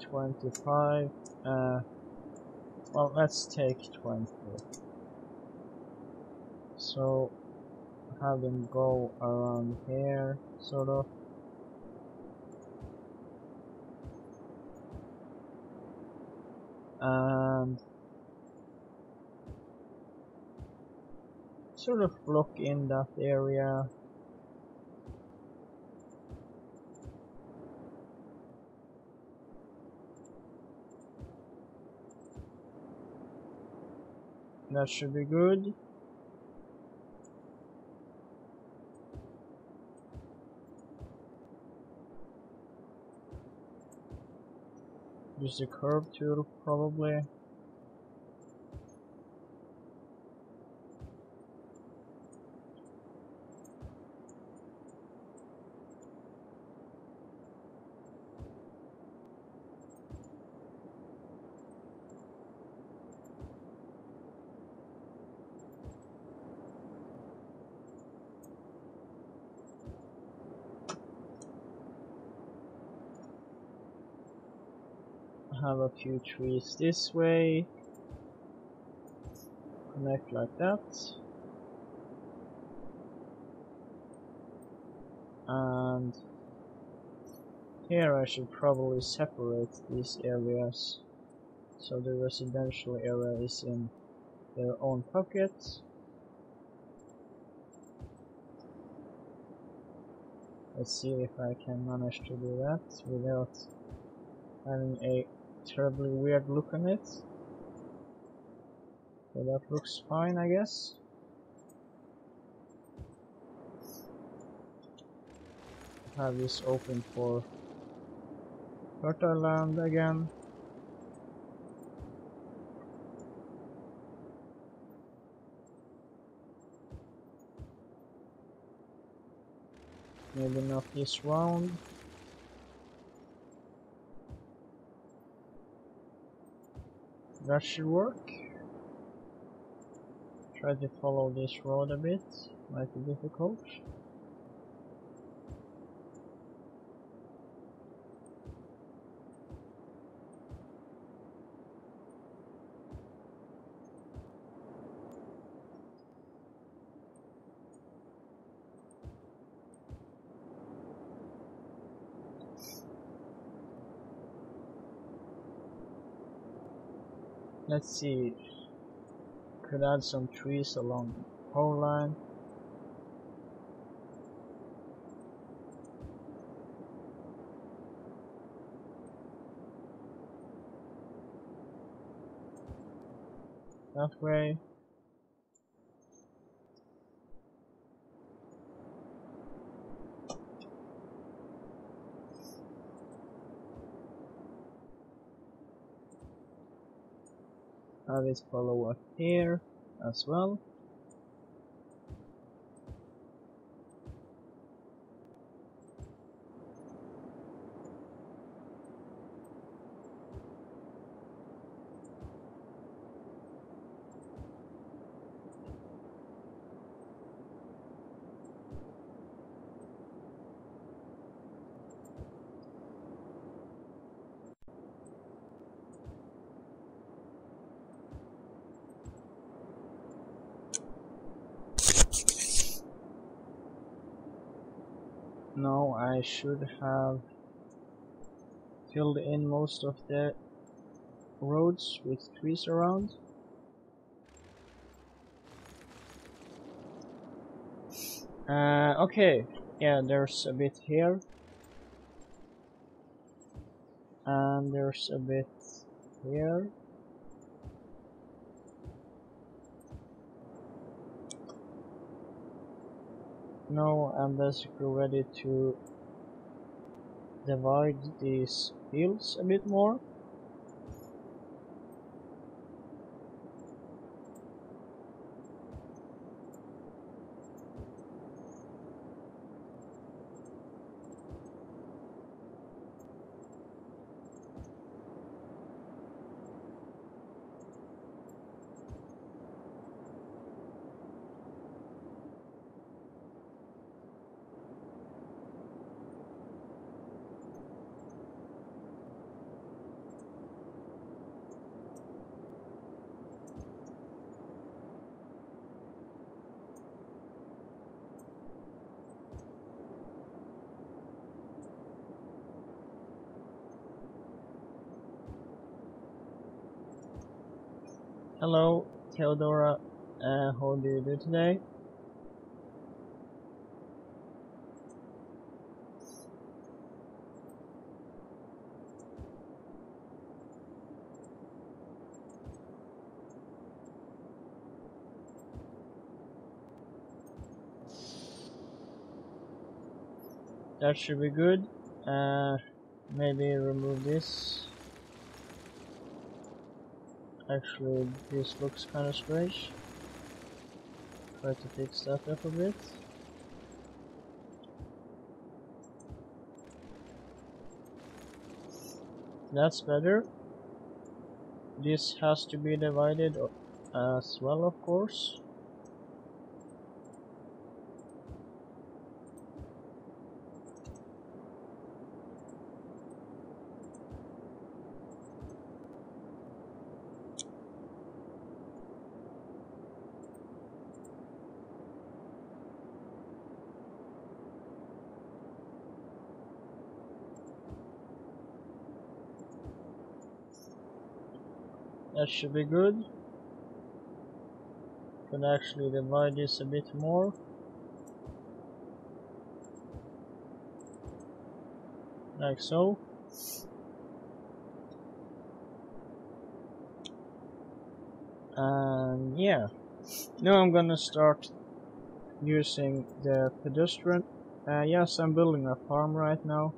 $25. Well, let's take 20. So have them go around here, sort of. And sort of block in that area. That should be good. Use the curve tool probably. Have a few trees this way. Connect like that. And here I should probably separate these areas so the residential area is in their own pocket. Let's see if I can manage to do that without having a terribly weird look on it. So that looks fine, I guess. Have this open for fertile land again. Maybe not this round. That should work. Try to follow this road a bit. Might be difficult. Let's see. Could add some trees along the whole line. That way. Have it follow up here as well. Now I should have filled in most of the roads with trees around. Okay, yeah, there's a bit here. And there's a bit here. Now I'm basically ready to divide these fields a bit more. Hello, Theodora. How do you do today? That should be good. Maybe remove this. Actually, this looks kind of strange. Try to fix that up a bit. That's better. This has to be divided as well, of course. That should be good. Can actually divide this a bit more. Like so. And yeah, now I'm gonna start using the pedestrian. Yes, I'm building a farm right now.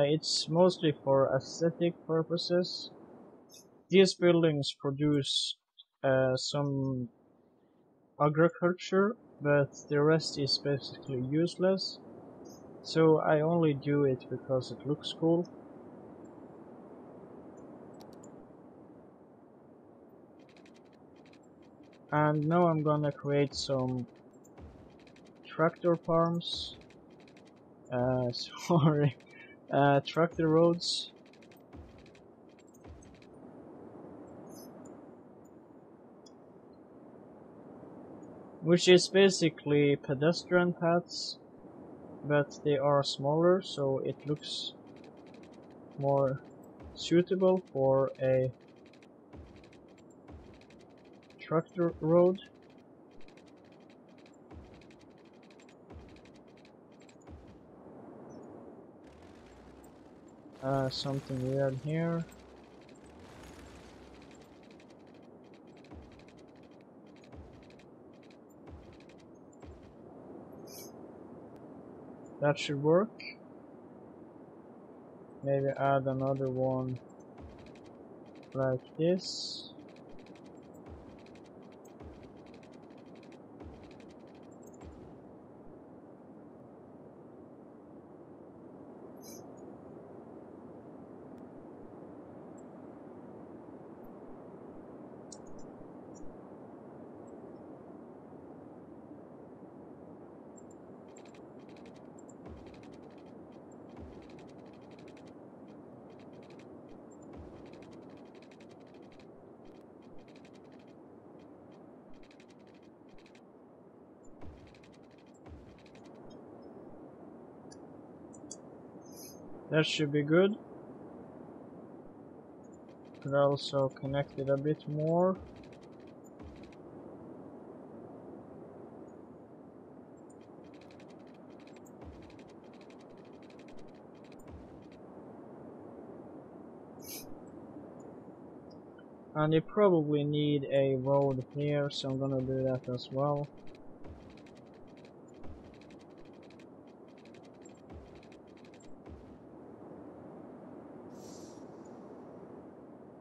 It's mostly for aesthetic purposes. These buildings produce some agriculture, but the rest is basically useless. So I only do it because it looks cool. And now I'm gonna create some tractor farms. Sorry, tractor roads. Which is basically pedestrian paths, but they are smaller, so it looks more suitable for a tractor road. Something weird here. That should work. Maybe add another one like this. That should be good. Could also connect it a bit more. And you probably need a road here, so I'm gonna do that as well.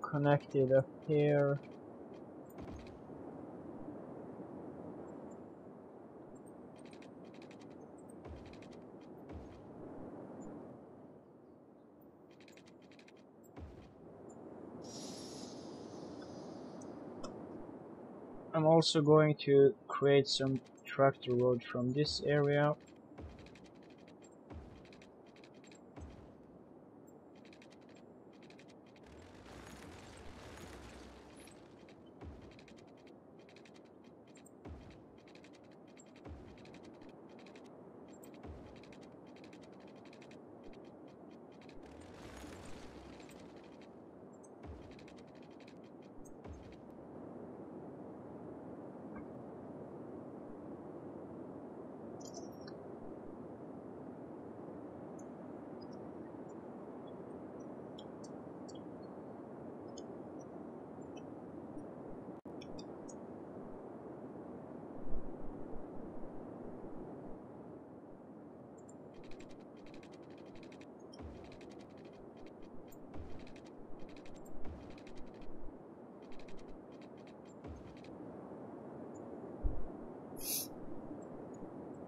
Connect it up here. I'm also going to create some tractor road from this area.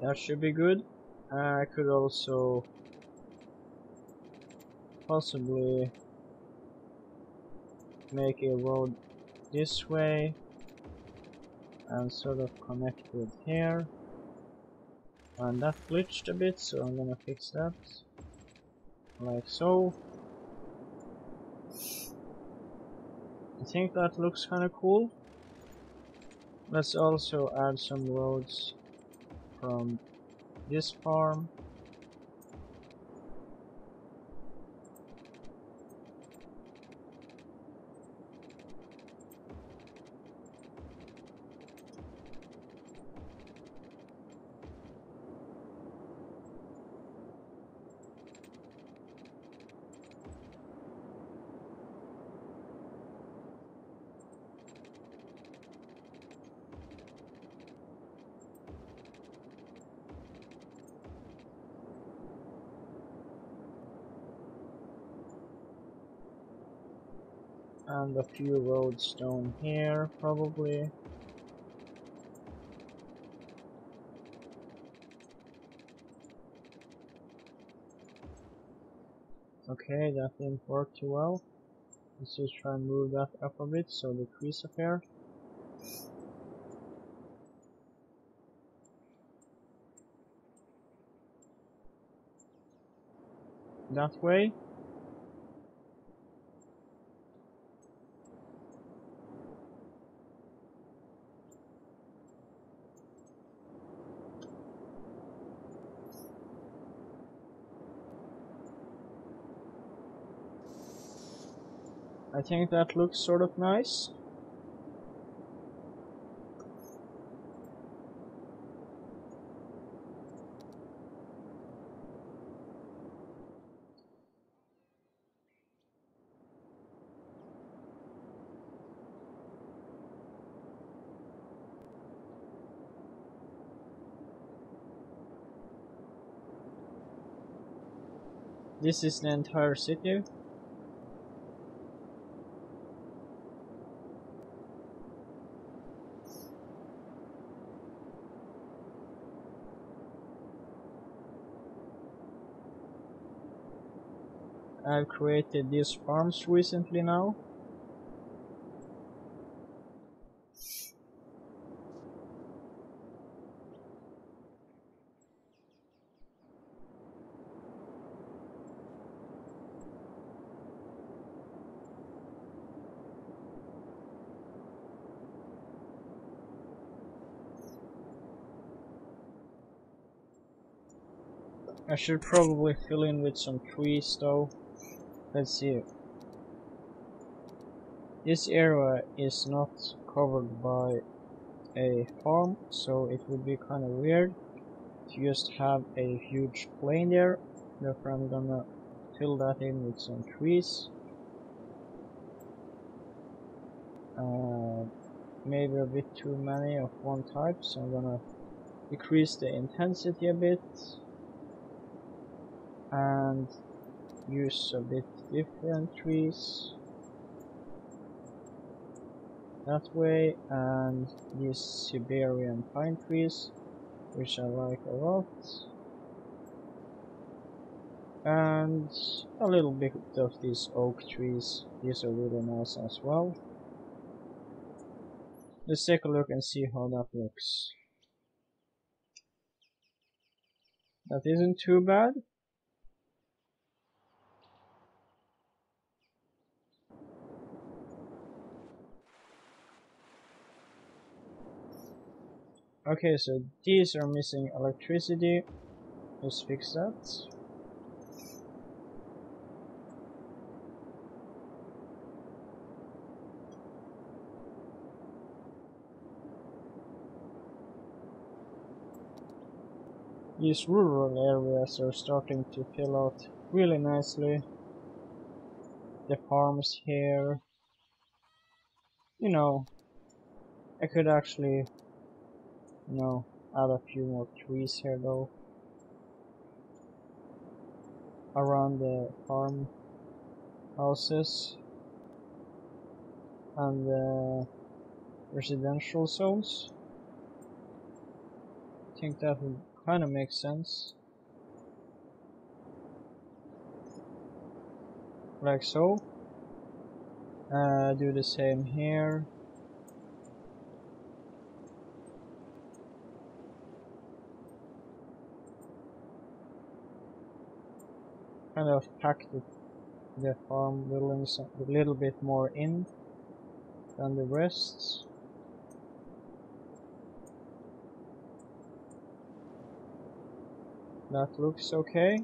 That should be good. I could also possibly make a road this way and sort of connect with here. And that glitched a bit, so I'm gonna fix that. Like so. I think that looks kinda cool. Let's also add some roads from this farm. And a few roads down here, probably. Okay, that didn't work too well. Let's just try and move that up a bit so the trees appear. That way. I think that looks sort of nice. This is the entire city. I've created these farms recently now. I should probably fill in with some trees though. Let's see. This area is not covered by a farm, so it would be kind of weird to just have a huge plain there. Therefore I'm gonna fill that in with some trees. Maybe a bit too many of one type, so I'm gonna decrease the intensity a bit and use a bit different trees that way, and these Siberian pine trees, which I like a lot, and a little bit of these oak trees. These are really nice as well. Let's take a look and see how that looks. That isn't too bad. Okay, so these are missing electricity. Let's fix that. These rural areas are starting to fill out really nicely. The farms here. You know, I could actually, add a few more trees here though. Around the farm houses and the residential zones. I think that would kind of makes sense. Like so. Do the same here. Kind of pack the farm buildings a little bit more in than the rest. That looks okay.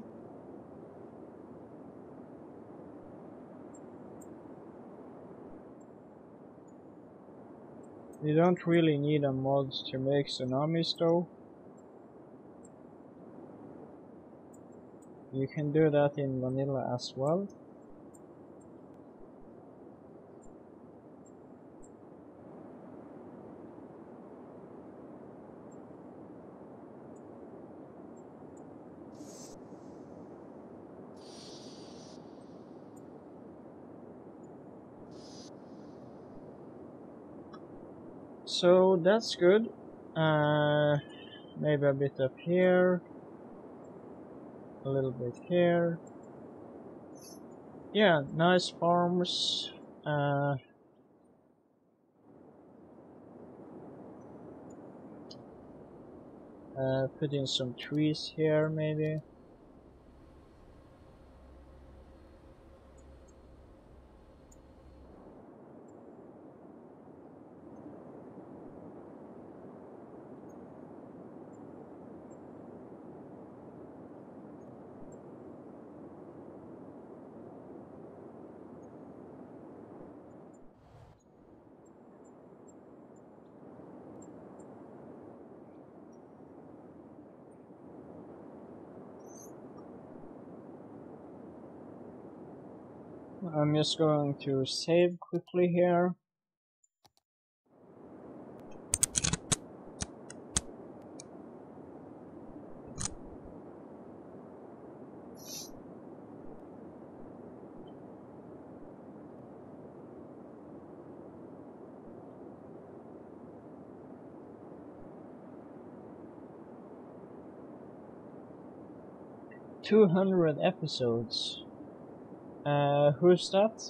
You don't really need a mod to make tsunamis though. You can do that in vanilla as well. So that's good. Maybe a bit up here, a little bit here. Yeah, nice farms. Put in some trees here, maybe. I'm just going to save quickly here. "200 episodes. Who's that?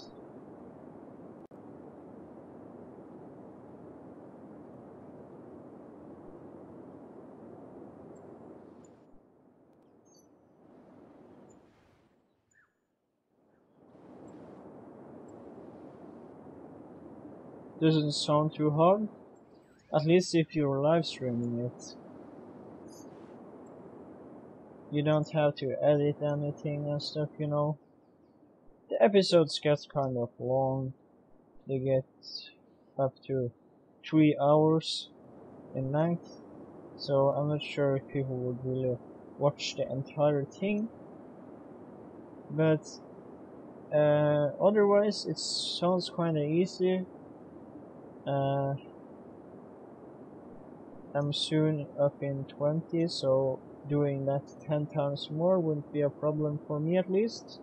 Doesn't sound too hard. At least if you're live streaming it. You don't have to edit anything and stuff, you know. The episodes get kind of long. They get up to 3 hours in length. So I'm not sure if people would really watch the entire thing. But otherwise it sounds kinda easy. I'm soon up in 20, so doing that 10 times more wouldn't be a problem for me at least.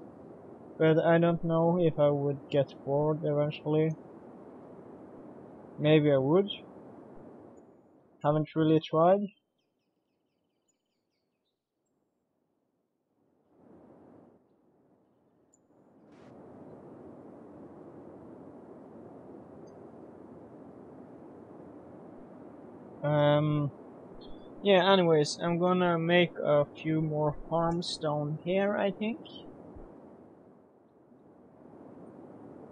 But I don't know if I would get bored eventually. Maybe I would. Haven't really tried. Yeah, anyways, I'm gonna make a few more farms down here, I think.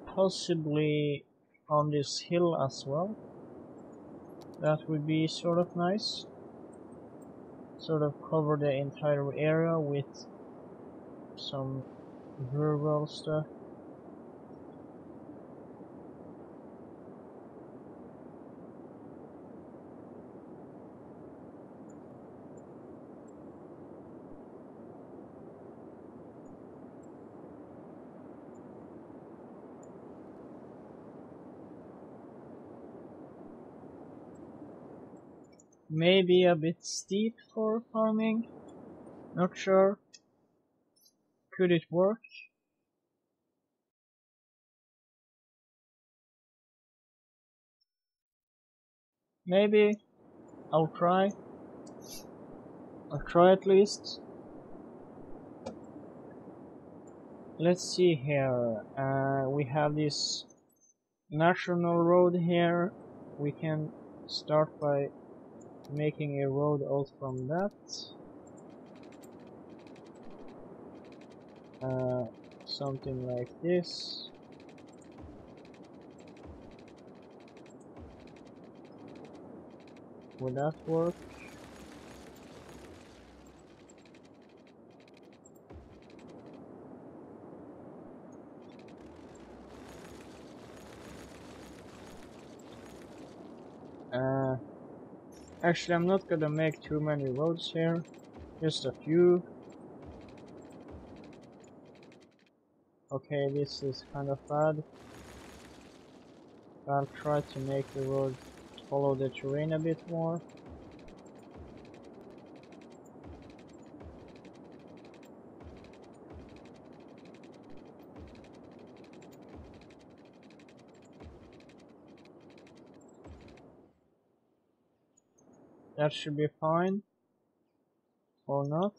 Possibly on this hill as well. That would be sort of nice. Sort of cover the entire area with some rural stuff. Maybe a bit steep for farming. Not sure. Could it work? Maybe. I'll try. I'll try at least. Let's see here. We have this national road here. We can start by making a road out from that. Something like this. Would that work? Actually, I'm not gonna make too many roads here, just a few. Okay, this is kind of bad. I'll try to make the road follow the terrain a bit more. That should be fine. Or not.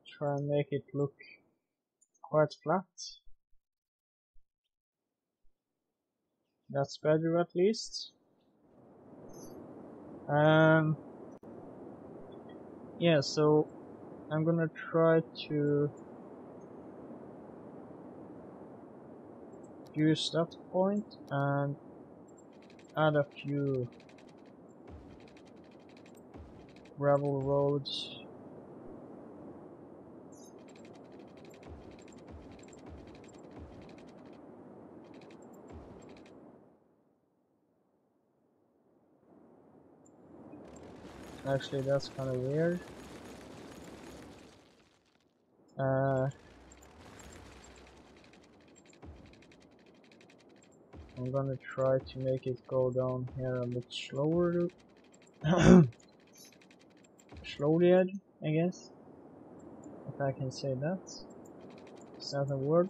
Try and make it look quite flat. That's better at least. Yeah, so I'm gonna try to use that point and add a few gravel roads. Actually, that's kind of weird. I'm gonna try to make it go down here a bit slower. Slowly, I guess. If I can say that. Is that a word?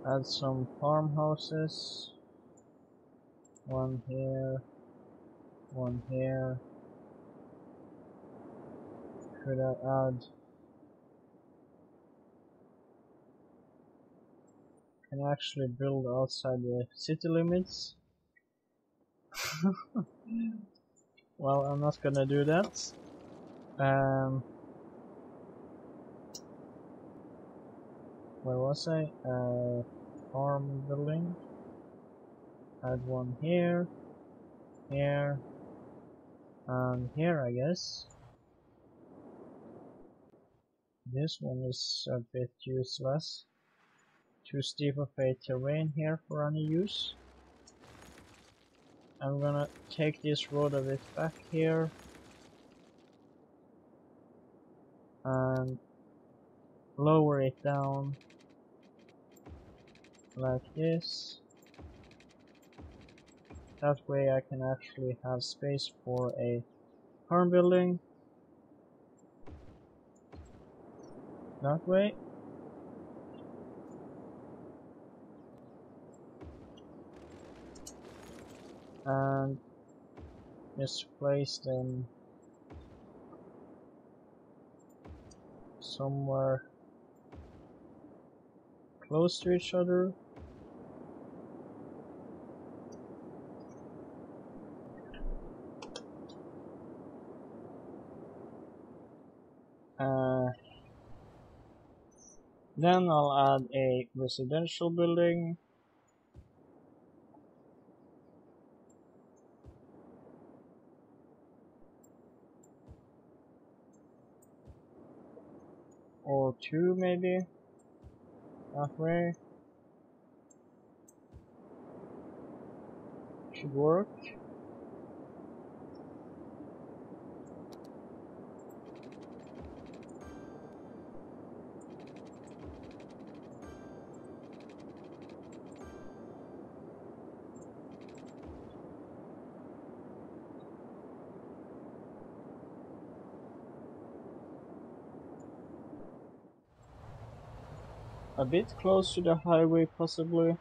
Add some farmhouses. One here. One here. Should I add? Can I actually build outside the city limits? Well, I'm not gonna do that. Where was I? Farm building. Add one here, here, and here, I guess. This one is a bit useless. Too steep of a terrain here for any use. I'm gonna take this road a bit back here and lower it down like this. That way I can actually have space for a farm building. That way. And just place them somewhere close to each other. Then I'll add a residential building. Or two maybe. That way. Should work. A bit close to the highway possibly.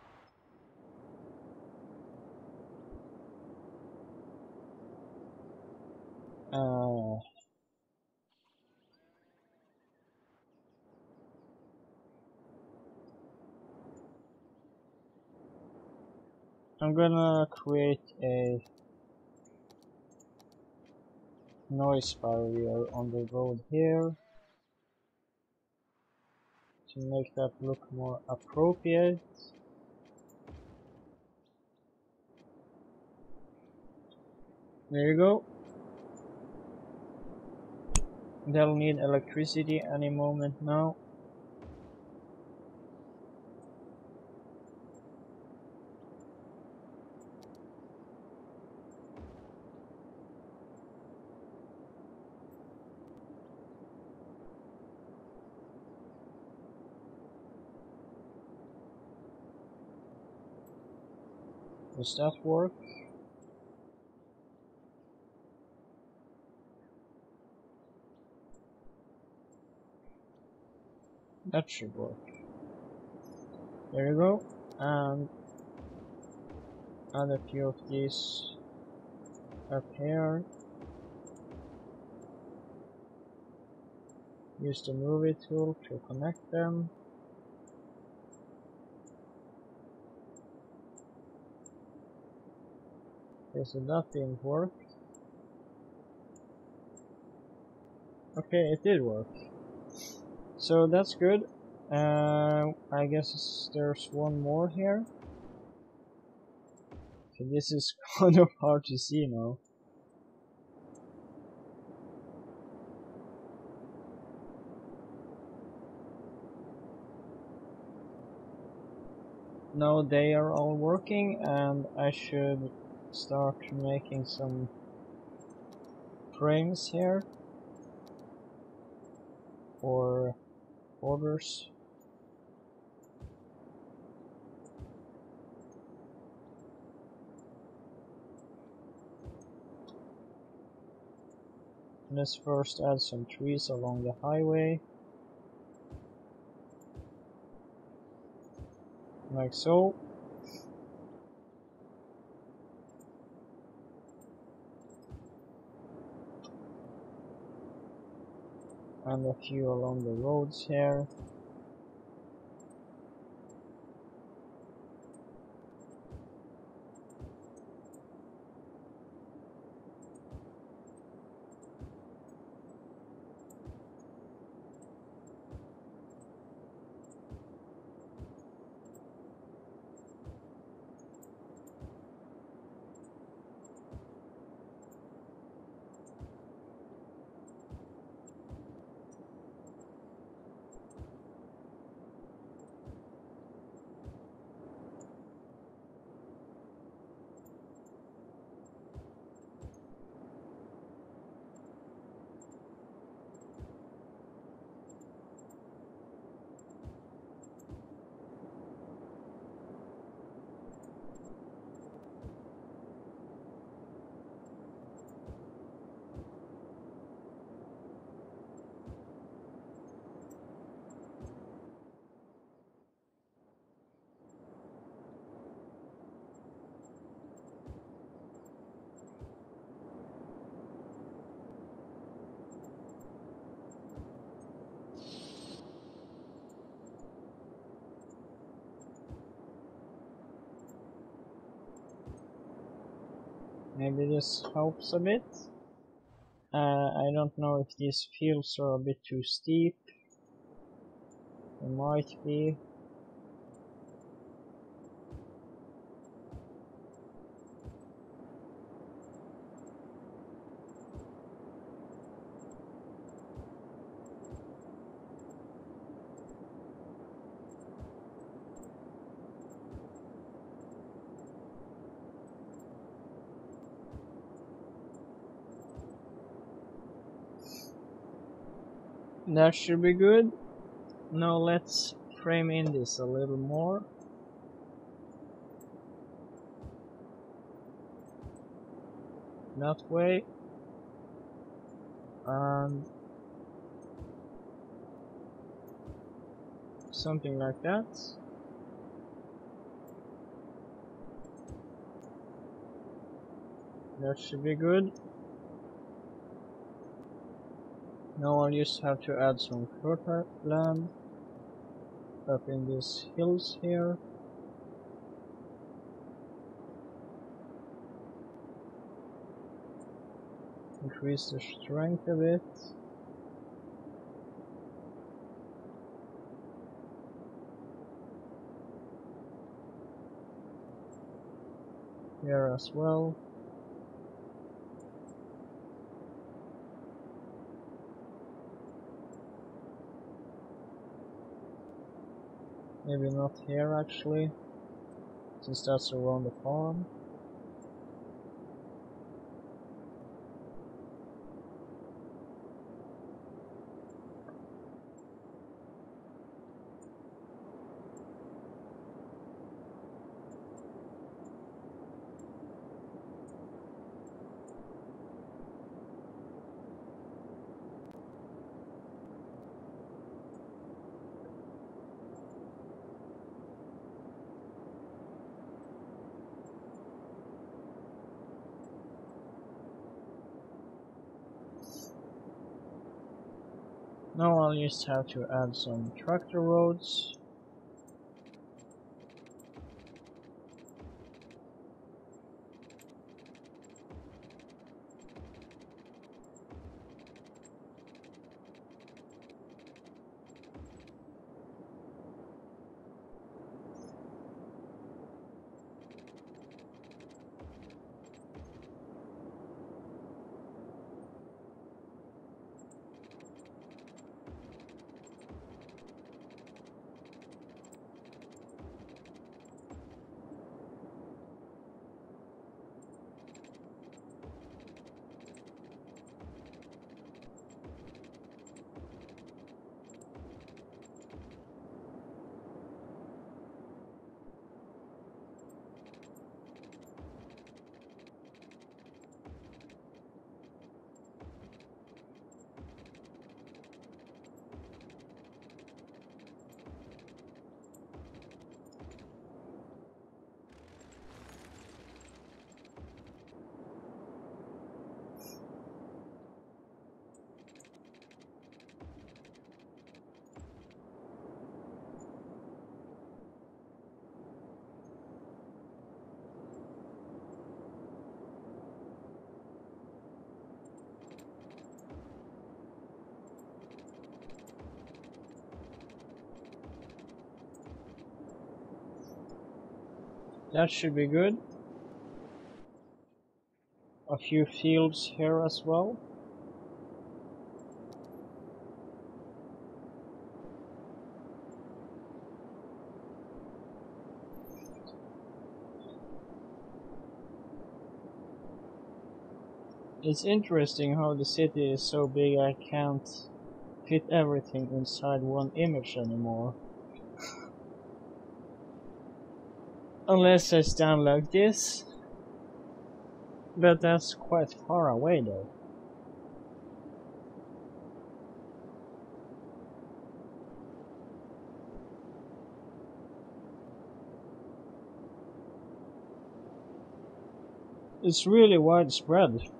I'm gonna create a noise barrier on the road here to make that look more appropriate. There you go. They'll need electricity any moment now. Does that work? That should work. There you go. And add a few of these up here. Use the movie tool to connect them. Okay, so that didn't work. Okay, it did work. So that's good. I guess there's one more here. So this is kind of hard to see now. Now they are all working, and I should start making some frames here for borders. Let's first add some trees along the highway, like so. And a few along the roads here. Maybe this helps a bit. I don't know if these fields are a bit too steep. It might be. That should be good. Now let's frame in this a little more. That way. And something like that. That should be good. Now I'll just have to add some fertile land up in these hills here. Increase the strength a bit. Here as well. Maybe not here actually, since that's around the farm. Now I'll just have to add some tractor roads. That should be good. A few fields here as well. It's interesting how the city is so big I can't fit everything inside one image anymore. Unless I stand like this. But that's quite far away though. It's really widespread.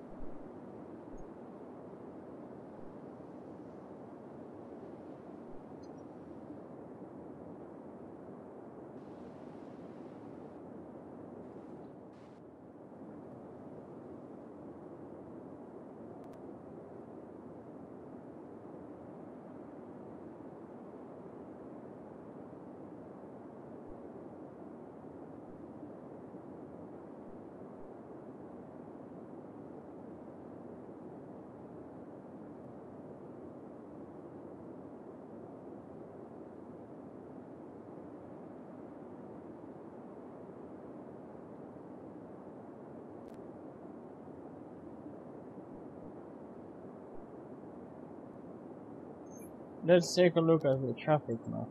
Let's take a look at the traffic map.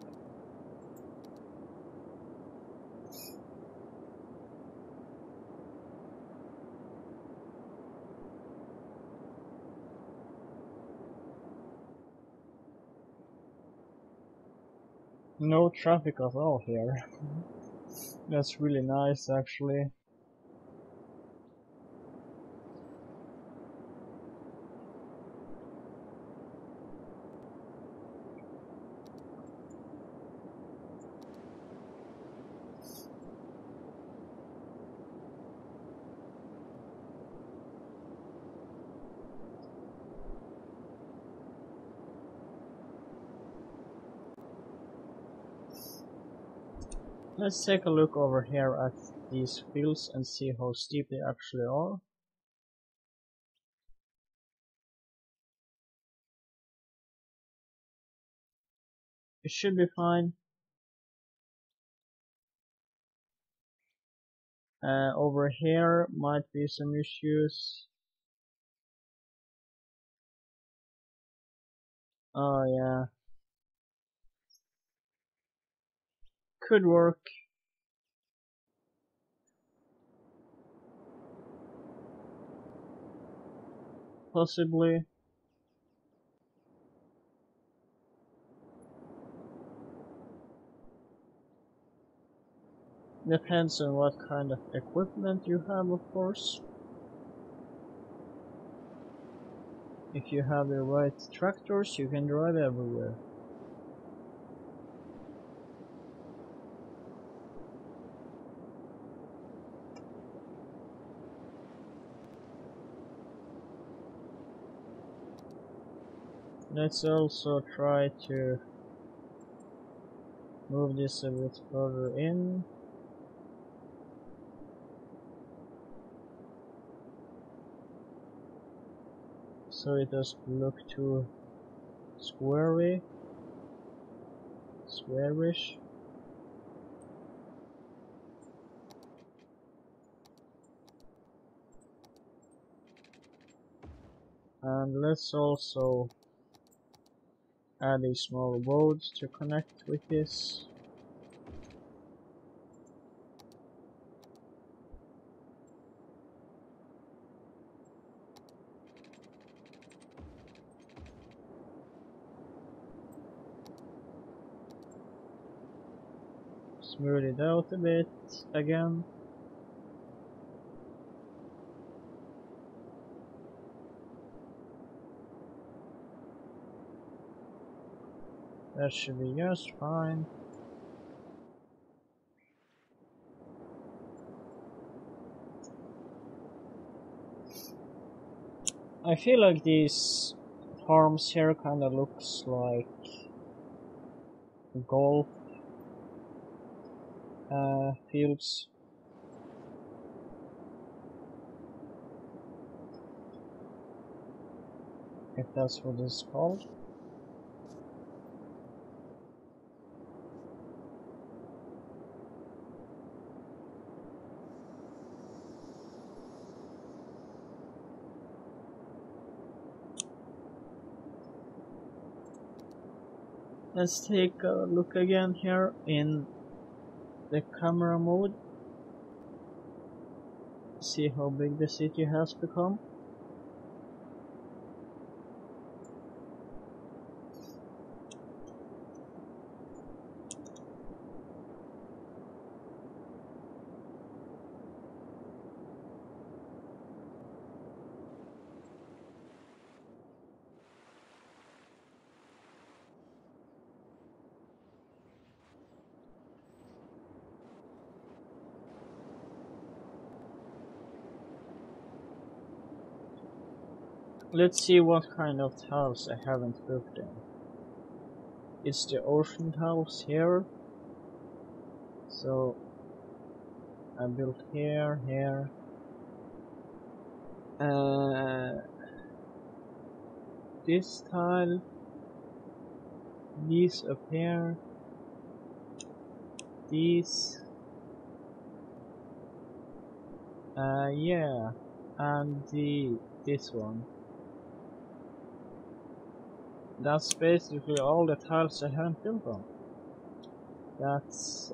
No traffic at all here. That's really nice, actually. Let's take a look over here at these fields and see how steep they actually are. It should be fine. Over here might be some issues. Oh yeah, could work. Possibly. Depends on what kind of equipment you have, of course. If you have the right tractors, you can drive everywhere. Let's also try to move this a bit further in. So it doesn't look too squarish. And let's also add a small road to connect with this. Smooth it out a bit again. That should be just fine. I feel like these farms here kinda looks like golf fields. If that's what it's called. Let's take a look again here in the camera mode. See how big the city has become. Let's see what kind of tiles I haven't built in. It's the ocean tiles here. So I built here. This tile, these up here, these, yeah, and this one. That's basically all the tiles I haven't built on. That's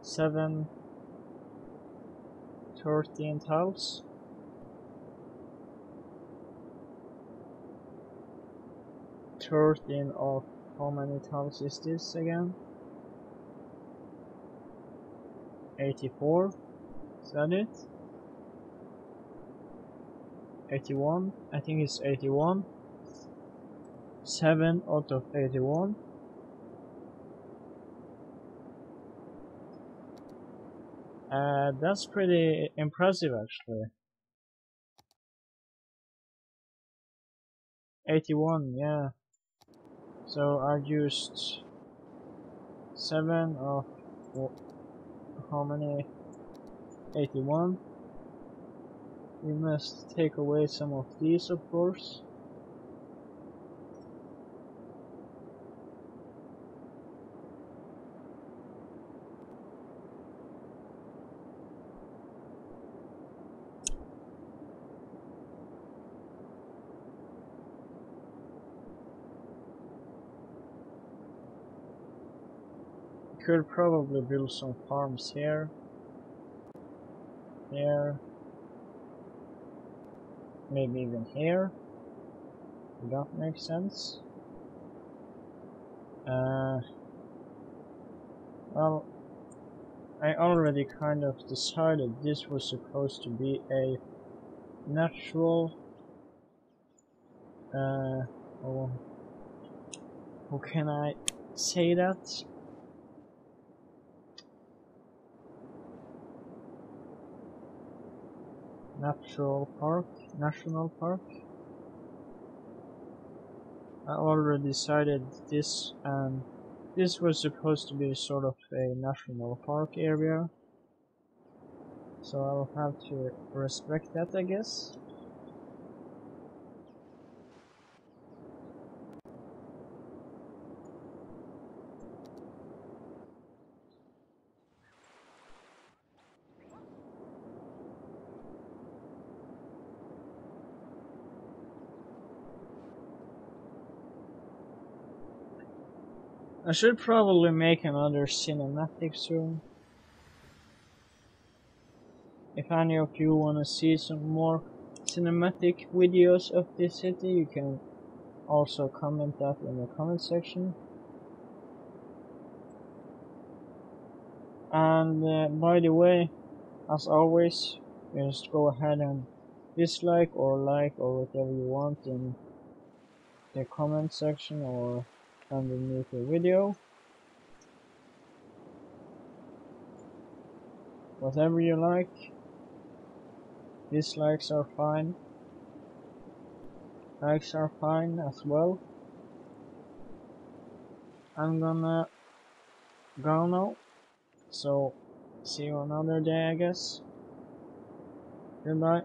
7, 13 tiles. Of how many tiles is this again? 84. Is that it? 81. I think it's 81. 7 out of 81. That's pretty impressive actually. 81, yeah. So I used 7 of how many? 81. We must take away some of these, of course. Could probably build some farms here, maybe even here. That makes sense. Well, I already kind of decided this was supposed to be a natural, oh, how can I say that? National park. I already decided this, and this was supposed to be sort of a national park area, so I'll have to respect that, I guess. I should probably make another cinematic soon. If any of you wanna see some more cinematic videos of this city, you can also comment that in the comment section. And by the way, as always, just go ahead and dislike or like or whatever you want in the comment section or underneath the video. Whatever you like. Dislikes are fine. Likes are fine as well. I'm gonna go now. So, see you another day, I guess. Goodbye.